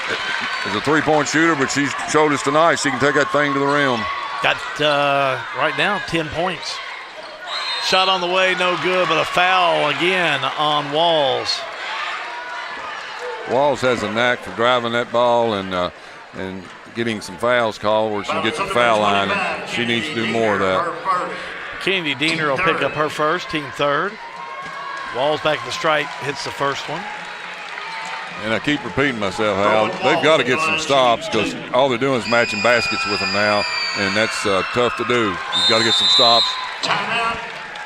[SPEAKER 13] is a 3-point shooter, but she showed us tonight she can take that thing to the rim.
[SPEAKER 3] Got, right now, 10 points. Shot on the way, no good, but a foul again on Walls.
[SPEAKER 13] Walls has a knack for driving that ball and getting some fouls called where she gets to the foul line, and she needs to do more of that.
[SPEAKER 3] Kennedy Diener will pick up her first, team third. Walls back to the stripe, hits the first one.
[SPEAKER 13] And I keep repeating myself, Hal, they've got to get some stops because all they're doing is matching baskets with them now, and that's tough to do. You've got to get some stops.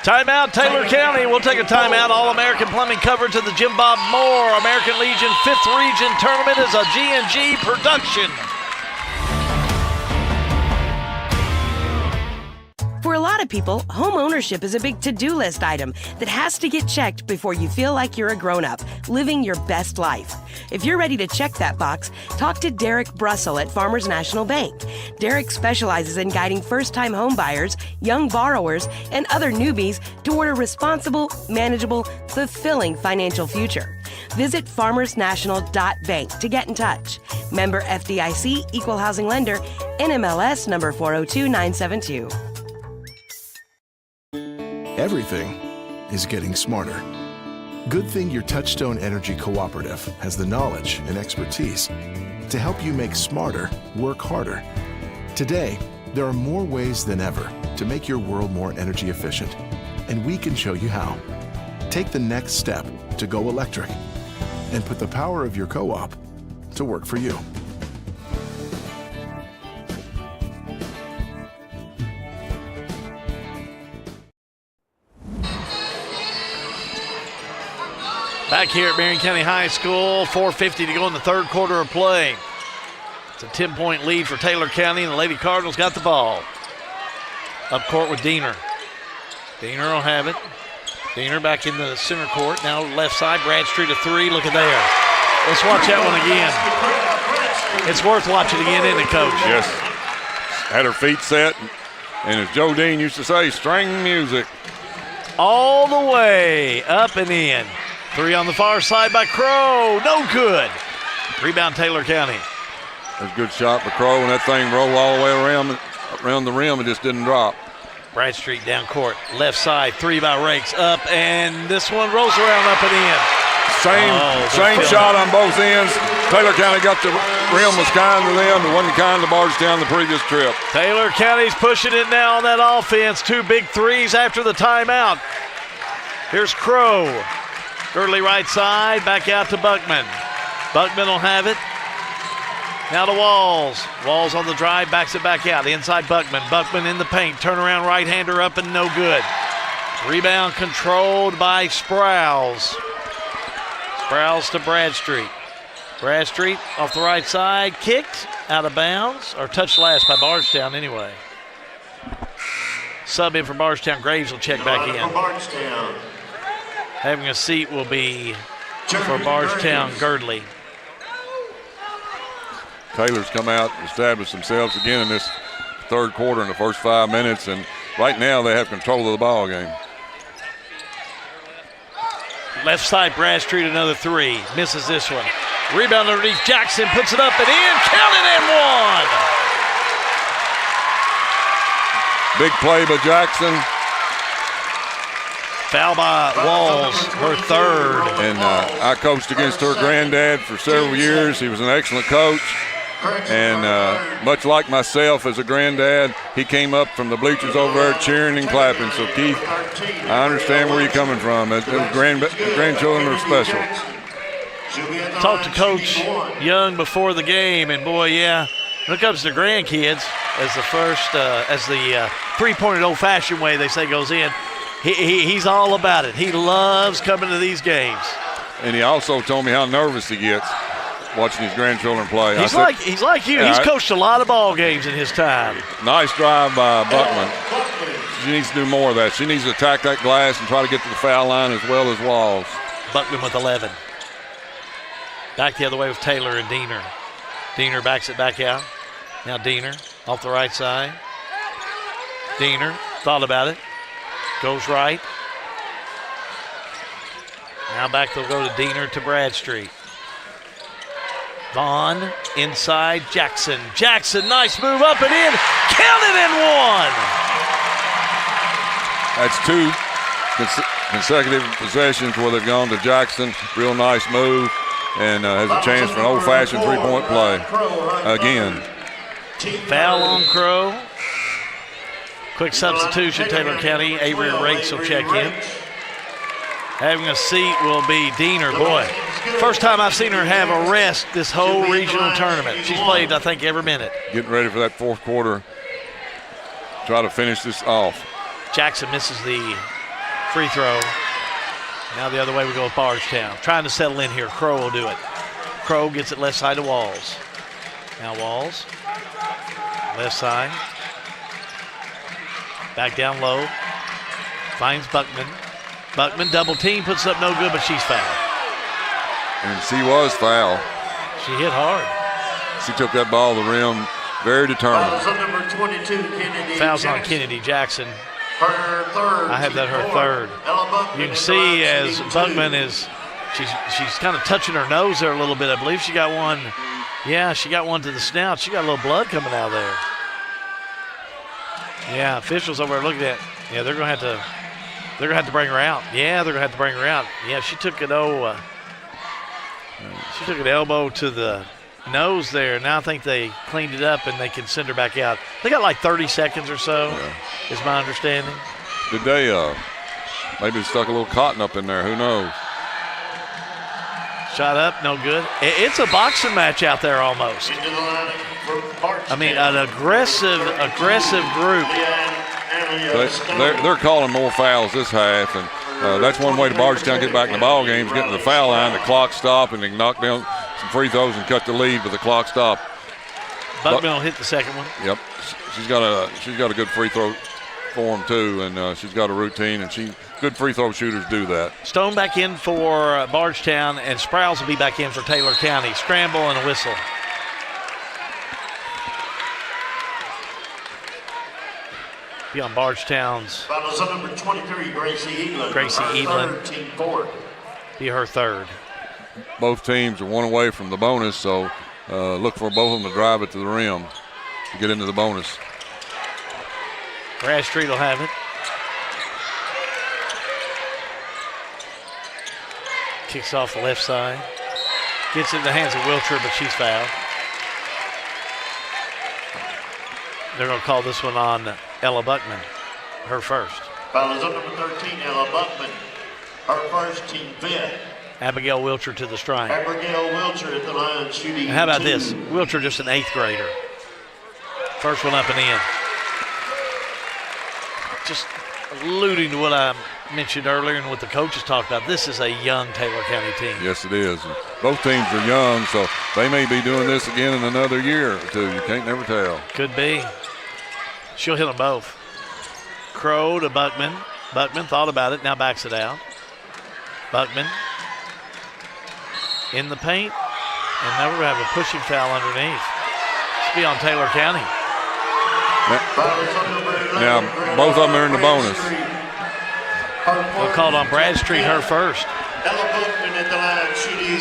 [SPEAKER 3] Timeout, Taylor County. We'll take a timeout. All-American Plumbing coverage of the Jim Bob Moore American Legion 5th Region Tournament is a G&G production.
[SPEAKER 17] For a lot of people, home ownership is a big to-do list item that has to get checked before you feel like you're a grown-up, living your best life. If you're ready to check that box, talk to Derek Brussel at Farmers National Bank. Derek specializes in guiding first-time home buyers, young borrowers, and other newbies toward a responsible, manageable, fulfilling financial future. Visit farmersnational.bank to get in touch. Member FDIC, Equal Housing Lender, NMLS number 402972.
[SPEAKER 21] Everything is getting smarter.
[SPEAKER 2] Good thing your Touchstone Energy Cooperative has the knowledge and expertise to help you make smarter, work harder. Today, there are more ways than ever to make your world more energy efficient, and we can show you how. Take the next step to go electric and put the power of your co-op to work for you.
[SPEAKER 3] Back here at Marion County High School, 4:50 to go in the third quarter of play. It's a 10-point lead for Taylor County, and the Lady Cardinals got the ball. Up court with Diener. Diener will have it. Diener back in the center court. Now left side, Bradstreet a three. Look at there. Let's watch that one again. It's worth watching again, isn't it, Coach?
[SPEAKER 13] Yes. Had her feet set, and as Joe Dean used to say, string music.
[SPEAKER 3] All the way up and in. Three on the far side by Crow. No good. Rebound Taylor County.
[SPEAKER 13] That's a good shot by Crow, and that thing rolled all the way around the rim and just didn't drop.
[SPEAKER 3] Bradstreet down court. Left side, three by Rakes. Up, and this one rolls around up and in.
[SPEAKER 13] Same shot on both ends. Taylor County got the rim was kind to them. It wasn't kind to Bardstown the previous trip.
[SPEAKER 3] Taylor County's pushing it now on that offense. Two big threes after the timeout. Here's Crow. Girdley right side, back out to Buckman. Buckman will have it. Now to Walls. Walls on the drive, backs it back out. Inside Buckman. Buckman in the paint. Turnaround right-hander up and no good. Rebound controlled by Sprouse. Sprouse to Bradstreet. Bradstreet off the right side. Kicked out of bounds. Or touched last by Bardstown anyway. Sub in for Bardstown. Graves will check back in. Having a seat will be for Bardstown Girdley.
[SPEAKER 13] Taylor's come out and established themselves again in this third quarter in the first 5 minutes, and right now they have control of the ball game.
[SPEAKER 3] Left side, Bradstreet, another three. Misses this one. Rebound underneath Jackson, puts it up and in. Count it and one.
[SPEAKER 13] Big play by Jackson.
[SPEAKER 3] Foul by Walls, her third.
[SPEAKER 13] And I coached against her granddad for several years. He was an excellent coach. And much like myself as a granddad, he came up from the bleachers over there cheering and clapping. So, Keith, I understand where you're coming from. Grandchildren are special.
[SPEAKER 3] Talked to Coach Young before the game, and boy, yeah, when it comes to grandkids, as the three-pointed old-fashioned way they say goes in, he's all about it. He loves coming to these games.
[SPEAKER 13] And he also told me how nervous he gets watching his grandchildren play.
[SPEAKER 3] He's like you. He's coached a lot of ball games in his time.
[SPEAKER 13] Nice drive by Buckman. She needs to do more of that. She needs to attack that glass and try to get to the foul line as well as Walls.
[SPEAKER 3] Buckman with 11. Back the other way with Taylor and Diener. Diener backs it back out. Now Diener off the right side. Diener thought about it. Goes right. Now back they'll go to Diener to Bradstreet. Vaughn inside Jackson. Jackson, nice move up and in. Count it and one.
[SPEAKER 13] That's two consecutive possessions where they've gone to Jackson. Real nice move, and has a chance for an old-fashioned three-point play again.
[SPEAKER 3] Foul on Crow. Quick substitution, Taylor County. Avery Rakes will check in. Having a seat will be Diener. Boy, first time I've seen her have a rest this whole regional tournament. She's played, I think, every minute.
[SPEAKER 13] Getting ready for that fourth quarter. Try to finish this off.
[SPEAKER 3] Jackson misses the free throw. Now the other way we go with Bardstown. Trying to settle in here. Crow will do it. Crow gets it left side to Walls. Now Walls. Left side. Back down low. Finds Buckman. Buckman double team, puts up no good, but she's fouled.
[SPEAKER 13] And she was fouled.
[SPEAKER 3] She hit hard.
[SPEAKER 13] She took that ball to the rim, very determined.
[SPEAKER 9] Fouls on number 22, Kennedy
[SPEAKER 3] Fouls
[SPEAKER 9] Jackson.
[SPEAKER 3] on Kennedy Jackson.
[SPEAKER 9] Her third.
[SPEAKER 3] I have that her third. You can see as Buckman is, she's kind of touching her nose there a little bit. I believe she got one. Yeah, she got one to the snout. She got a little blood coming out of there. Yeah, officials over there looking at. Yeah, they're going to have to They're going to have to bring her out. Yeah, they're going to have to bring her out. Yeah, she took an elbow to the nose there. Now I think they cleaned it up and they can send her back out. They got like 30 seconds or so, is my understanding.
[SPEAKER 13] Did they maybe stuck a little cotton up in there? Who knows?
[SPEAKER 3] Shot up, no good. It's a boxing match out there almost. I mean, an aggressive group.
[SPEAKER 13] They're calling more fouls this half, and that's one way to Bardstown get back in the ball game is getting to the foul line, the clock stop, and they can knock down some free throws and cut the lead with the clock stop.
[SPEAKER 3] Buckman will hit the second one.
[SPEAKER 13] Yep, she's got a good free throw form too, and she's got a routine, and good free throw shooters do that.
[SPEAKER 3] Stone back in for Bardstown, and Sprouse will be back in for Taylor County. Scramble and a whistle. Be on Bardstown's.
[SPEAKER 9] Fouls on number 23, Gracie Evelyn.
[SPEAKER 3] Gracie Evelyn.
[SPEAKER 9] Team fourth.
[SPEAKER 3] Be her third.
[SPEAKER 13] Both teams are one away from the bonus, so look for both of them to drive it to the rim to get into the bonus.
[SPEAKER 3] Bradstreet will have it. Kicks off the left side. Gets it in the hands of Wilcher, but she's fouled. They're going to call this one on Ella Buckman, her first.
[SPEAKER 9] Foul is on number 13, Ella Buckman. Her first, team fifth.
[SPEAKER 3] Abigail Wilcher to the strike.
[SPEAKER 9] Abigail Wilcher at the line shooting.
[SPEAKER 3] And how about
[SPEAKER 9] 2.
[SPEAKER 3] this? Wilcher just an 8th grader. First one up and in. Just alluding to what I mentioned earlier and what the coaches talked about, this is a young Taylor County team.
[SPEAKER 13] Yes, it is. And both teams are young, so they may be doing this again in another year or two. You can't never tell.
[SPEAKER 3] Could be. She'll hit them both. Crow to Buckman. Buckman thought about it, now backs it out. Buckman in the paint, and now we're going to have a pushing foul underneath. It's be on Taylor County.
[SPEAKER 13] Now, both of them are in the bonus.
[SPEAKER 3] Well, called on Bradstreet, her first.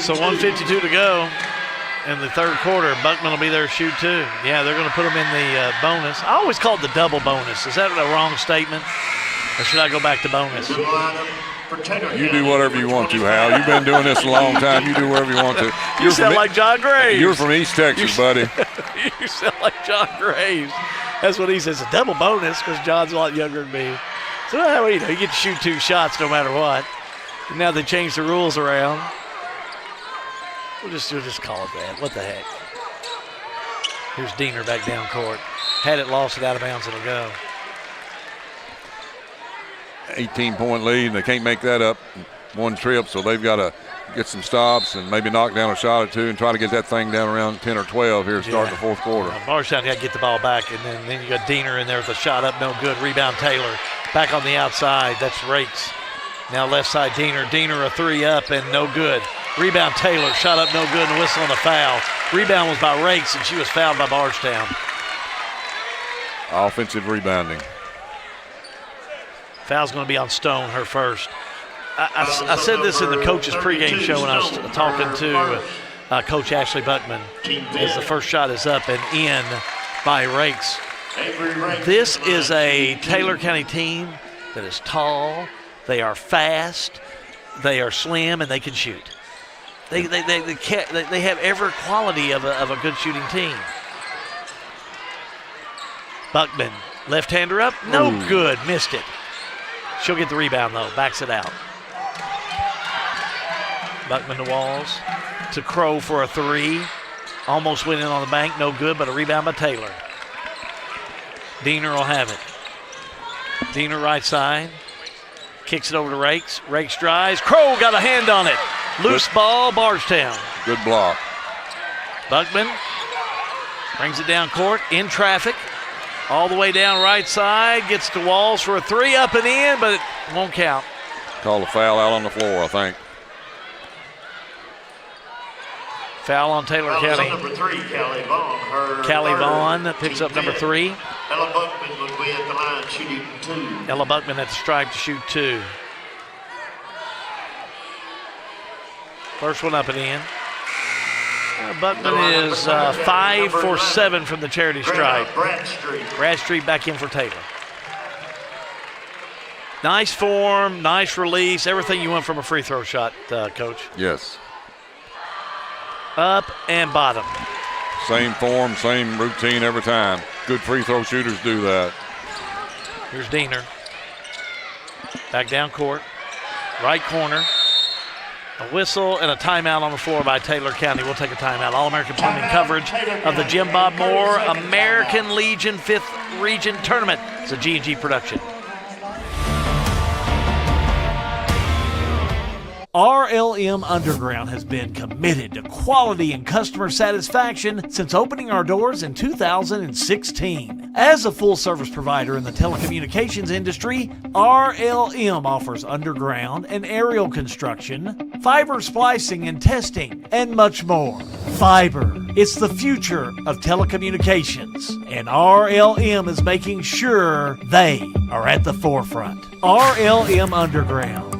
[SPEAKER 3] So 1:52 to go in the third quarter. Buckman will be there to shoot too. Yeah, they're going to put them in the bonus. I always call it the double bonus. Is that a wrong statement? Or should I go back to bonus?
[SPEAKER 13] You do whatever you want to, Hal. You've been doing this a long time. You do whatever you want to.
[SPEAKER 3] You sound like John Graves.
[SPEAKER 13] You're from East Texas, buddy.
[SPEAKER 3] You sound like John Graves. That's what he says, a double bonus, because John's a lot younger than me. So, you get to shoot 2 shots no matter what. And now they changed the rules around. We'll just call it that. What the heck? Here's Diener back down court. Had it, lost it, out of bounds, it'll go.
[SPEAKER 13] 18-point lead, and they can't make that up one trip, so they've got to get some stops and maybe knock down a shot or two and try to get that thing down around 10 or 12 here starting the fourth quarter.
[SPEAKER 3] Bardstown got to get the ball back, and then you got Diener in there with a shot up, no good. Rebound Taylor. Back on the outside, that's Rakes. Now left side Diener. Diener a 3 up and no good. Rebound Taylor, shot up no good, and a whistle on the foul. Rebound was by Rakes, and she was fouled by Bardstown.
[SPEAKER 13] Offensive rebounding.
[SPEAKER 3] Foul's going to be on Stone, her first. I said this in the coach's pregame show when I was talking to Coach Ashley Buckman, as the first shot is up and in by Rakes. This is a Taylor County team that is tall, they are fast, they are slim, and they can shoot. They have every quality of a good shooting team. Buckman, left-hander up, no good, missed it. She'll get the rebound though, backs it out. Buckman to Walls, to Crow for a 3. Almost went in on the bank, no good, but a rebound by Taylor. Diener will have it. Diener right side, kicks it over to Rakes. Rakes drives, Crow got a hand on it. Loose ball, Bardstown.
[SPEAKER 13] Good block.
[SPEAKER 3] Buckman brings it down court, in traffic. All the way down right side, gets to Walls for a 3 up and in, but it won't count.
[SPEAKER 13] Call a foul out on the floor, I think.
[SPEAKER 3] Foul on Taylor County.
[SPEAKER 9] Number 3, Callie Vaughn.
[SPEAKER 3] Callie Vaughn picks up number 3.
[SPEAKER 9] Ella Buckman will be at the line shooting 2.
[SPEAKER 3] Ella Buckman at the stripe to shoot 2. First one up and in. Buckman is 5 for 7 from the charity stripe.
[SPEAKER 9] Bradstreet.
[SPEAKER 3] Bradstreet back in for Taylor. Nice form, nice release, everything you want from a free throw shot, Coach.
[SPEAKER 13] Yes.
[SPEAKER 3] Up and bottom.
[SPEAKER 13] Same form, same routine every time. Good free throw shooters do that.
[SPEAKER 3] Here's Diener. Back down court. Right corner. A whistle and a timeout on the floor by Taylor County. We'll take a timeout. All-American Plumbing coverage of the Jim Bob Moore American Legion 5th Region Tournament. It's a G&G production. RLM Underground has been committed to quality and customer satisfaction since opening our doors in 2016. As a full-service provider in the telecommunications industry, RLM offers underground and aerial construction, fiber splicing and testing, and much more. Fiber, it's the future of telecommunications, and RLM is making sure they are at the forefront. RLM Underground.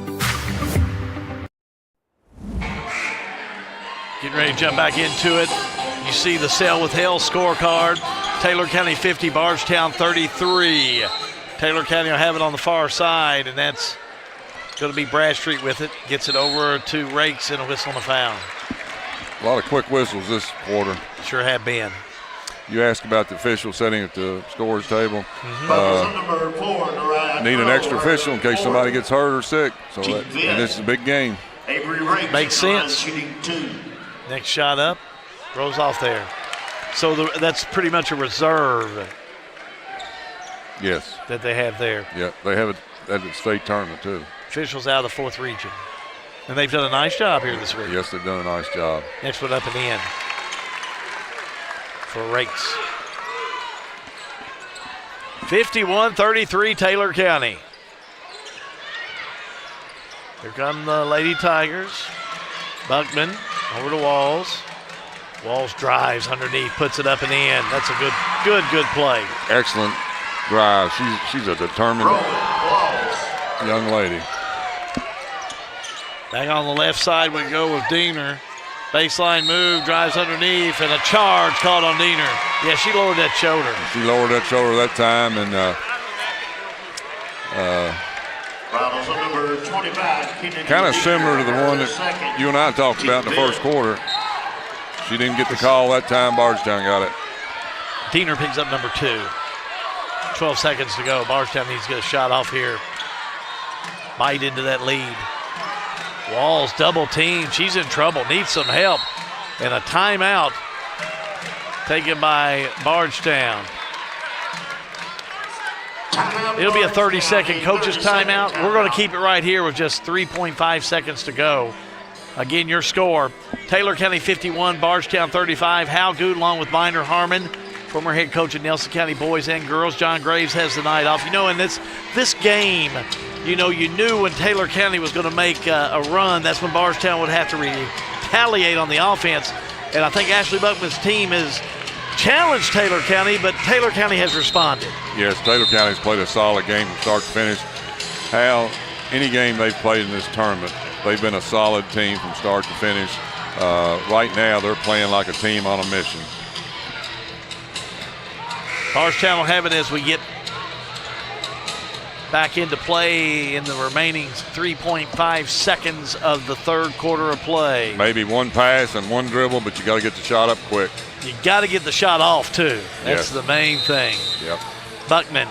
[SPEAKER 3] Getting ready to jump back into it. You see the Sale with Hell scorecard. Taylor County 50, Bardstown 33. Taylor County will have it on the far side, and that's going to be Bradstreet with it. Gets it over to Rakes and a whistle and a foul.
[SPEAKER 13] A lot of quick whistles this quarter.
[SPEAKER 3] Sure have been.
[SPEAKER 13] You asked about the official sitting at the scores table. Need an extra official in case somebody gets hurt or sick. So and this is a big game.
[SPEAKER 3] Makes sense. Next shot up, goes off there. So that's pretty much a reserve.
[SPEAKER 13] Yes.
[SPEAKER 3] That they have there.
[SPEAKER 13] Yeah, they have it at the state tournament too.
[SPEAKER 3] Officials out of the 4th region. And they've done a nice job here this week.
[SPEAKER 13] Yes, they've done a nice job.
[SPEAKER 3] Next one up and in for Rakes. 51-33 Taylor County. Here come the Lady Tigers. Buckman over to Walls. Walls drives underneath, puts it up and in. That's a good play.
[SPEAKER 13] Excellent drive. She's a determined young lady.
[SPEAKER 3] Back on the left side we go with Diener. Baseline move, drives underneath, and a charge called on Diener. Yeah, she lowered that shoulder.
[SPEAKER 13] She lowered that shoulder that time, and kind of similar to the one that you and I talked about in the first quarter. She didn't get the call that time. Bardstown got it.
[SPEAKER 3] Diener picks up number 2. 12 seconds to go. Bardstown needs to get a shot off here. Bite into that lead. Walls double team. She's in trouble. Needs some help. And a timeout taken by Bardstown. It'll be a 30-second coach's timeout. We're going to keep it right here with just 3.5 seconds to go. Again, your score, Taylor County 51, Bardstown 35. Hal Good along with Minor Harmon, former head coach of Nelson County boys and girls. John Graves has the night off. You know, in this game, you knew when Taylor County was going to make a run, that's when Bardstown would have to retaliate on the offense. And I think Ashley Buckman's team has challenged Taylor County, but Taylor County has responded.
[SPEAKER 13] Yes, Taylor County's played a solid game from start to finish. Hal, any game they've played in this tournament, they've been a solid team from start to finish. Right now, they're playing like a team on a mission.
[SPEAKER 3] Bardstown will have it as we get back into play in the remaining 3.5 seconds of the third quarter of play.
[SPEAKER 13] Maybe one pass and one dribble, but you got to get the shot up quick.
[SPEAKER 3] You got to get the shot off, too. That's
[SPEAKER 13] yes.
[SPEAKER 3] the main thing.
[SPEAKER 13] Yep.
[SPEAKER 3] Buckman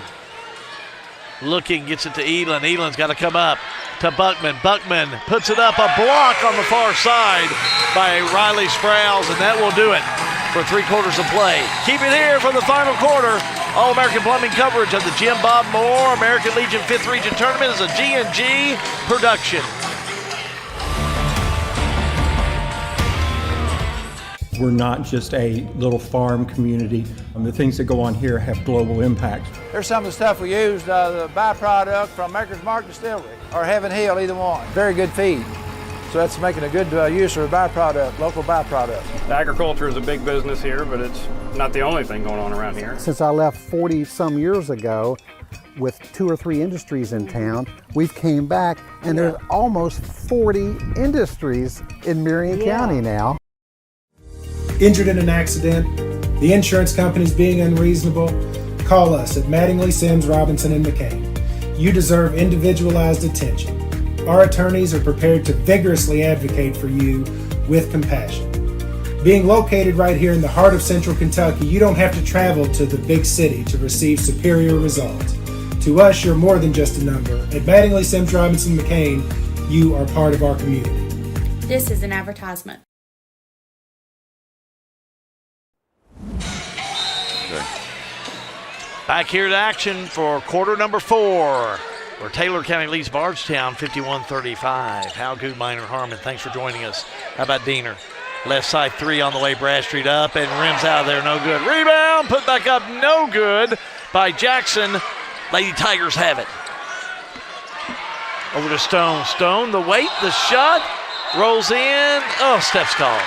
[SPEAKER 3] looking, gets it to Elin. Elin's got to come up to Buckman. Buckman puts it up, a block on the far side by Riley Sprouse, and that will do it for 3 quarters of play. Keep it here for the final quarter. All-American Plumbing coverage of the Jim Bob Moore American Legion 5th Region Tournament is a G&G production.
[SPEAKER 18] We're not just a little farm community. The things that go on here have global impact.
[SPEAKER 21] There's some of the stuff we used, the byproduct from Maker's Mark Distillery or Heaven Hill, either one. Very good feed. So that's making a good use of a byproduct, local byproduct.
[SPEAKER 23] Agriculture is a big business here, but it's not the only thing going on around here.
[SPEAKER 24] Since I left 40 some years ago with 2 or 3 industries in town, we've came back and there's almost 40 industries in Marion County now.
[SPEAKER 25] Injured in an accident, the insurance company's being unreasonable, call us at Mattingly, Sims, Robinson, and McCain. You deserve individualized attention. Our attorneys are prepared to vigorously advocate for you with compassion. Being located right here in the heart of Central Kentucky, you don't have to travel to the big city to receive superior results. To us, you're more than just a number. At Mattingly, Sims, Robinson, McCain, you are part of our community.
[SPEAKER 1] This is an advertisement.
[SPEAKER 3] Back here to action for quarter number 4, where Taylor County leads Bardstown 51-35. Hal Goodminer Harmon, thanks for joining us. How about Diener? Left side 3 on the way, Bradstreet up and rims out of there, no good. Rebound, put back up, no good by Jackson. Lady Tigers have it. Over to Stone. Stone, the weight, the shot, rolls in. Oh, steps called.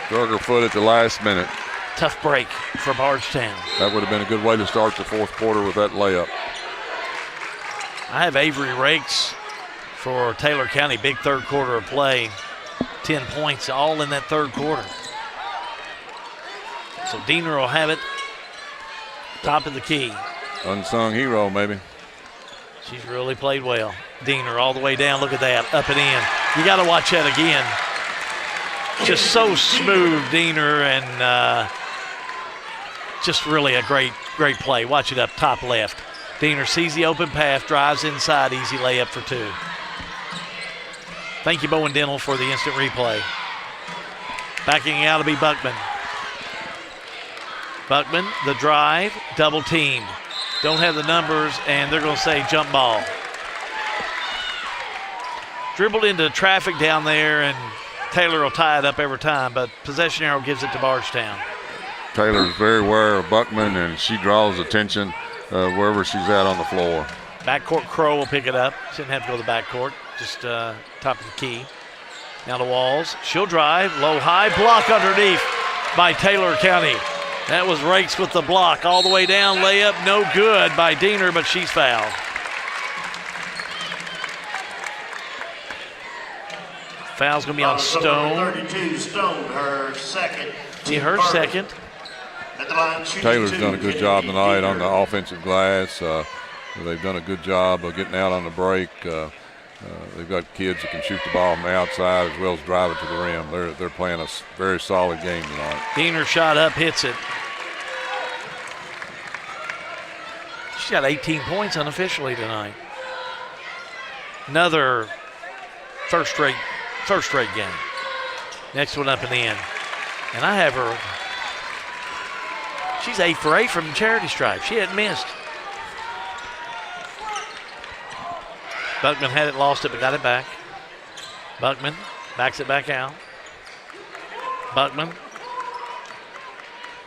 [SPEAKER 13] Drug her foot at the last minute.
[SPEAKER 3] Tough break for Bardstown.
[SPEAKER 13] That would have been a good way to start the fourth quarter with that layup.
[SPEAKER 3] I have Avery Rakes for Taylor County, big third quarter of play. 10 points all in that third quarter. So Diener will have it. Top of the key.
[SPEAKER 13] Unsung hero, maybe.
[SPEAKER 3] She's really played well. Diener all the way down. Look at that, up and in. You got to watch that again. Just so smooth, Diener, and just really a great play. Watch it up top left. Diener sees the open path, drives inside, easy layup for 2. Thank you, Bowen Dental, for the instant replay. Backing out to be Buckman. Buckman, the drive, double teamed. Don't have the numbers, and they're going to say jump ball. Dribbled into traffic down there, and Taylor will tie it up every time, but possession arrow gives it to Bardstown.
[SPEAKER 13] Taylor's very aware of Buckman, and she draws attention wherever she's at on the floor.
[SPEAKER 3] Backcourt Crow will pick it up. Shouldn't have to go to the backcourt, just top of the key. Now to Walls. She'll drive, low, high, block underneath by Taylor County. That was Rakes with the block all the way down, layup, no good by Diener, but she's fouled. Foul's going to be on Stone.
[SPEAKER 9] 32, Stone, her second.
[SPEAKER 3] Her second.
[SPEAKER 13] Taylor's done a good job tonight on the offensive glass. They've done a good job of getting out on the break. They've got kids that can shoot the ball from the outside as well as drive it to the rim. They're playing a very solid game tonight.
[SPEAKER 3] Diener shot up, hits it. She's got 18 points unofficially tonight. Another first straight game. Next one up and in. And I have her, she's 8 for 8 from the charity stripe. She hadn't missed. Buckman had it, lost it, but got it back. Buckman backs it back out. Buckman.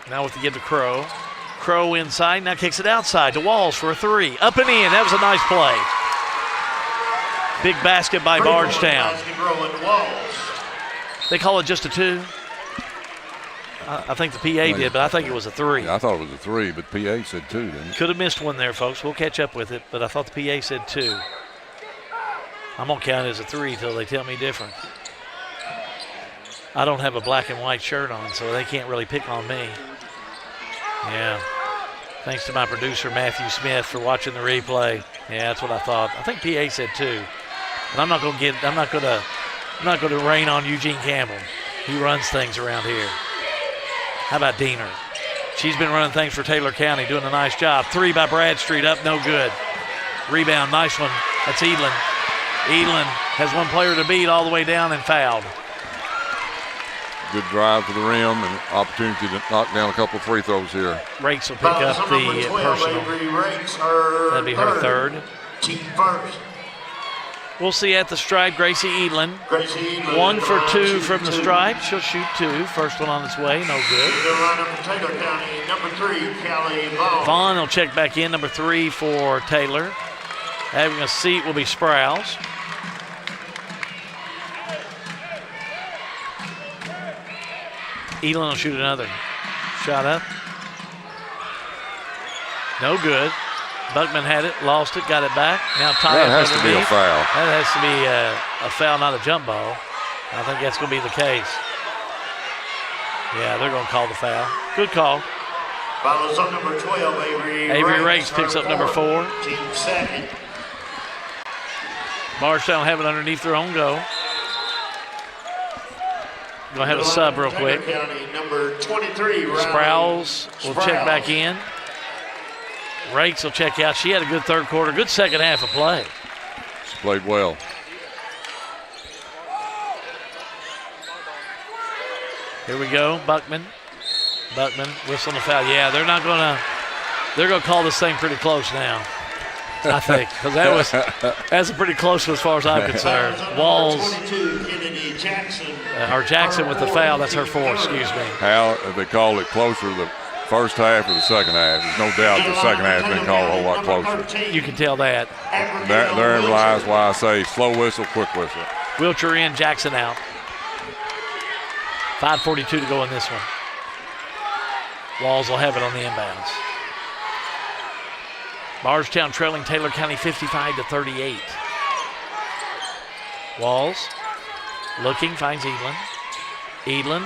[SPEAKER 3] Now with the give to Crow. Crow inside, now kicks it outside to Walls for a 3. Up and in, that was a nice play. Big basket by Bardstown. They call it just a 2. I think the PA did, but I think it was a 3.
[SPEAKER 13] Yeah, I thought it was a 3, but PA said 2, didn't it?
[SPEAKER 3] Could have missed one there, folks. We'll catch up with it, but I thought the PA said 2. I'm going to count it as a 3 till they tell me different. I don't have a black and white shirt on, so they can't really pick on me. Yeah. Thanks to my producer, Matthew Smith, for watching the replay. Yeah, that's what I thought. I think PA said 2. But I'm not going to rain on Eugene Campbell. He runs things around here. How about Diener? She's been running things for Taylor County, doing a nice job. 3 by Bradstreet, up, no good. Rebound, nice one. That's Edlin. Edlin has one player to beat all the way down and fouled.
[SPEAKER 13] Good drive to the rim and opportunity to knock down a couple of free throws here.
[SPEAKER 3] Rakes will pick up the personal. That'd be her third.
[SPEAKER 9] First.
[SPEAKER 3] We'll see at the stripe, Gracie Edlin. 1 for 2 from the stripe. She'll shoot 2. First one on its way, no good.
[SPEAKER 9] Taylor County, number 3, Callie Vaughn.
[SPEAKER 3] Vaughn will check back in, number 3 for Taylor. Having a seat will be Sprouse. Edlin will shoot another. Shot up. No good. Buckman had it, lost it, got it back. Now tie
[SPEAKER 13] that has to be a foul.
[SPEAKER 3] That has to be a foul, not a jump ball. I think that's going to be the case. Yeah, they're going to call the foul. Good call.
[SPEAKER 9] Follows up number 12,
[SPEAKER 3] Avery Rakes picks up number 4.
[SPEAKER 9] Team second.
[SPEAKER 3] Bardstown will have it underneath their own goal. Going to have a sub real quick.
[SPEAKER 9] County, number 23,
[SPEAKER 3] Sprouse will check back in. Rakes will check out. She had a good third quarter, good second half of play.
[SPEAKER 13] She played well.
[SPEAKER 3] Here we go, Buckman. Buckman whistling the foul. Yeah, they're going to call this thing pretty close now, I think, because that's a pretty close as far as I'm concerned. Walls, Jackson with the foul. That's her 4, excuse me.
[SPEAKER 13] How they called it closer the first half or the second half. There's no doubt the second half been called a whole lot closer.
[SPEAKER 3] You can tell that.
[SPEAKER 13] Therein lies why I say slow whistle, quick whistle.
[SPEAKER 3] Wiltshire in, Jackson out. 5:42 to go in this one. Walls will have it on the inbounds. Bardstown trailing Taylor County 55-38. Walls looking, finds Edlin. Edlin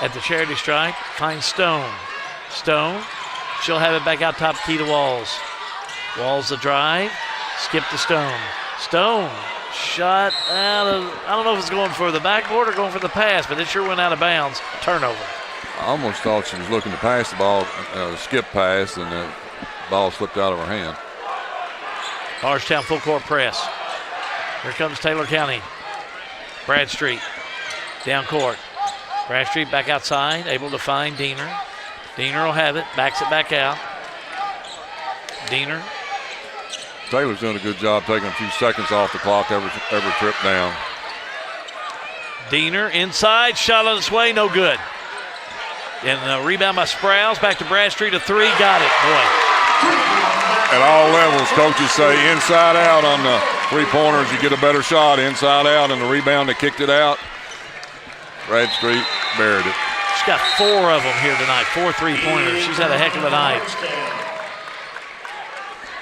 [SPEAKER 3] at the charity stripe, finds Stone. Stone, she'll have it back out top key to Walls. Walls the drive, skip to Stone. Stone, shot out of, I don't know if it's going for the backboard or going for the pass, but it sure went out of bounds. Turnover.
[SPEAKER 13] I almost thought she was looking to pass the ball, skip pass, and the ball slipped out of her hand.
[SPEAKER 3] Bardstown full court press. Here comes Taylor County. Bradstreet down court. Bradstreet back outside, able to find Diener. Diener will have it, backs it back out. Diener.
[SPEAKER 13] Taylor's doing a good job taking a few seconds off the clock every trip down.
[SPEAKER 3] Diener inside, shot on its way, no good. And the rebound by Sprouse, back to Bradstreet, a 3, got it, boy.
[SPEAKER 13] At all levels, coaches say inside out on the three-pointers, you get a better shot. Inside out, and the rebound that kicked it out, Bradstreet buried it.
[SPEAKER 3] She's got 4 of them here tonight, 4 three-pointers. She's had a heck of a night.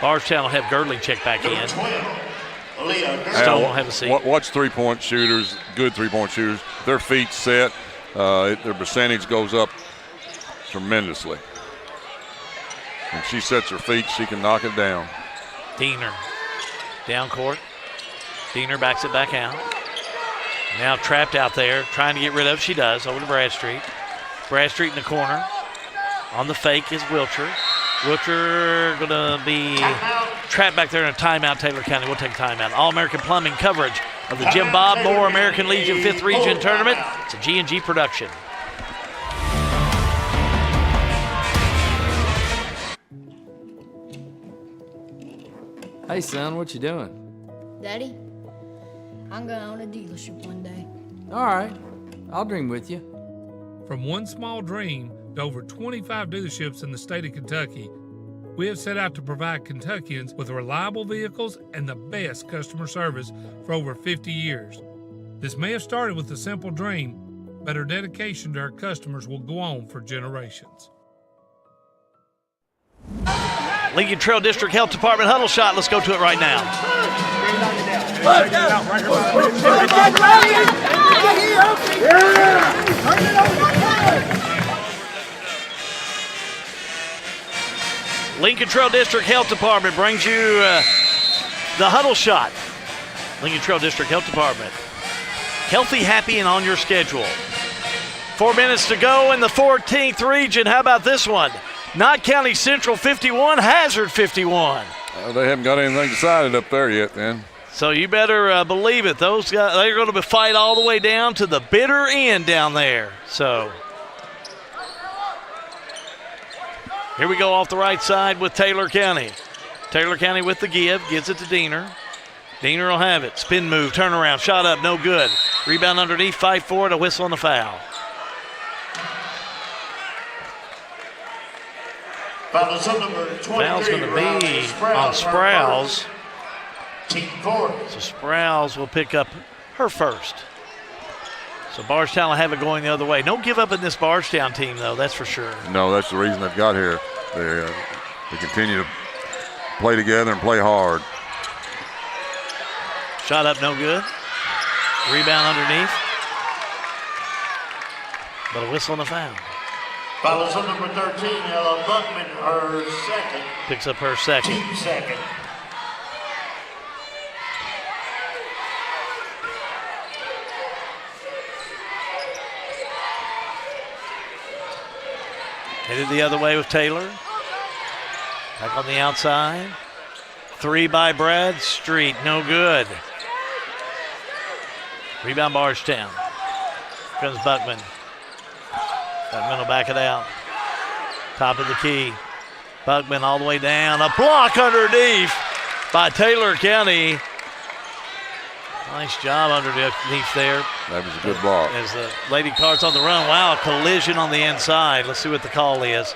[SPEAKER 3] Bardstown will have Girdling check back in. Stone will have a seat.
[SPEAKER 13] Watch three-point shooters, good three-point shooters. Their feet set, their percentage goes up tremendously. When she sets her feet, she can knock it down.
[SPEAKER 3] Diener down court. Diener backs it back out. Now trapped out there, trying to get rid of. She does, over to Bradstreet. Bradstreet in the corner. On the fake is Wiltshire. Wiltshire going to be trapped back there in a timeout. Taylor County will take a timeout. All-American Plumbing coverage of the Jim Bob Moore American Legion 5th Region Tournament. It's a G&G production.
[SPEAKER 5] Hey, son, what you doing?
[SPEAKER 6] Daddy, I'm gonna own a dealership one day.
[SPEAKER 5] All right, I'll dream with you.
[SPEAKER 19] From one small dream to over 25 dealerships in the state of Kentucky, we have set out to provide Kentuckians with reliable vehicles and the best customer service for over 50 years. This may have started with a simple dream, but our dedication to our customers will go on for generations.
[SPEAKER 3] Lincoln Trail District Health Department huddle shot. Let's go to it right now. Lincoln Trail District Health Department brings you the huddle shot. Lincoln Trail District Health Department. Healthy, happy, and on your schedule. 4 minutes to go in the 14th region. How about this one? Knott County Central 51, Hazard 51.
[SPEAKER 13] They haven't got anything decided up there yet, then.
[SPEAKER 3] So you better believe it. Those guys, they're going to fight all the way down to the bitter end down there. So here we go off the right side with Taylor County. Taylor County with the give, gives it to Diener. Diener will have it. Spin move, turnaround, shot up, no good. Rebound underneath, fight for it, a whistle and a foul.
[SPEAKER 9] Foul's number 23.
[SPEAKER 3] Foul's going to be on Sprouse.
[SPEAKER 9] Team 4.
[SPEAKER 3] So Sprouse will pick up her first. So Bardstown will have it going the other way. Don't give up in this Bardstown team, though, that's for sure.
[SPEAKER 13] No, that's the reason they've got here. They continue to play together and play hard.
[SPEAKER 3] Shot up, no good. Rebound underneath. But a whistle and a foul.
[SPEAKER 9] Follows on number 13, Ella Buckman, her second.
[SPEAKER 3] Picks up her second.
[SPEAKER 9] Team second.
[SPEAKER 3] Headed the other way with Taylor. Back on the outside. 3 by Bradstreet, no good. Rebound Bardstown. Comes Buckman. Buckman will back it out. Top of the key. Buckman all the way down. A block underneath by Taylor County. Nice job underneath there.
[SPEAKER 13] That was a good block.
[SPEAKER 3] As the Lady Cards on the run. Wow, a collision on the inside. Let's see what the call is.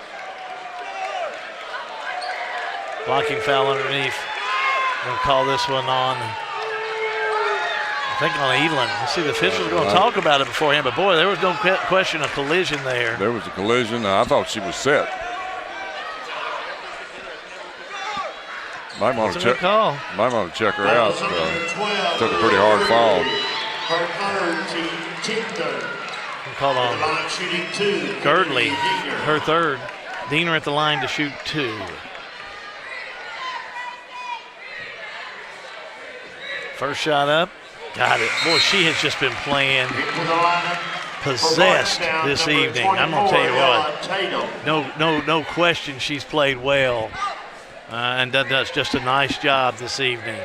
[SPEAKER 3] Blocking foul underneath. Going to call this one on, I think on Evelyn. Let's see, the officials are going to talk about it beforehand, but boy, there was no question of collision there.
[SPEAKER 13] There was a collision. I thought she was set. Might want to check. Might want to check her out. Took a pretty hard fall.
[SPEAKER 9] Her third, team third.
[SPEAKER 3] Call on
[SPEAKER 9] line shooting 2.
[SPEAKER 3] Girdley, her third. Diener at the line to shoot 2. First shot up, got it. Boy, she has just been playing possessed this evening. I'm gonna tell you what, no question she's played well, and does just a nice job this evening.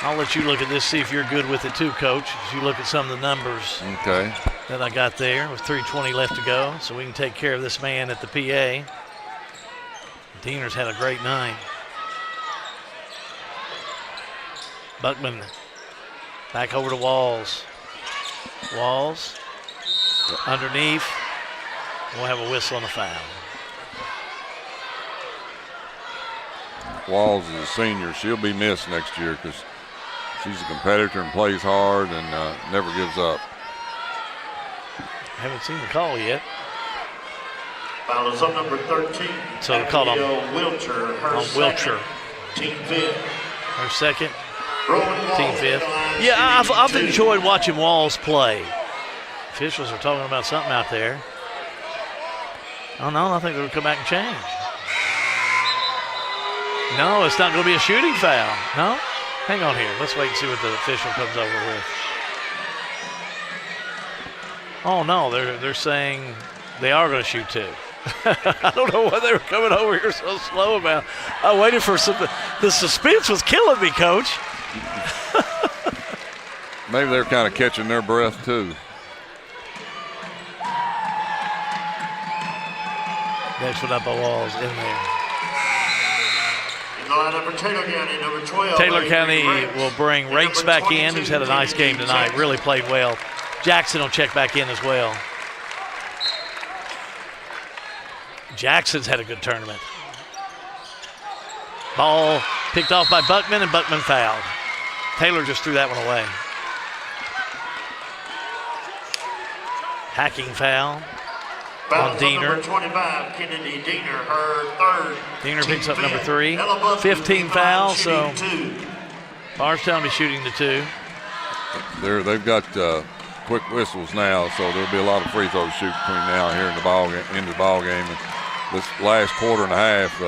[SPEAKER 3] I'll let you look at this, see if you're good with it too, Coach, as you look at some of the numbers that I got there with 3:20 left to go, so we can take care of this man at the PA. Diener's had a great night. Buckman back over to Walls. Walls underneath. We'll have a whistle and a foul.
[SPEAKER 13] Walls is a senior. She'll be missed next year because she's a competitor and plays hard and never gives up.
[SPEAKER 3] Haven't seen the call yet.
[SPEAKER 9] Foul is on number 13.
[SPEAKER 3] So the call on
[SPEAKER 9] Wilcher, her
[SPEAKER 3] Wilcher.
[SPEAKER 9] Team 5th.
[SPEAKER 3] Her second. Team 5th. Yeah, I've enjoyed watching Walls play. Officials are talking about something out there. Oh, no, I think they'll come back and change. No, it's not going to be a shooting foul. No? Hang on here. Let's wait and see what the official comes over with. Oh, no, they're saying they are going to shoot 2. I don't know why they were coming over here so slow about. I waited for some. The suspense was killing me, Coach.
[SPEAKER 13] Maybe they're kind of catching their breath, too.
[SPEAKER 3] Next one up by Walls in there.
[SPEAKER 9] In the lineup for Taylor County, number 12.
[SPEAKER 3] Taylor County will bring Rakes back in, who's had a nice game tonight. Really played well. Jackson will check back in as well. Jackson's had a good tournament. Ball picked off by Buckman, and Buckman fouled. Taylor just threw that one away. Hacking foul on Diener.
[SPEAKER 9] Number 25, Kennedy Diener, her third.
[SPEAKER 3] Diener picks up number 3. 15 fouls, so Bardstown will be shooting the 2.
[SPEAKER 13] They've got quick whistles now, so there'll be a lot of free throws shoot between now and here in the ball game. And this last quarter and a half,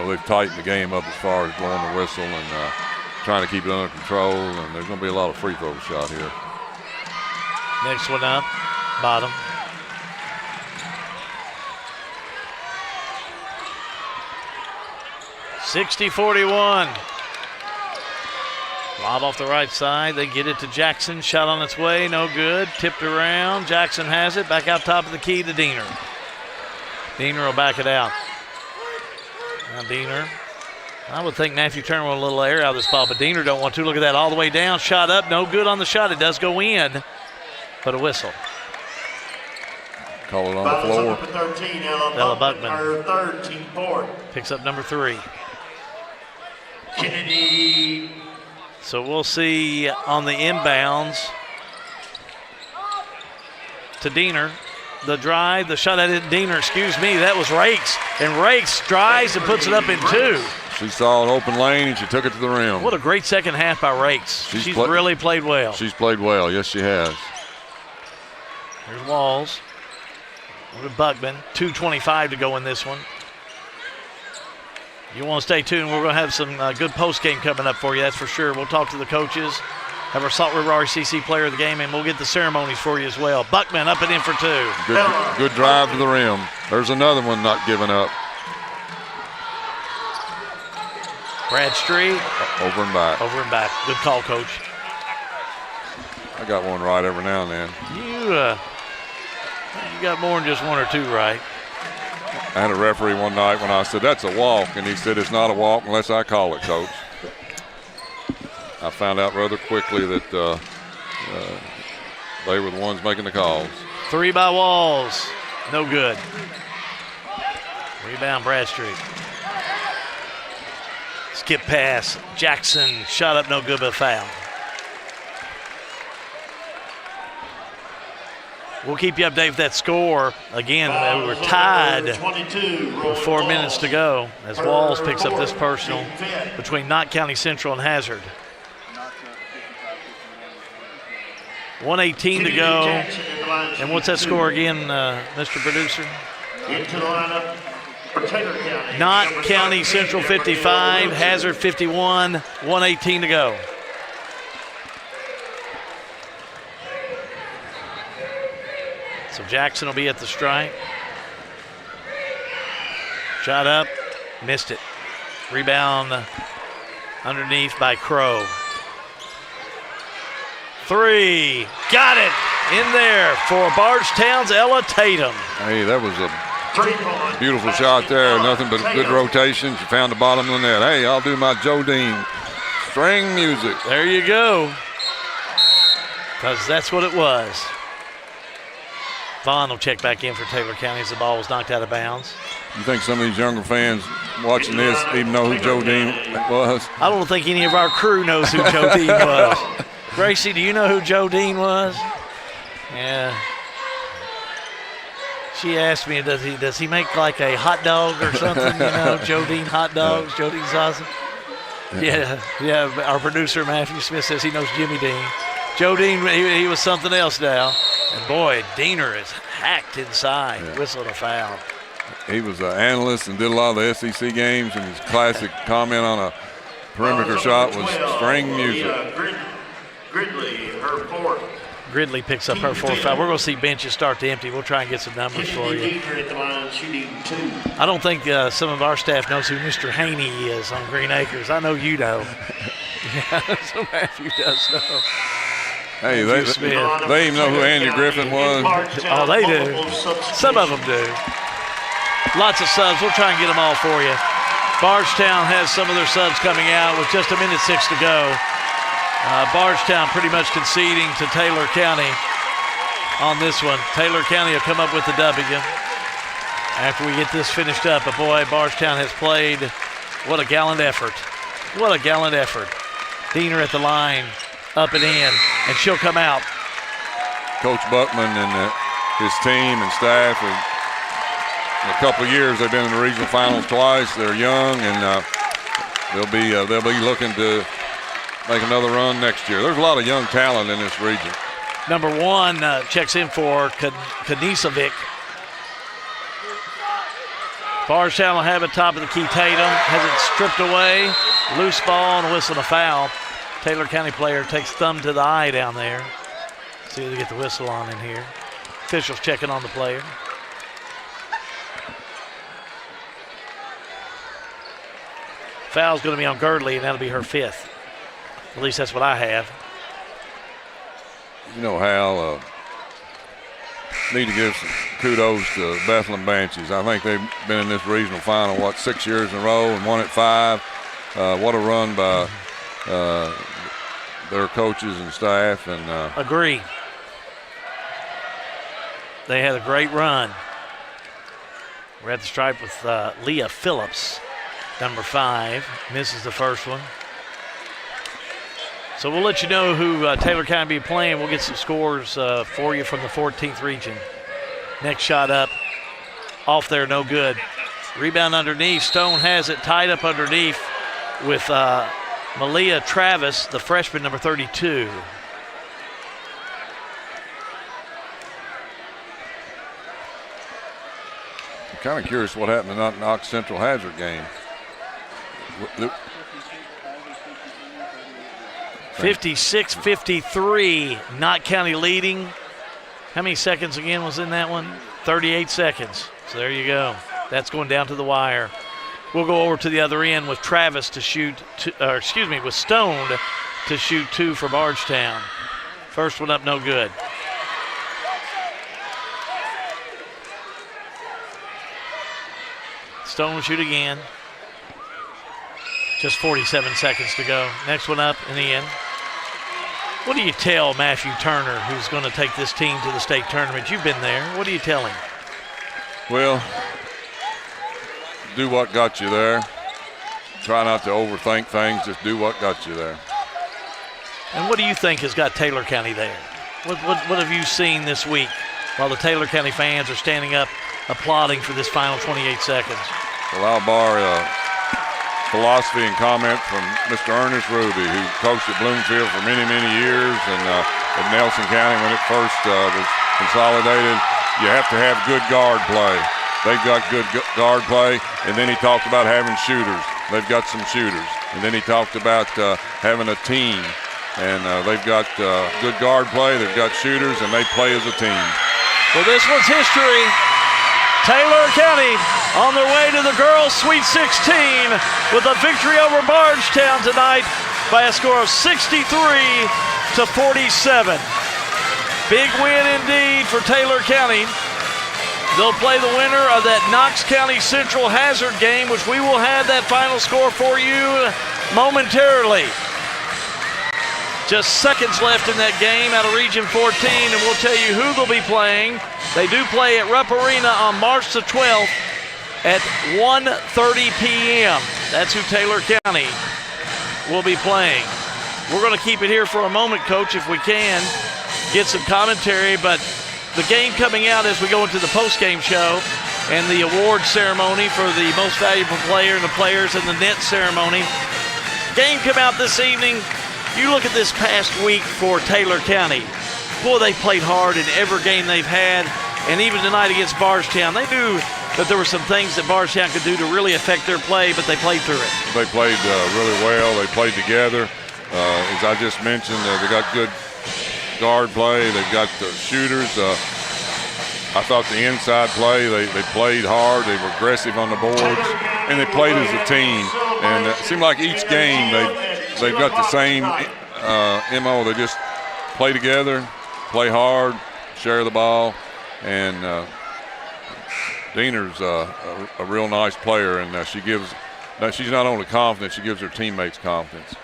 [SPEAKER 13] they've tightened the game up as far as blowing the whistle and trying to keep it under control. And there's going to be a lot of free throws shot here.
[SPEAKER 3] Next one up, bottom. (60-41). Lob off the right side. They get it to Jackson. Shot on its way. No good. Tipped around. Jackson has it. Back out top of the key to Diener. Diener will back it out. Now Diener. I would think Matthew Turner will a little air out of this ball, but Diener don't want to. Look at that. All the way down. Shot up. No good on the shot. It does go in, but a whistle.
[SPEAKER 13] Call it on the floor.
[SPEAKER 9] Number 13,
[SPEAKER 3] Ella Buckman.
[SPEAKER 9] Her third, team 4.
[SPEAKER 3] Picks up number 3.
[SPEAKER 9] Kennedy.
[SPEAKER 3] So we'll see on the inbounds to Diener. The drive, the shot at Diener, that was Rakes. And Rakes drives and puts it up in 2.
[SPEAKER 13] She saw an open lane and she took it to the rim.
[SPEAKER 3] What a great second half by Rakes. She's really played well.
[SPEAKER 13] She's played well. Yes, she has.
[SPEAKER 3] Here's Walls. With Buckman. 2:25 to go in this one. You want to stay tuned. We're going to have some good post-game coming up for you, that's for sure. We'll talk to the coaches, have our Salt River RCC player of the game, and we'll get the ceremonies for you as well. Buckman up and in for 2.
[SPEAKER 13] Good drive to the rim. There's another one not giving up.
[SPEAKER 3] Bradstreet.
[SPEAKER 13] Over and back.
[SPEAKER 3] Over and back. Good call, Coach.
[SPEAKER 13] I got one right every now and then.
[SPEAKER 3] You got more than just 1 or 2 right.
[SPEAKER 13] I had a referee one night when I said, that's a walk, and he said, it's not a walk unless I call it, Coach. I found out rather quickly that they were the ones making the calls.
[SPEAKER 3] 3 by Walls. No good. Rebound, Bradstreet. Skip pass. Jackson shot up, no good, but a foul. We'll keep you updated with that score. Again, we were tied with 4 minutes to go as Walls picks up this personal between Knott County Central and Hazard. 1:18 to go. And what's that score again, Mr. Producer?
[SPEAKER 9] Into the lineup for Taylor County.
[SPEAKER 3] Knott County Central 55, Hazard 51, 1:18 to go. So Jackson will be at the strike. Shot up, missed it. Rebound underneath by Crow. 3, got it in there for Bardstown's Ella Tatum.
[SPEAKER 13] Hey, that was a beautiful shot there. Nothing but good rotation. She found the bottom of the net. Hey, I'll do my Joe Dean string music.
[SPEAKER 3] There you go. Because that's what it was. Vaughn will check back in for Taylor County as the ball was knocked out of bounds.
[SPEAKER 13] You think some of these younger fans watching this even know who Joe Dean was?
[SPEAKER 3] I don't think any of our crew knows who Joe Dean was. Gracie, do you know who Joe Dean was? Yeah. She asked me, does he make like a hot dog or something? You know, Joe Dean hot dogs, Joe Dean sausage. Yeah. Our producer Matthew Smith says he knows Jimmy Dean. Joe Dean, he was something else now. And boy, Diener is hacked inside, whistling a foul.
[SPEAKER 13] He was an analyst and did a lot of the SEC games, and his classic comment on a perimeter shot was string music.
[SPEAKER 9] Gridley, her 4th.
[SPEAKER 3] Gridley picks up her 4th foul. We're going to see benches start to empty. We'll try and get some numbers for you. I don't think some of our staff knows who Mr. Haney is on Green Acres. I know you know. Yeah, so Matthew does know.
[SPEAKER 13] Hey, they even know who Andy Griffin was.
[SPEAKER 3] Oh, they do. Some of them do. Lots of subs. We'll try and get them all for you. Bardstown has some of their subs coming out with just 1:06 to go. Bardstown pretty much conceding to Taylor County on this one. Taylor County will come up with the W after we get this finished up. But boy, Bardstown has played. What a gallant effort. What a gallant effort. Diener at the line, up and in, and she'll come out.
[SPEAKER 13] Coach Buckman and his team and staff, in a couple of years, they've been in the regional finals twice. They're young, and they'll be looking to make another run next year. There's a lot of young talent in this region.
[SPEAKER 3] Number 1 checks in for Kanisovic. Bardstown will have it top of the key. Tatum has it stripped away. Loose ball and a whistle and a foul. Taylor County player takes thumb to the eye down there. See if they get the whistle on in here. Officials checking on the player. Foul's going to be on Girdley, and that'll be her 5th. At least that's what I have.
[SPEAKER 13] You know, Hal, need to give some kudos to Bethlehem Banshees. I think they've been in this regional final, 6 years in a row and won at 5. What a run by their coaches and staff. And
[SPEAKER 3] agree. They had a great run. We're at the stripe with Leah Phillips, number 5. Misses the first one. So we'll let you know who Taylor County will be playing. We'll get some scores for you from the 14th region. Next shot up. Off there, no good. Rebound underneath. Stone has it tied up underneath. with Malia Travis, the freshman, number 32.
[SPEAKER 13] I'm kind of curious what happened to that Knox Central Hazard game.
[SPEAKER 3] 56-53, Knott County leading. How many seconds again was in that one? 38 seconds. So there you go. That's going down to the wire. We'll go over to the other end with Travis to shoot, with Stone to shoot 2 for Bardstown. First one up, no good. Stone will shoot again. Just 47 seconds to go. Next one up and in. What do you tell Matthew Turner, who's going to take this team to the state tournament? You've been there. What do you tell him?
[SPEAKER 13] Well, do what got you there. Try not to overthink things. Just do what got you there.
[SPEAKER 3] And what do you think has got Taylor County there? What have you seen this week while the Taylor County fans are standing up applauding for this final 28 seconds?
[SPEAKER 13] Well, I'll borrow philosophy and comment from Mr. Ernest Ruby, who coached at Bloomfield for many, many years, and at Nelson County when it first was consolidated. You have to have good guard play. They've got good guard play, and then he talked about having shooters. They've got some shooters. And then he talked about having a team, and they've got good guard play, they've got shooters, and they play as a team.
[SPEAKER 3] Well, this one's history. Taylor County on their way to the girls' Sweet 16 with a victory over Bardstown tonight by a score of 63-47. Big win indeed for Taylor County. They'll play the winner of that Knox County Central Hazard game, which we will have that final score for you momentarily. Just seconds left in that game out of Region 14, and we'll tell you who they'll be playing. They do play at Rupp Arena on March the 12th at 1:30 p.m. That's who Taylor County will be playing. We're going to keep it here for a moment, Coach, if we can. Get some commentary, but the game coming out as we go into the postgame show and the award ceremony for the most valuable player and the players and the net ceremony. Game come out this evening. You look at this past week for Taylor County. Boy, they played hard in every game they've had, and even tonight against Bardstown. They knew that there were some things that Bardstown could do to really affect their play, but they played through it.
[SPEAKER 13] They played really well. They played together. As I just mentioned, they got good guard play. They've got the shooters. I thought the inside play, they played hard. They were aggressive on the boards, and they played as a team. And it seemed like each game they've got the same MO. They just play together, play hard, share the ball, and Diener's a real nice player, and she's not only confident, she gives her teammates confidence.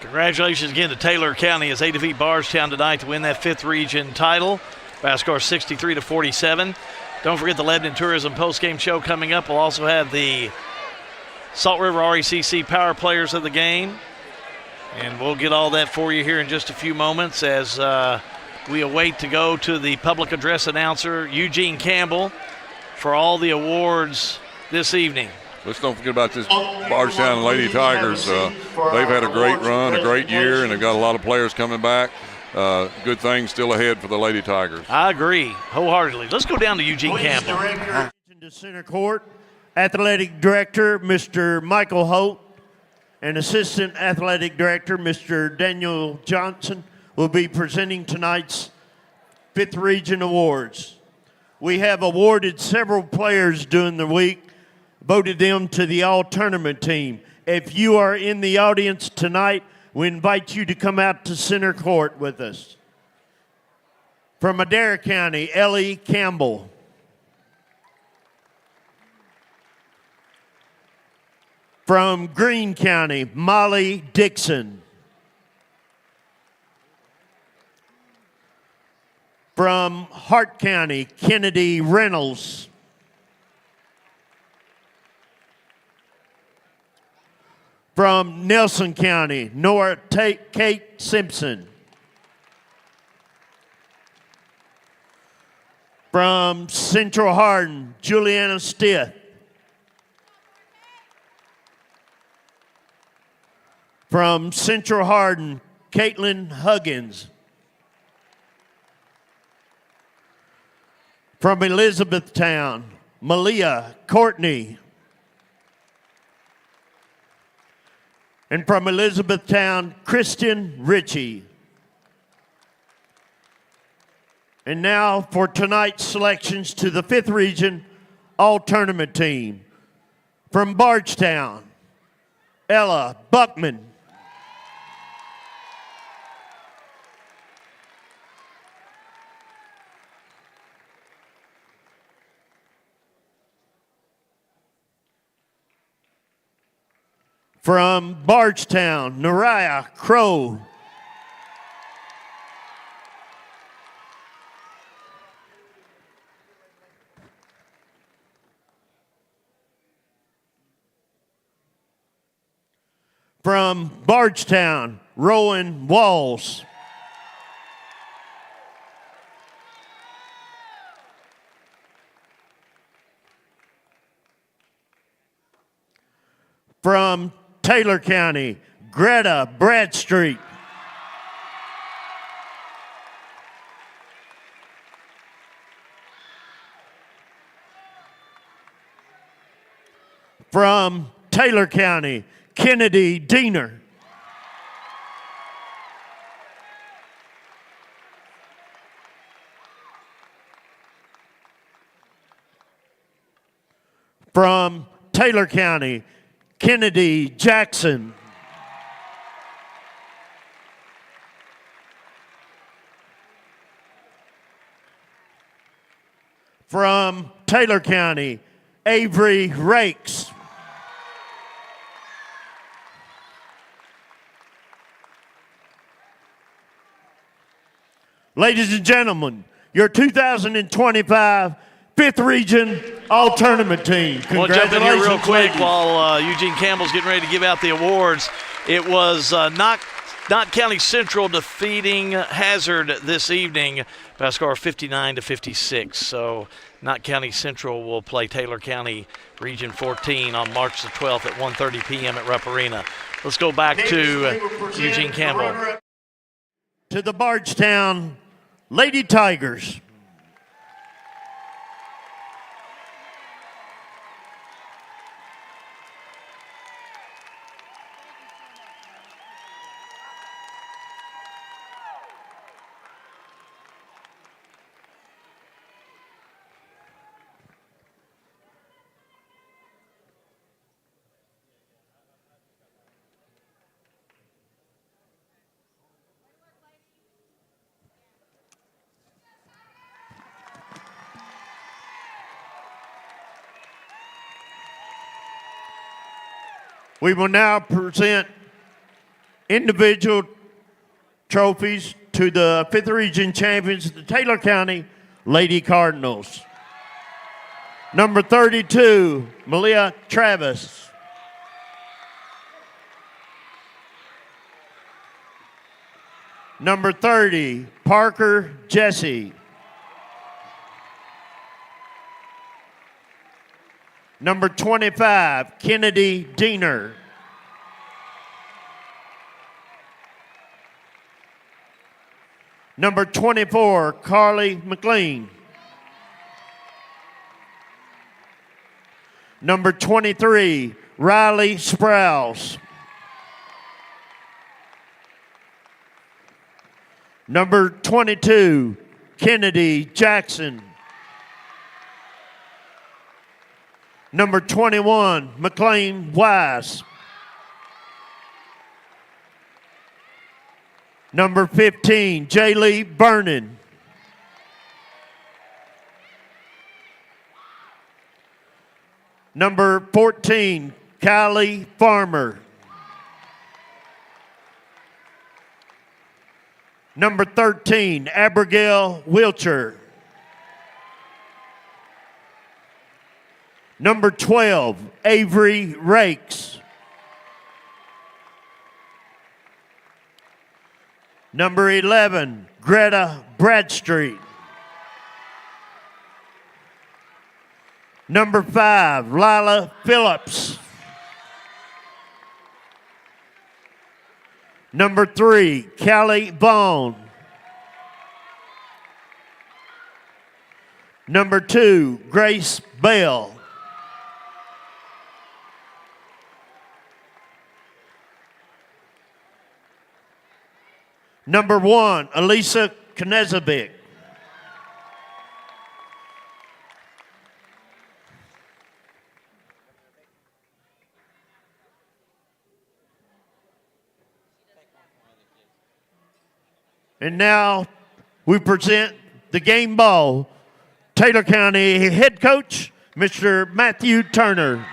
[SPEAKER 3] Congratulations again to Taylor County as they defeat Bardstown tonight to win that 5th region title by a score of 63-47. Don't forget the Lebanon Tourism postgame show coming up. We'll also have the Salt River RECC Power Players of the game. And we'll get all that for you here in just a few moments as we await to go to the public address announcer, Eugene Campbell, for all the awards this evening.
[SPEAKER 13] Let's don't forget about this Bardstown Lady Tigers. They've had a great run, a great year, and they've got a lot of players coming back. Good things still ahead for the Lady Tigers.
[SPEAKER 3] I agree wholeheartedly. Let's go down to Eugene Campbell.
[SPEAKER 8] To center court, Athletic Director Mr. Michael Holt and Assistant Athletic Director Mr. Daniel Johnson will be presenting tonight's 5th Region Awards. We have awarded several players during the week, voted them to the all-tournament team. If you are in the audience tonight, we invite you to come out to center court with us. From Adair County, Ellie Campbell. From Greene County, Molly Dixon. From Hart County, Kennedy Reynolds. From Nelson County, Nora Kate Simpson. From Central Hardin, Juliana Stith. From Central Hardin, Caitlin Huggins. From Elizabethtown, Malia Courtney. And from Elizabethtown, Kristen Ritchie. And now for tonight's selections to the 5th Region All-Tournament team. From Bardstown, Ella Buckman. From Bardstown, Nariah Crow. From Bardstown, Rowan Walls. From Taylor County, Greta Bradstreet. From Taylor County, Kennedy Diener. From Taylor County, Kennedy Jackson. From Taylor County, Avery Rakes. Ladies and gentlemen, your 2025 5th Region All-Tournament team.
[SPEAKER 3] We'll jump in here real
[SPEAKER 8] Congratulations,
[SPEAKER 3] quick
[SPEAKER 8] ladies.
[SPEAKER 3] while Eugene Campbell's getting ready to give out the awards. It was Knott County Central defeating Hazard this evening by a score of 59-56. So Knott County Central will play Taylor County Region 14 on March the 12th at 1:30 p.m. at Rupp Arena. Let's go back to Eugene Campbell.
[SPEAKER 8] To the Bardstown Lady Tigers. We will now present individual trophies to the 5th Region champions, the Taylor County Lady Cardinals. Number 32, Malia Travis. Number 30, Parker Jesse. Number 25, Kennedy Diener. Number 24, Carly McLean. Number 23, Riley Sprouse. Number 22, Kennedy Jackson. Number 21, McLean Wise. Number 15, Jaylee Vernon. Number 14, Kylie Farmer. Number 13, Abigail Wilcher. Number 12, Avery Rakes. Number 11, Greta Bradstreet. Number 5, Lila Phillips. Number 3, Callie Vaughn. Number 2, Grace Bell. Number 1, Elisa Knezovic. And now we present the game ball. Taylor County head coach, Mr. Matthew Turner.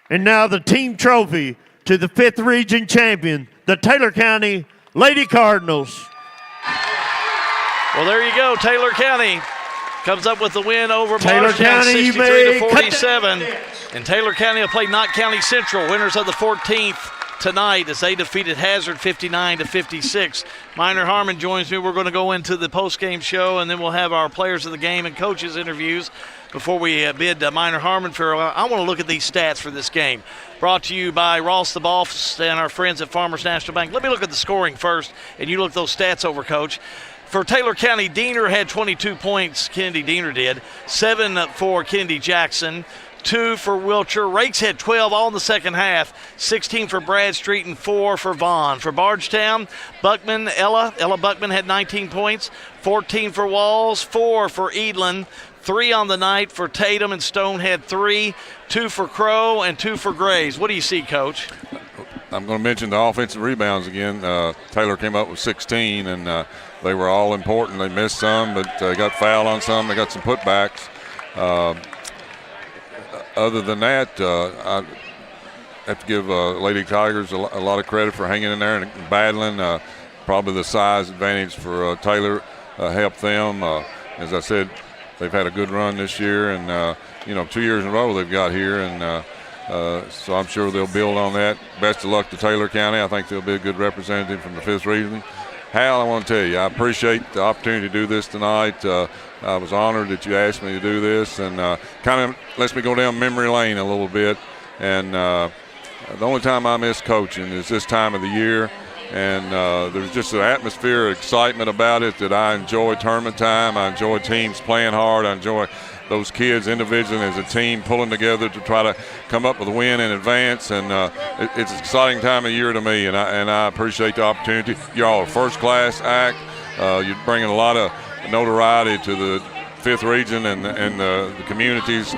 [SPEAKER 8] And now the team trophy to the 5th Region champion, the Taylor County Lady Cardinals.
[SPEAKER 3] Well, there you go. Taylor County comes up with the win over
[SPEAKER 8] Taylor
[SPEAKER 3] Bardstown,
[SPEAKER 8] County
[SPEAKER 3] 63-47. And Taylor County will play Knott County Central, winners of the 14th tonight as they defeated Hazard 59-56. Minor Harmon joins me. We're going to go into the post-game show, and then we'll have our players of the game and coaches interviews before we bid Minor Harmon farewell. I want to look at these stats for this game. Brought to you by Ross the Boss and our friends at Farmers National Bank. Let me look at the scoring first, and you look those stats over, Coach. For Taylor County, Diener had 22 points, Kennedy Diener did. 7 for Kennedy Jackson, 2 for Wiltshire. Rakes had 12 all in the second half, 16 for Bradstreet and 4 for Vaughn. For Bardstown, Buckman, Ella Buckman had 19 points, 14 for Walls, 4 for Edlin, 3 on the night for Tatum, and Stone had 3, 2 for Crow and 2 for Grays. What do you see, Coach?
[SPEAKER 13] I'm going to mention the offensive rebounds again. Taylor came up with 16, and they were all important. They missed some, but they got fouled on some. They got some putbacks. Other than that, I have to give Lady Tigers a lot of credit for hanging in there and battling. Probably the size advantage for Taylor helped them. As I said, they've had a good run this year, and 2 years in a row they've got here, and so I'm sure they'll build on that. Best of luck to Taylor County. I think they'll be a good representative from the 5th Region. Hal, I want to tell you, I appreciate the opportunity to do this tonight. I was honored that you asked me to do this, and kind of lets me go down memory lane a little bit. And the only time I miss coaching is this time of the year. And there's just an atmosphere of excitement about it that I enjoy tournament time. I enjoy teams playing hard. I enjoy those kids individually as a team pulling together to try to come up with a win in advance. And it's an exciting time of year to me, and I appreciate the opportunity. Y'all are a first-class act. You're bringing a lot of notoriety to the 5th Region and the communities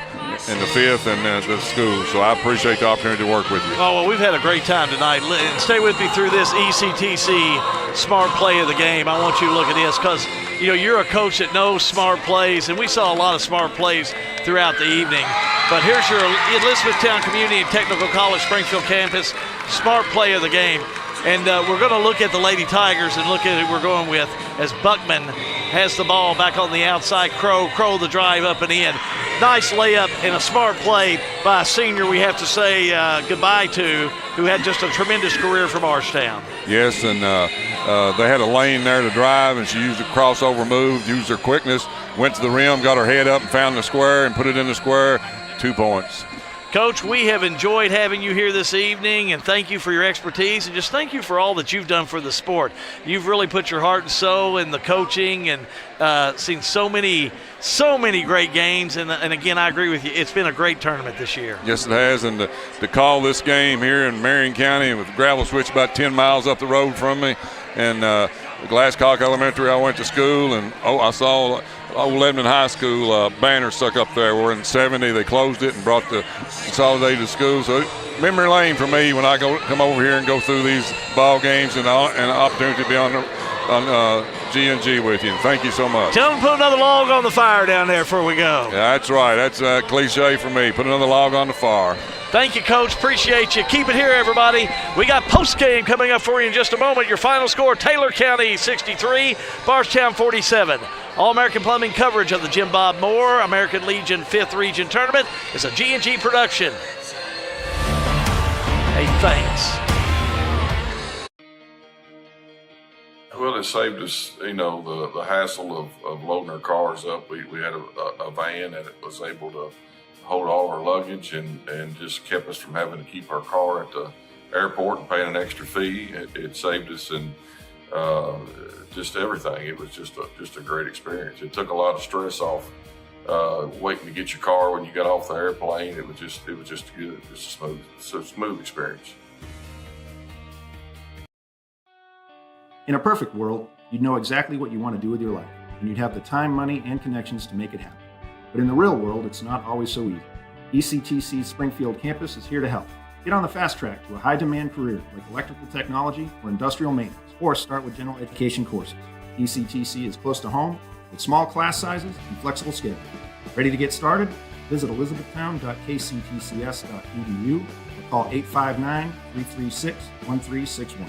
[SPEAKER 13] in the 5th and the schools. So I appreciate the opportunity to work with you.
[SPEAKER 3] Oh, well, we've had a great time tonight. Stay with me through this ECTC smart play of the game. I want you to look at this because, you're a coach that knows smart plays, and we saw a lot of smart plays throughout the evening. But here's your Elizabethtown Community and Technical College Springfield campus smart play of the game. And we're going to look at the Lady Tigers and look at who we're going with as Buckman has the ball back on the outside. Crow the drive up and in. Nice layup and a smart play by a senior we have to say goodbye to, who had just a tremendous career from Bardstown.
[SPEAKER 13] Yes, and they had a lane there to drive, and she used a crossover move, used her quickness, went to the rim, got her head up and found the square and put it in the square. 2 points.
[SPEAKER 3] Coach, we have enjoyed having you here this evening, and thank you for your expertise, and just thank you for all that you've done for the sport. You've really put your heart and soul in the coaching and seen so many great games, and again, I agree with you. It's been a great tournament this year.
[SPEAKER 13] Yes, it has, and to call this game here in Marion County with gravel switch about 10 miles up the road from me, and Glasscock Elementary, I went to school, and I saw old Lebanon High School banner stuck up there. We're in 70. They closed it and brought the consolidated school. So memory lane for me when I come over here and go through these ball games and an opportunity to be on G&G with you. And thank you so much.
[SPEAKER 3] Tell them to put another log on the fire down there before we go.
[SPEAKER 13] Yeah, that's right. That's a cliche for me. Put another log on the fire.
[SPEAKER 3] Thank you, Coach. Appreciate you. Keep it here, everybody. We got post-game coming up for you in just a moment. Your final score, Taylor County 63, Bardstown 47. All-American Plumbing coverage of the Jim Bob Moore American Legion 5th Region Tournament is a G&G production. Hey, thanks.
[SPEAKER 11] Well,
[SPEAKER 13] it saved us, the hassle of loading our cars up. We had a van, and it was able to hold all our luggage and just kept us from having to keep our car at the airport and paying an extra fee. It saved us and just everything. It was just a great experience. It took a lot of stress off waiting to get your car when you got off the airplane. It was just good. It's a smooth experience.
[SPEAKER 11] In a perfect world, you'd know exactly what you want to do with your life, and you'd have the time, money, and connections to make it happen. But in the real world, it's not always so easy. ECTC's Springfield campus is here to help. Get on the fast track to a high-demand career like electrical technology or industrial maintenance, or start with general education courses. ECTC is close to home with small class sizes and flexible schedules. Ready to get started? Visit elizabethtown.kctcs.edu or call 859-336-1361.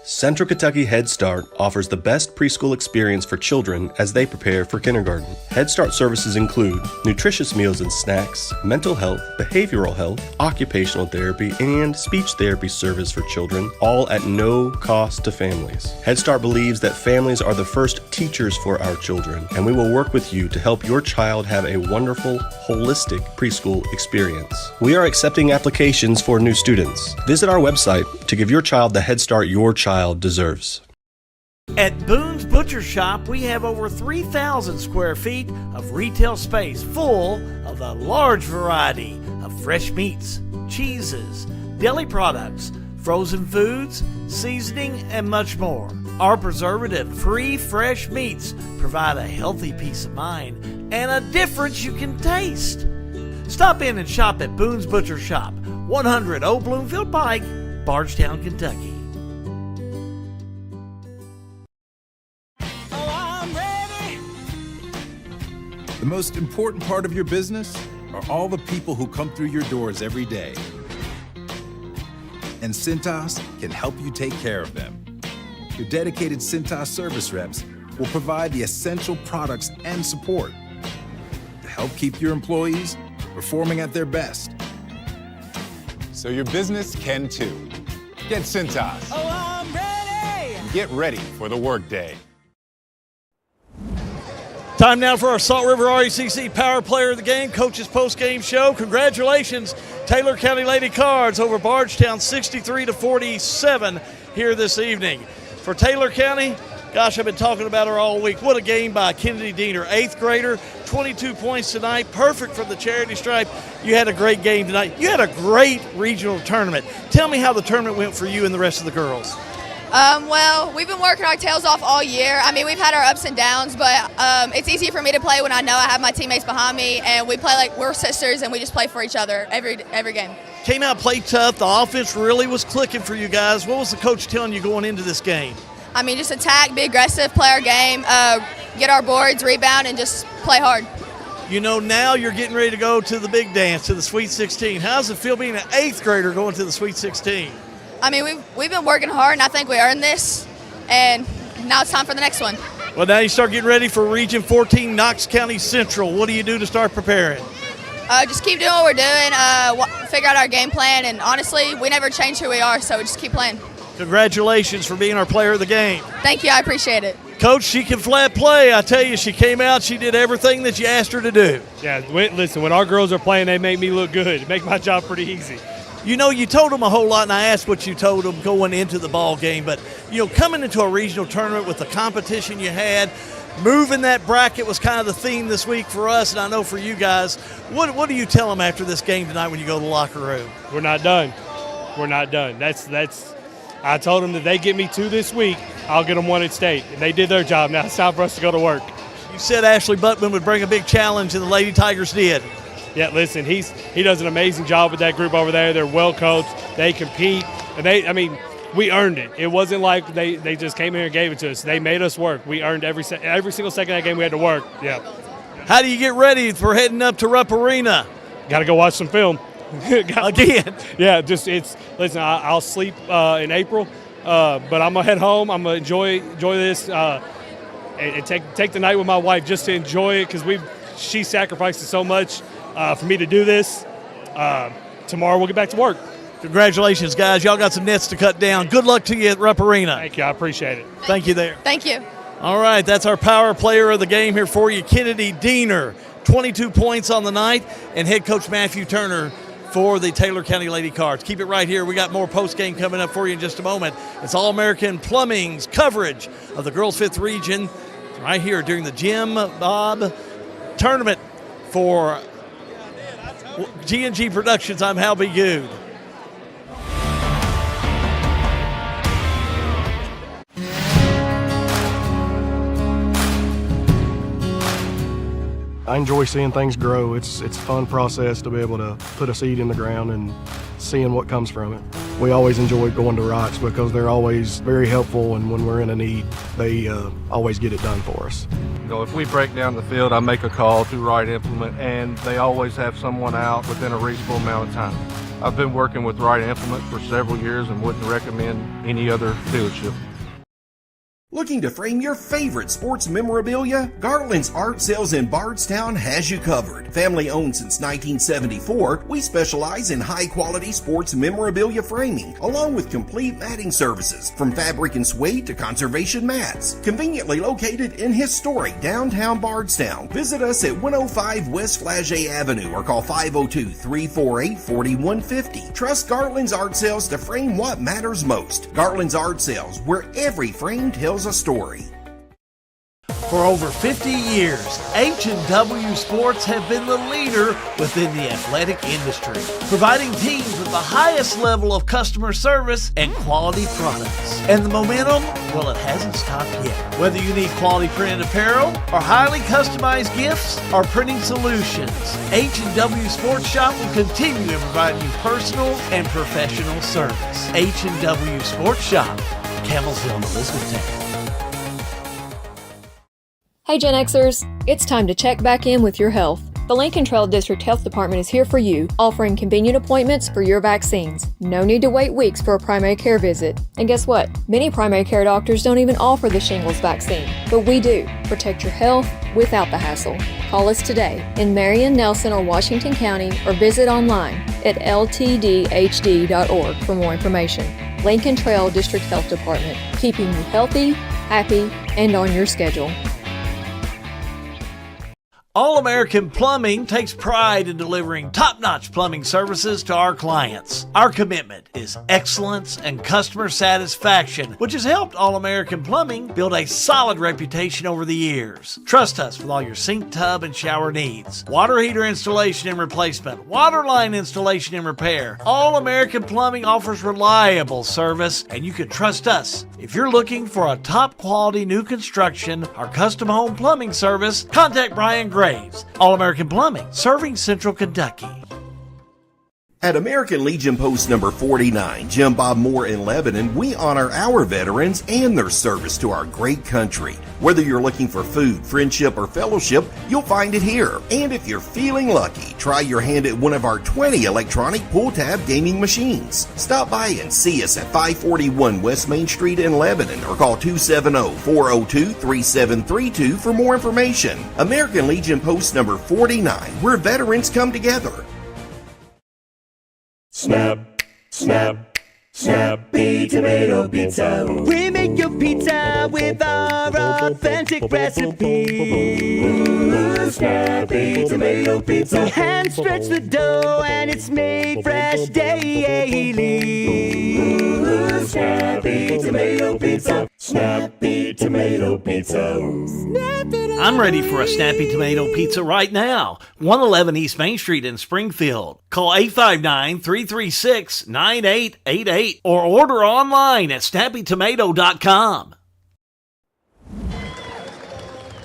[SPEAKER 12] Central Kentucky Head Start offers the best preschool experience for children as they prepare for kindergarten. Head Start services include nutritious meals and snacks, mental health, behavioral health, occupational therapy, and speech therapy service for children, all at no cost to families. Head Start believes that families are the first teachers for our children, and we will work with you to help your child have a wonderful, holistic preschool experience. We are accepting applications for new students. Visit our website to give your child the Head Start your child deserves.
[SPEAKER 3] At Boone's Butcher Shop, we have over 3,000 square feet of retail space full of a large variety of fresh meats, cheeses, deli products, frozen foods, seasoning, and much more. Our preservative-free fresh meats provide a healthy peace of mind and a difference you can taste. Stop in and shop at Boone's Butcher Shop, 100 Old Bloomfield Pike, Bardstown, Kentucky.
[SPEAKER 14] The most important part of your business are all the people who come through your doors every day. And Cintas can help you take care of them. Your dedicated Cintas service reps will provide the essential products and support to help keep your employees performing at their best.
[SPEAKER 20] So your business can too. Get Cintas.
[SPEAKER 10] Oh, I'm ready!
[SPEAKER 20] And get ready for the workday.
[SPEAKER 3] Time now for our Salt River RECC Power Player of the Game, Coach's Postgame Show. Congratulations, Taylor County Lady Cards over Bardstown 63-47 here this evening. For Taylor County, gosh, I've been talking about her all week. What a game by Kennedy Diener, 8th grader, 22 points tonight, perfect for the charity stripe. You had a great game tonight. You had a great regional tournament. Tell me how the tournament went for you and the rest of the girls.
[SPEAKER 22] Well, we've been working our tails off all year. I mean, we've had our ups and downs, but it's easy for me to play when I know I have my teammates behind me, and we play like we're sisters, and we just play for each other every game.
[SPEAKER 3] Came out, played tough. The offense really was clicking for you guys. What was the coach telling you going into this game?
[SPEAKER 22] I mean, just attack, be aggressive, play our game, get our boards, rebound, and just play hard.
[SPEAKER 3] You know, now you're getting ready to go to the big dance, to the Sweet 16. How does it feel being an 8th grader going to the Sweet 16?
[SPEAKER 22] I mean, we've been working hard, and I think we earned this, and now it's time for the next one.
[SPEAKER 3] Well, now you start getting ready for Region 14, Knox County Central. What do you do to start preparing?
[SPEAKER 22] Just keep doing what we're doing, figure out our game plan, and honestly, we never change who we are, so we just keep playing.
[SPEAKER 3] Congratulations for being our player of the game.
[SPEAKER 22] Thank you, I appreciate it.
[SPEAKER 3] Coach, she can flat play. I tell you, she came out, she did everything that you asked her to do.
[SPEAKER 26] Yeah, listen, when our girls are playing, they make me look good. Make my job pretty easy.
[SPEAKER 3] You know, you told them a whole lot, and I asked what you told them going into the ball game. But, you know, coming into a regional tournament with the competition you had, moving that bracket was kind of the theme this week for us, and I know for you guys. What do you tell them after this game tonight when you go to the locker room?
[SPEAKER 26] We're not done. We're not done. That's. I told them that they get me 2 this week, I'll get them 1 at state. And they did their job. Now it's time for us to go to work.
[SPEAKER 3] You said Ashley Buckman would bring a big challenge, and the Lady Tigers did.
[SPEAKER 26] Yeah, listen, he does an amazing job with that group over there. They're well coached. They compete. And we earned it. It wasn't like they just came here and gave it to us. They made us work. We earned every single second of that game we had to work. Yeah.
[SPEAKER 3] How do you get ready for heading up to Rupp Arena?
[SPEAKER 26] Got to go watch some film.
[SPEAKER 3] Again.
[SPEAKER 26] Yeah, listen, I'll sleep in April, but I'm going to head home. I'm going to enjoy this and take the night with my wife just to enjoy it because she sacrifices so much for me to do this. Tomorrow we'll get back to work.
[SPEAKER 3] Congratulations, guys. Y'all got some nets to cut down. Good luck to you at Rupp Arena.
[SPEAKER 26] Thank you. I appreciate it.
[SPEAKER 3] Thank you there.
[SPEAKER 22] Thank you.
[SPEAKER 3] All right, that's our power player of the game here for you, Kennedy Diener. 22 points on the night, and head coach Matthew Turner for the Taylor County Lady Cards. Keep it right here. We got more post-game coming up for you in just a moment. It's All-American Plumbing's coverage of the Girls 5th Region right here during the Jim Bob Tournament for G&G Productions. I'm Hal B. Good.
[SPEAKER 2] I enjoy seeing things grow. It's a fun process to be able to put a seed in the ground and seeing what comes from it. We always enjoy going to Wrights because they're always very helpful, and when we're in a need, they always get it done for us.
[SPEAKER 4] If we break down the field, I make a call to Wright Implement, and they always have someone out within a reasonable amount of time. I've been working with Wright Implement for several years and wouldn't recommend any other dealership.
[SPEAKER 7] Looking to frame your favorite sports memorabilia? Garland's Art Sales in Bardstown has you covered. Family owned since 1974, we specialize in high-quality sports memorabilia framing, along with complete matting services, from fabric and suede to conservation mats. Conveniently located in historic downtown Bardstown. Visit us at 105 West Flagey Avenue or call 502-348-4150. Trust Garland's Art Sales to frame what matters most. Garland's Art Sales, where every frame tells a story.
[SPEAKER 3] For over 50 years, H&W Sports have been the leader within the athletic industry, providing teams with the highest level of customer service and quality products. And the momentum, well, it hasn't stopped yet. Whether you need quality printed apparel or highly customized gifts or printing solutions, H&W Sports Shop will continue to provide you personal and professional service. H&W Sports Shop, Campbellsville and Elizabethtown.
[SPEAKER 15] Hey Gen Xers, it's time to check back in with your health. The Lincoln Trail District Health Department is here for you, offering convenient appointments for your vaccines. No need to wait weeks for a primary care visit. And guess what? Many primary care doctors don't even offer the shingles vaccine, but we do. Protect your health without the hassle. Call us today in Marion, Nelson, or Washington County, or visit online at ltdhd.org for more information. Lincoln Trail District Health Department, keeping you healthy, happy, and on your schedule.
[SPEAKER 3] All-American Plumbing takes pride in delivering top-notch plumbing services to our clients. Our commitment is excellence and customer satisfaction, which has helped All-American Plumbing build a solid reputation over the years. Trust us with all your sink, tub, and shower needs. Water heater installation and replacement, water line installation and repair. All-American Plumbing offers reliable service, and you can trust us. If you're looking for a top-quality new construction or custom home plumbing service, contact Brian Graves. All-American Plumbing, serving Central Kentucky.
[SPEAKER 7] At American Legion Post number 49, Jim Bob Moore in Lebanon, we honor our veterans and their service to our great country. Whether you're looking for food, friendship, or fellowship, you'll find it here. And if you're feeling lucky, try your hand at one of our 20 electronic pull-tab gaming machines. Stop by and see us at 541 West Main Street in Lebanon or call 270-402-3732 for more information. American Legion Post number 49, where veterans come together.
[SPEAKER 10] Snap, snap, snappy tomato pizza. We make your pizza with our authentic recipe. Snappy tomato pizza. Hand stretch the dough and it's made fresh daily. Snappy tomato pizza. Snappy tomato pizza.
[SPEAKER 3] I'm ready for a snappy tomato pizza right now. 111 East Main Street in Springfield. Call 859-336-9888 or order online at snappytomato.com.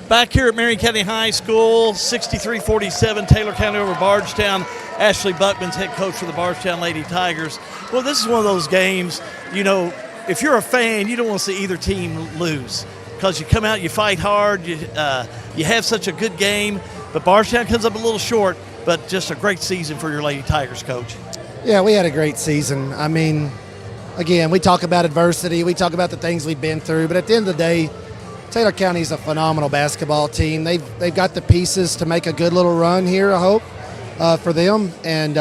[SPEAKER 3] Back here at Marion County High School, 63-47, Taylor County over Bardstown. Ashley Buckman's head coach for the Bardstown Lady Tigers. Well, this is one of those games, you know, if you're a fan, you don't want to see either team lose because you come out, you fight hard, you have such a good game, but Bardstown comes up a little short, but just a great season for your Lady Tigers, Coach.
[SPEAKER 16] Yeah, we had a great season. I mean, again, we talk about adversity, we talk about the things we've been through, but at the end of the day, Taylor County is a phenomenal basketball team. They've got the pieces to make a good little run here, I hope, for them. And,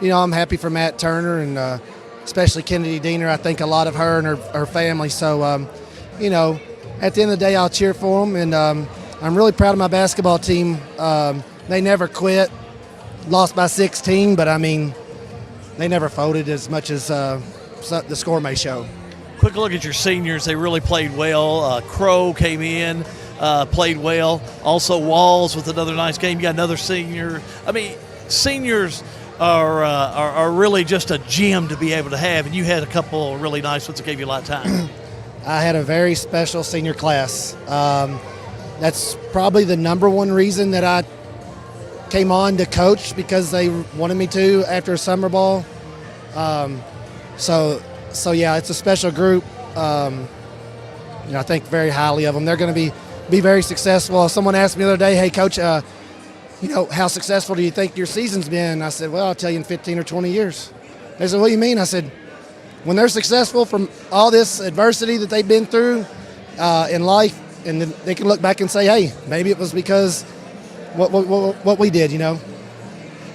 [SPEAKER 16] I'm happy for Matt Turner and especially Kennedy Diener. I think a lot of her and her family. So, at the end of the day, I'll cheer for them. And I'm really proud of my basketball team. They never quit. Lost by 16, but, they never folded as much as the score may show.
[SPEAKER 3] Quick look at your seniors. They really played well. Crow came in, played well. Also Walls with another nice game. You got another senior. Seniors are really just a gem to be able to have, and you had a couple of really nice ones that gave you a lot of time.
[SPEAKER 16] I had a very special senior class. That's probably the number one reason that I came on to coach, because they wanted me to after a summer ball. So yeah, it's a special group. I think very highly of them. They're going to be very successful. Someone asked me the other day, "Hey, Coach, how successful do you think your season's been?" I said, "Well, I'll tell you in 15 or 20 years." They said, "What do you mean?" I said, "When they're successful from all this adversity that they've been through in life, and then they can look back and say, hey, maybe it was because what we did,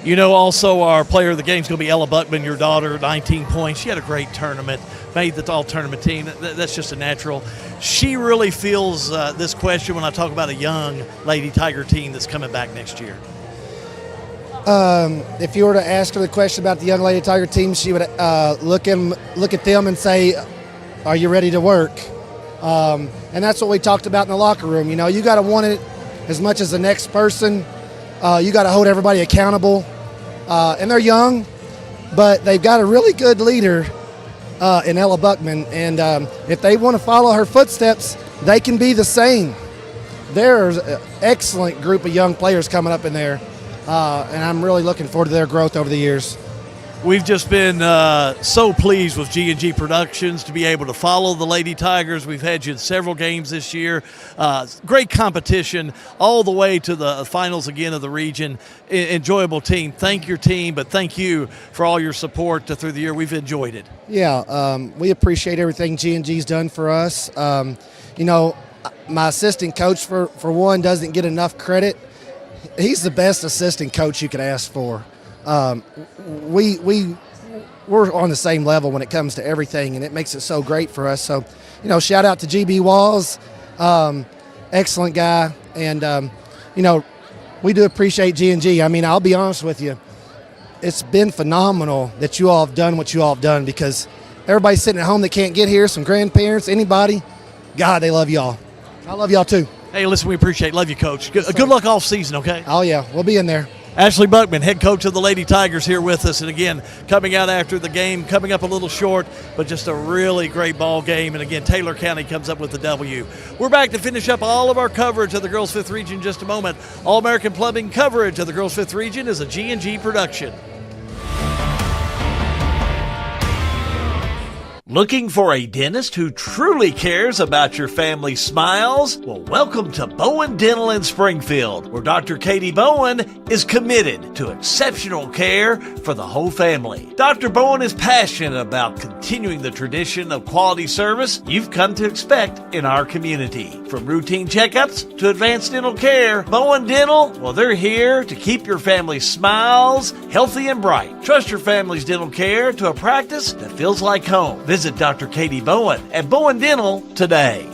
[SPEAKER 3] Also our player of the game is going to be Ella Buckman, your daughter, 19 points. She had a great tournament, made the all-tournament team. That's just a natural. She really feels this question when I talk about a young Lady Tiger team that's coming back next year.
[SPEAKER 16] If you were to ask her the question about the young Lady Tiger team, she would look at them and say, are you ready to work? And that's what we talked about in the locker room. You got to want it as much as the next person. You got to hold everybody accountable. And they're young, but they've got a really good leader in Ella Buckman. And if they want to follow her footsteps, they can be the same. There's an excellent group of young players coming up in there. And I'm really looking forward to their growth over the years.
[SPEAKER 3] We've just been so pleased with G&G Productions to be able to follow the Lady Tigers. We've had you in several games this year. Great competition all the way to the finals again of the region. Enjoyable team. Thank your team, but thank you for all your support through the year. We've enjoyed it.
[SPEAKER 16] Yeah, we appreciate everything G&G's done for us. My assistant coach, for one, doesn't get enough credit. He's the best assistant coach you could ask for. We're on the same level when it comes to everything, and it makes it so great for us. So, shout out to GB Walls, excellent guy, and we do appreciate G&G. I'll be honest with you, it's been phenomenal that you all have done what you all have done, because everybody's sitting at home that can't get here, some grandparents, anybody, God, they love y'all. I love y'all too.
[SPEAKER 3] Hey, listen, we appreciate it. Love you, Coach. Good luck off season, okay?
[SPEAKER 16] Oh, yeah. We'll be in there.
[SPEAKER 3] Ashley Buckman, head coach of the Lady Tigers, here with us. And again, coming out after the game, coming up a little short, but just a really great ball game. And again, Taylor County comes up with the W. We're back to finish up all of our coverage of the Girls 5th Region in just a moment. All-American Plumbing coverage of the Girls 5th Region is a G&G production. Looking for a dentist who truly cares about your family's smiles? Well, welcome to Bowen Dental in Springfield, where Dr. Katie Bowen is committed to exceptional care for the whole family. Dr. Bowen is passionate about continuing the tradition of quality service you've come to expect in our community. From routine checkups to advanced dental care, Bowen Dental, well, they're here to keep your family's smiles healthy and bright. Trust your family's dental care to a practice that feels like home. Visit Dr. Katie Bowen at Bowen Dental today.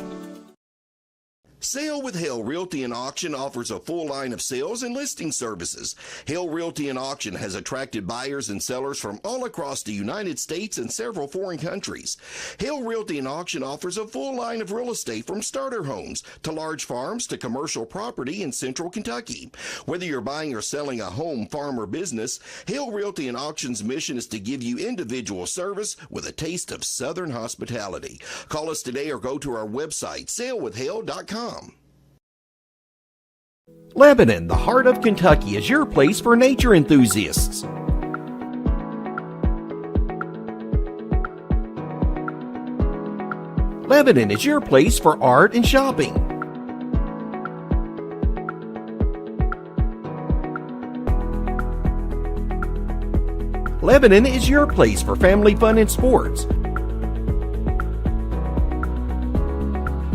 [SPEAKER 7] Sale with Hale Realty and Auction offers a full line of sales and listing services. Hale Realty and Auction has attracted buyers and sellers from all across the United States and several foreign countries. Hale Realty and Auction offers a full line of real estate, from starter homes to large farms to commercial property in central Kentucky. Whether you're buying or selling a home, farm, or business, Hale Realty and Auction's mission is to give you individual service with a taste of Southern hospitality. Call us today or go to our website, salewithhale.com.
[SPEAKER 17] Lebanon, the heart of Kentucky, is your place for nature enthusiasts. Lebanon is your place for art and shopping. Lebanon is your place for family fun and sports.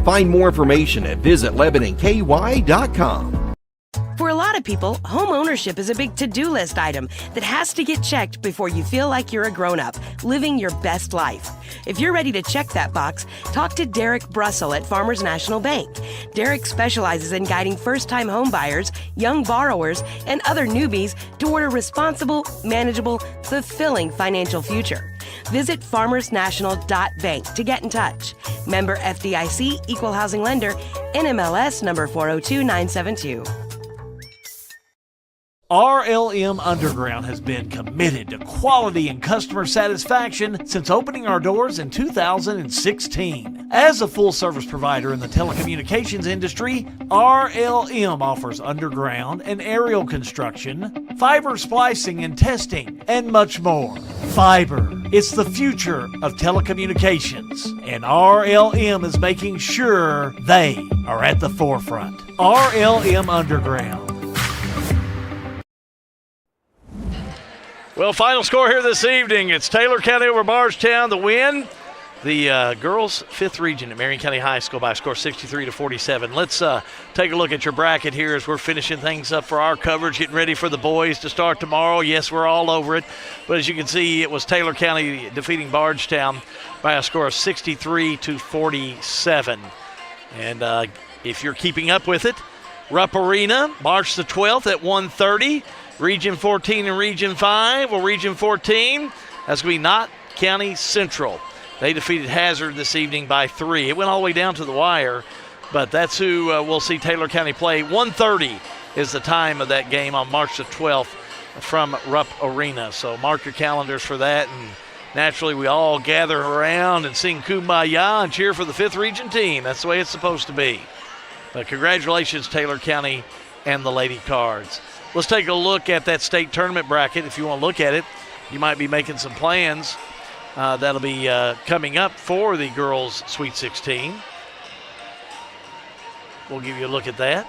[SPEAKER 17] Find more information at visitlebanonky.com.
[SPEAKER 18] For a lot
[SPEAKER 1] lot of people, home ownership is a big to-do list item that has to get checked before you feel like you're a grown-up, living your best life. If you're ready to check that box, talk to Derek Brussel at Farmers National Bank. Derek specializes in guiding first-time home buyers, young borrowers, and other newbies toward a responsible, manageable, fulfilling financial future. Visit farmersnational.bank to get in touch. Member FDIC, Equal Housing Lender, NMLS number 402972.
[SPEAKER 3] RLM Underground has been committed to quality and customer satisfaction since opening our doors in 2016. As a full-service provider in the telecommunications industry, RLM offers underground and aerial construction, fiber splicing and testing, and much more. Fiber, it's the future of telecommunications, and RLM is making sure they are at the forefront. RLM Underground. Well, final score here this evening. It's Taylor County over Bardstown. The win. The girls' 5th region at Marion County High School by a score 63-47. Let's take a look at your bracket here as we're finishing things up for our coverage, getting ready for the boys to start tomorrow. Yes, we're all over it. But as you can see, it was Taylor County defeating Bardstown by a score of 63-47. And if you're keeping up with it, Rupp Arena, March the 12th at 1:30. Region 14 and Region 5. Well, Region 14, that's going to be Knott County Central. They defeated Hazard this evening by 3. It went all the way down to the wire, but that's who we'll see Taylor County play. 1:30 is the time of that game on March the 12th from Rupp Arena. So mark your calendars for that, and naturally we all gather around and sing Kumbaya and cheer for the 5th Region team. That's the way it's supposed to be. But congratulations, Taylor County and the Lady Cards. Let's take a look at that state tournament bracket. If you want to look at it, you might be making some plans. That'll be coming up for the girls' Sweet 16. We'll give you a look at that.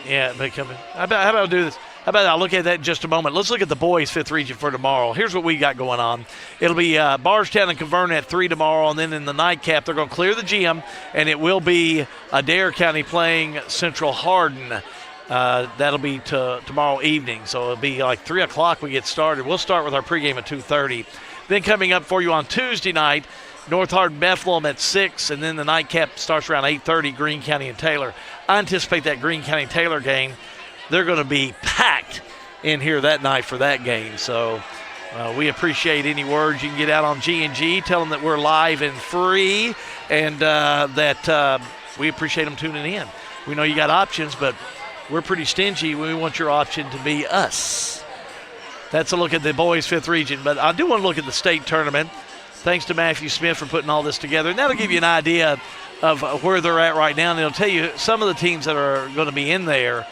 [SPEAKER 3] Yeah, how about I do this? How about I'll look at that in just a moment. Let's look at the boys' 5th region for tomorrow. Here's what we got going on. It'll be Bardstown and Converna at 3 tomorrow, and then in the nightcap, they're going to clear the gym, and it will be Adair County playing Central Hardin. That'll be tomorrow evening, so it'll be like 3 o'clock we get started. We'll start with our pregame at 2:30. Then coming up for you on Tuesday night, North Hardin Bethlehem at 6, and then the nightcap starts around 8:30, Greene County and Taylor. I anticipate that Greene County-Taylor game, they're going to be packed in here that night for that game. So we appreciate any words you can get out on G&G. Tell them that we're live and free, and that we appreciate them tuning in. We know you got options, but we're pretty stingy. We want your option to be us. That's a look at the boys' 5th region. But I do want to look at the state tournament. Thanks to Matthew Smith for putting all this together. And that'll give you an idea of where they're at right now. And it'll tell you some of the teams that are going to be in there.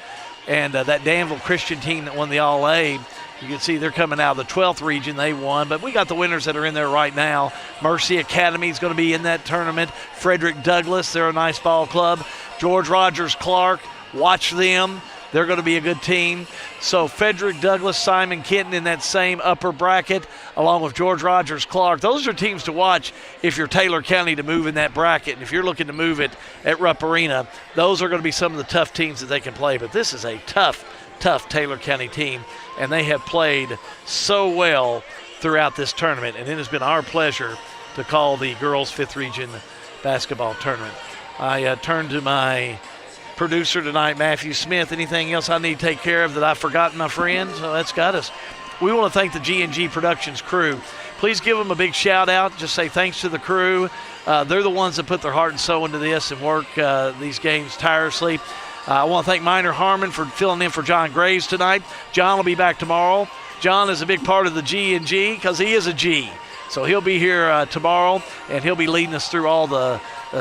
[SPEAKER 3] And that Danville Christian team that won the All-A, you can see they're coming out of the 12th region. They won. But we got the winners that are in there right now. Mercy Academy is going to be in that tournament. Frederick Douglass, they're a nice ball club. George Rogers Clark, watch them. They're going to be a good team. So Frederick Douglass, Simon Kenton in that same upper bracket, along with George Rogers Clark. Those are teams to watch if you're Taylor County to move in that bracket. And if you're looking to move it at Rupp Arena, those are going to be some of the tough teams that they can play. But this is a tough Taylor County team, and they have played so well throughout this tournament. And it has been our pleasure to call the girls' 5th region basketball tournament. I turn to my producer tonight, Matthew Smith. Anything else I need to take care of that I've forgotten, my friend? So that's got us. We want to thank the G&G Productions crew. Please give them a big shout out. Just say thanks to the crew. They're the ones that put their heart and soul into this and work these games tirelessly. I want to thank Minor Harmon for filling in for John Graves tonight. John will be back tomorrow. John is a big part of the G&G because he is a G. So he'll be here tomorrow, and he'll be leading us through all the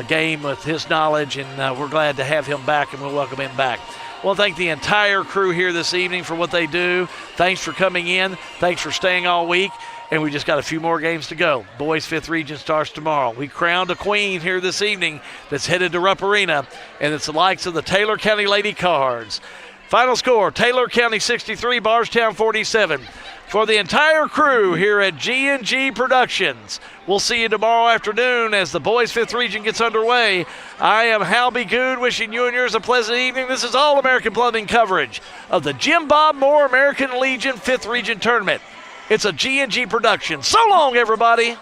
[SPEAKER 3] game with his knowledge, and we're glad to have him back, and we'll welcome him back. I want to thank the entire crew here this evening for what they do. Thanks for coming in. Thanks for staying all week, and we just got a few more games to go. Boys' 5th region starts tomorrow. We crowned a queen here this evening that's headed to Rupp Arena, and it's the likes of the Taylor County Lady Cards. Final score, Taylor County 63, Bardstown 47. for the entire crew here at G&G Productions. We'll see you tomorrow afternoon as the boys' 5th region gets underway. I am Hal B. Good, wishing you and yours a pleasant evening. This is All-American Plumbing coverage of the Jim Bob Moore American Legion 5th region tournament. It's a G&G production. So long, everybody.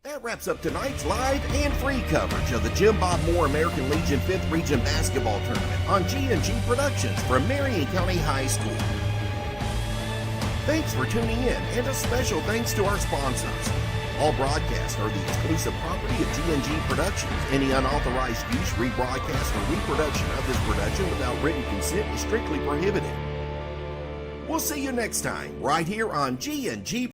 [SPEAKER 7] That wraps up tonight's live and free coverage of the Jim Bob Moore American Legion 5th Region Basketball Tournament on G&G Productions from Marion County High School. Thanks for tuning in, and a special thanks to our sponsors. All broadcasts are the exclusive property of G&G Productions. Any unauthorized use, rebroadcast, or reproduction of this production without written consent is strictly prohibited. We'll see you next time, right here on G&G